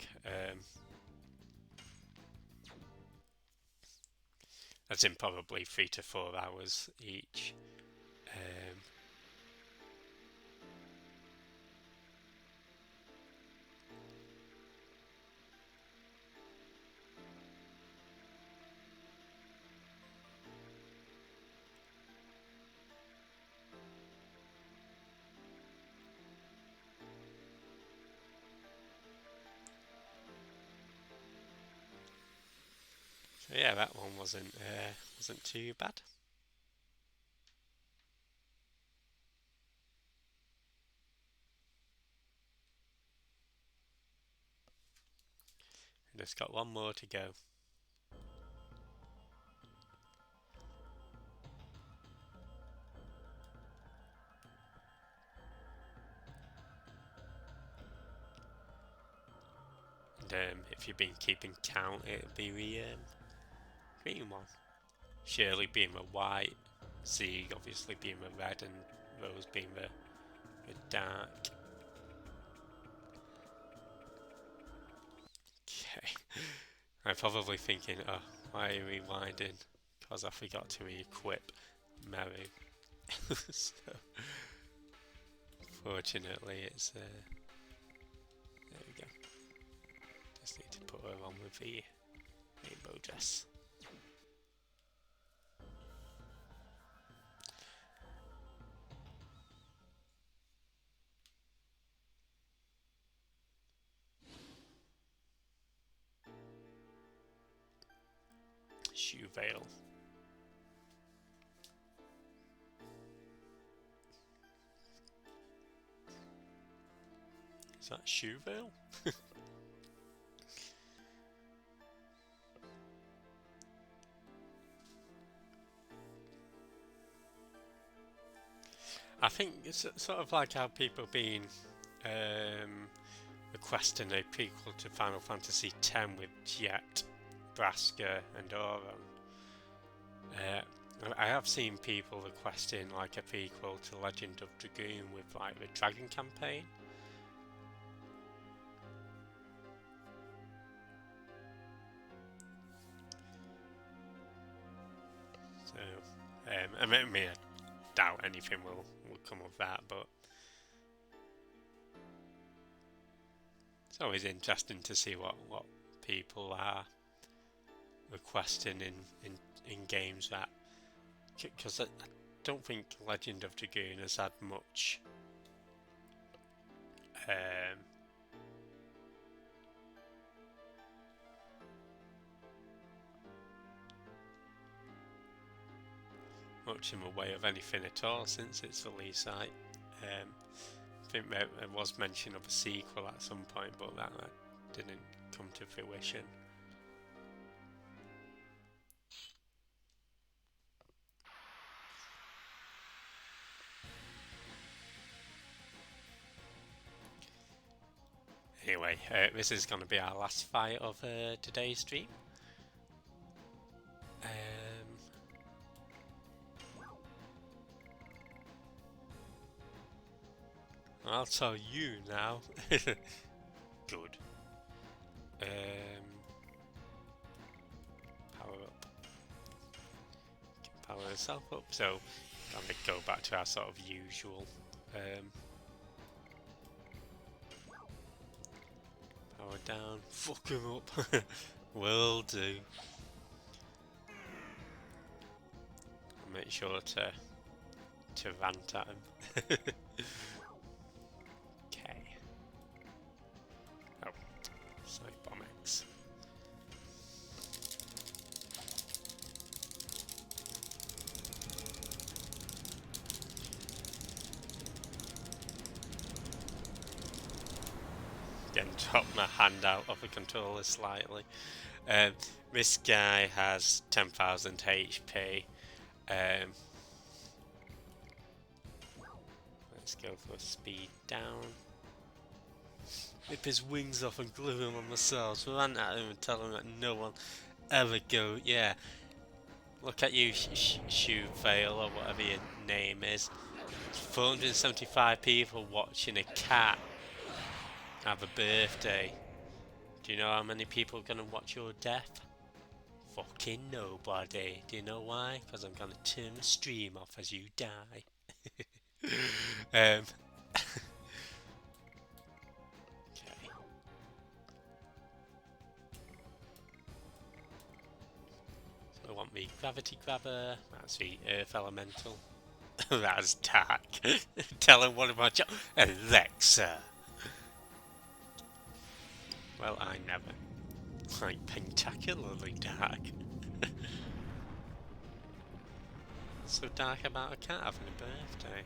As in probably 3 to 4 hours each. So yeah, that one wasn't too bad. Just got one more to go. And if you've been keeping count, it'll be the green one. Shirley being the white, Sieg obviously being the red, and Rose being the dark. Okay. I'm probably thinking, oh, why are you rewinding? Because I forgot to equip Mary. So, fortunately, it's there we go. Just need to put her on with the rainbow dress. Shoe veil. Is that shoe veil? I think it's sort of like how people been um, requesting a prequel to Final Fantasy X with Jet, Braska, and Auron. Uh, I have seen people requesting like a prequel to Legend of Dragoon with like the Dragon campaign. So, I mean, I doubt anything will come of that, but it's always interesting to see what people are requesting in games that, because I don't think Legend of Dragoon has had much um, much in the way of anything at all since its release. I think there was mention of a sequel at some point, but that didn't come to fruition. Anyway, this is going to be our last fight of today's stream. I'll tell you now. Good. Power up. Power yourself up. So, I'm going to go back to our sort of usual. Power down. Fuck him up. Will do. I'll make sure to rant at him. Okay. Oh, Snipe Bomb X. Again, drop my hand out of the controller slightly. This guy has 10,000 HP. Let's go for speed down. Rip his wings off and glue him on myself. Run at him and tell him that no one ever go. Yeah. Look at you, Shoe Veil, or whatever your name is. 475 people watching a cat have a birthday. Do you know how many people are going to watch your death? Fucking nobody. Do you know why? Because I'm going to turn the stream off as you die. Okay. So I want the Gravity Grabber. That's the Earth Elemental. That's dark. Tell him what about your Alexa. Well, I never. Like pentacularly dark. So dark about a cat having a birthday.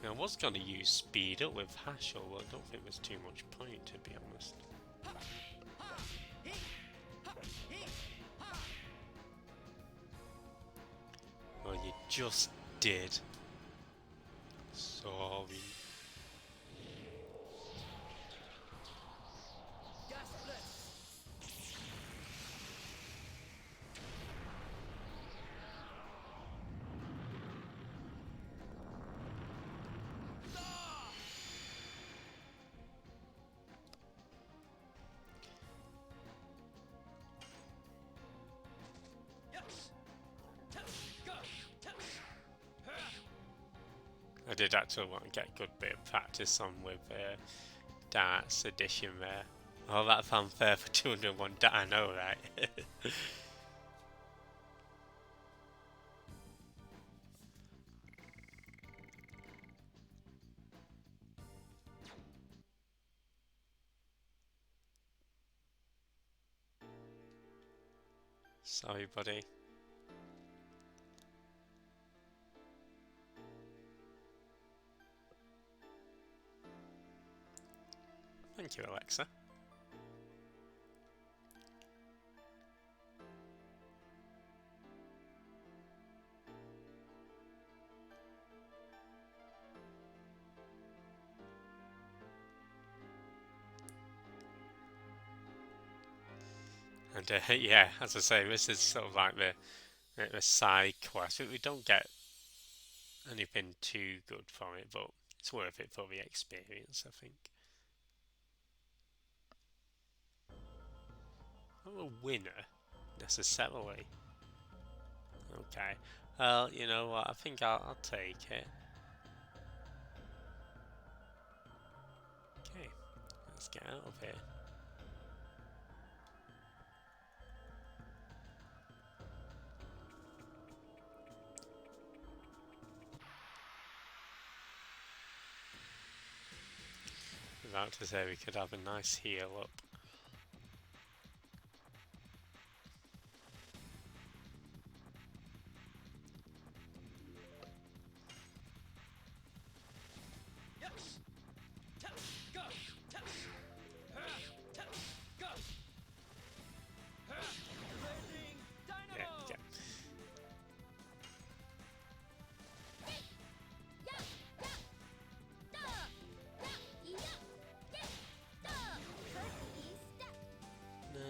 Now, I was going to use speed up with Hashel, but I don't think there's too much point, to be honest. Well, you just did. Sorry. I did actually want to get a good bit of practice on with Darts Edition there. Oh, that fanfare for 201 I know, right? Sorry, buddy. Thank you, Alexa. And yeah, as I say, this is sort of like the side quest. We don't get anything too good from it, but it's worth it for the experience, I think. Not a winner, necessarily. Okay. Well, you know what? I think I'll take it. Okay, let's get out of here. About to say we could have a nice heal up. Yeah, yeah.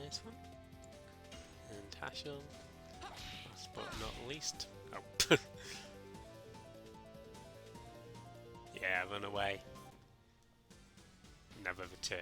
Nice one. And Hashel, last but not least. Oh. Yeah, run away. Never return.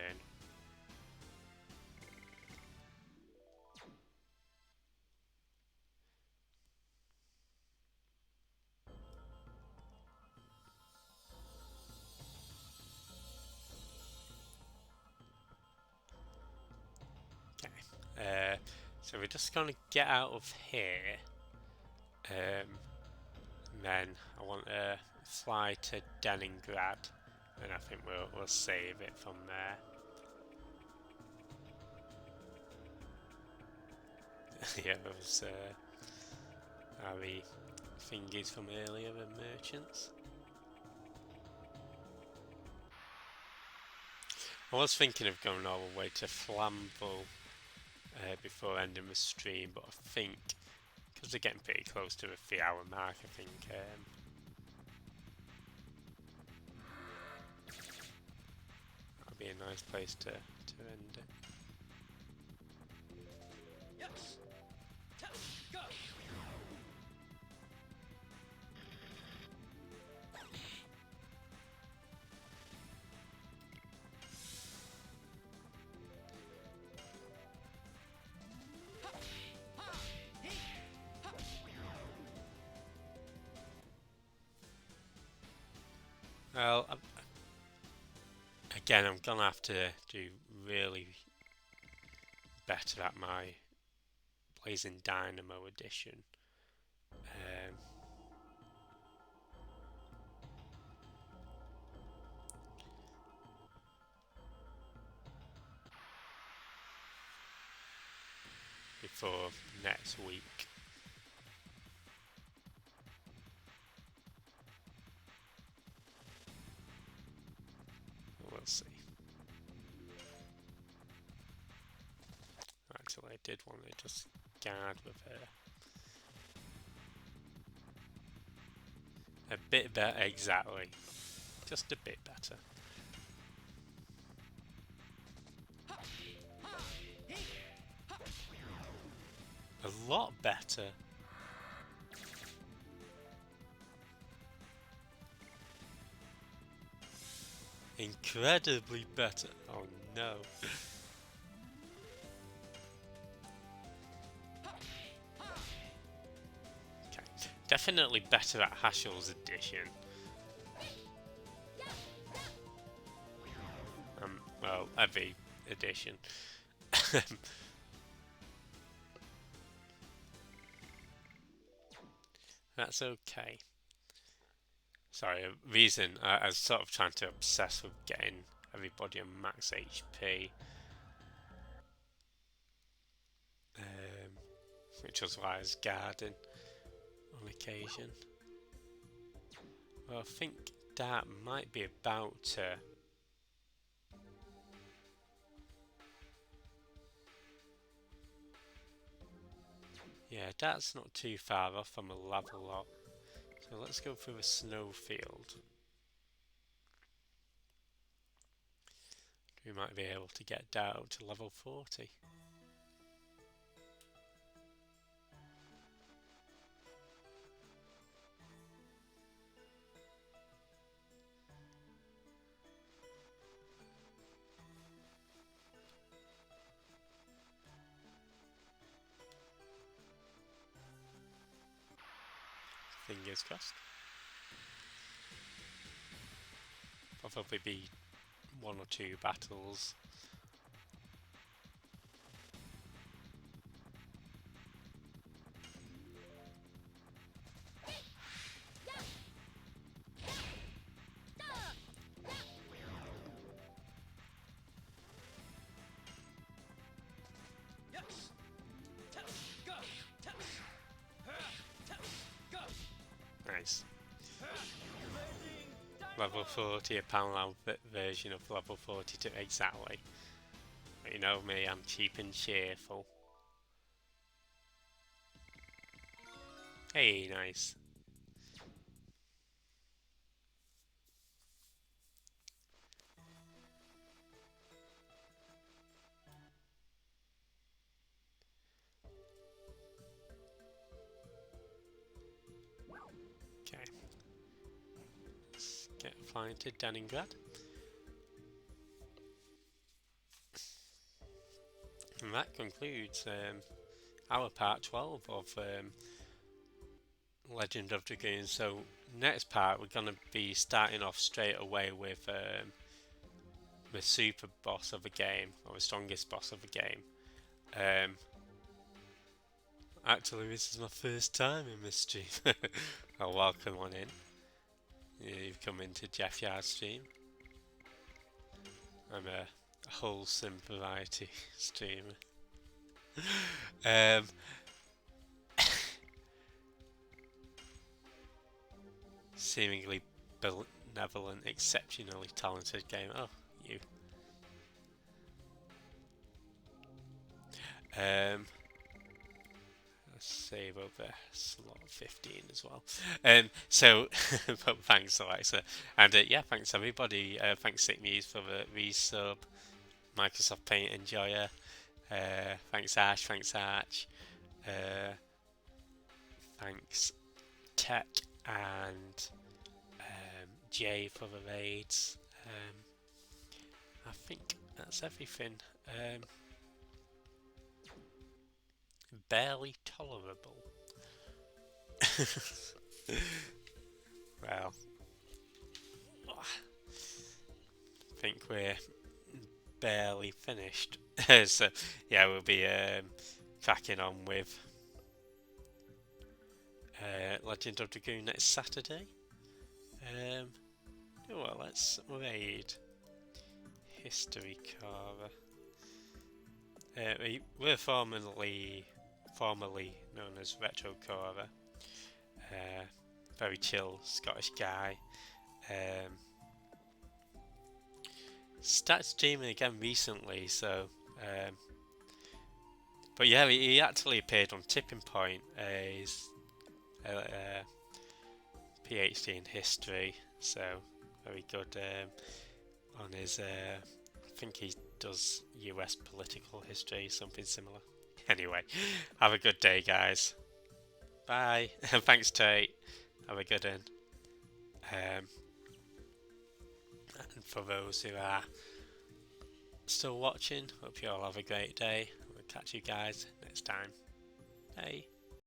Okay. So we're just gonna get out of here. And then I want to fly to Leningrad, and I think we'll save it from there. Yeah, those are the thingies from earlier, the merchants. I was thinking of going all the way to Flamville before ending the stream, but I think because they're getting pretty close to the 3-hour mark, I think that'd be a nice place to end it. Well, again, I'm gonna have to do really better at my Blazing Dynamo edition. Before next week. We'll see. Actually, I did want to just guard with her. A bit better, exactly. Just a bit better. A lot better. Incredibly better. Oh no. Okay. Definitely better at Hashel's edition. Well, every edition. That's okay. Sorry, a reason I was sort of trying to obsess with getting everybody on max HP. Which was why I was guarding on occasion. Well, I think that might be about to... Yeah, that's not too far off from a level up. So let's go through a snowfield. We might be able to get down to level 40. Fingers crossed. Probably be one or two battles. Nice. Level 40, a parallel version of level 42 exactly. But you know me, I'm cheap and cheerful. Hey, nice. Okay. Let's get flying to Leningrad. And that concludes our part 12 of Legend of Dragoon. So next part we're going to be starting off straight away with the super boss of the game, or the strongest boss of the game. Actually, this is my first time in this stream. Oh, welcome on in. Yeah, you've come into Jeff Yard's stream. I'm a wholesome variety streamer. Seemingly benevolent, exceptionally talented game. Oh, you. Let's save over slot 15 as well. So, but thanks Alexa, and yeah, thanks everybody. Thanks Sick Muse for the resub. Microsoft Paint enjoyer. Thanks Ash. Thanks Arch. Thanks Tech and Jay for the raids. I think that's everything. Barely tolerable. Well, I think we're barely finished. So yeah, we'll be cracking on with Legend of Dragoon next Saturday. Well, let's raid History Carver. We're formerly known as Retro Carver. Very chill Scottish guy. Started streaming again recently, so but yeah, he actually appeared on Tipping Point. He's PhD in history, so very good on his. I think he does US political history, something similar. Anyway, have a good day, guys. Bye. Thanks, Tate. Have a good one. And for those who are still watching, hope you all have a great day. We'll catch you guys next time. Bye.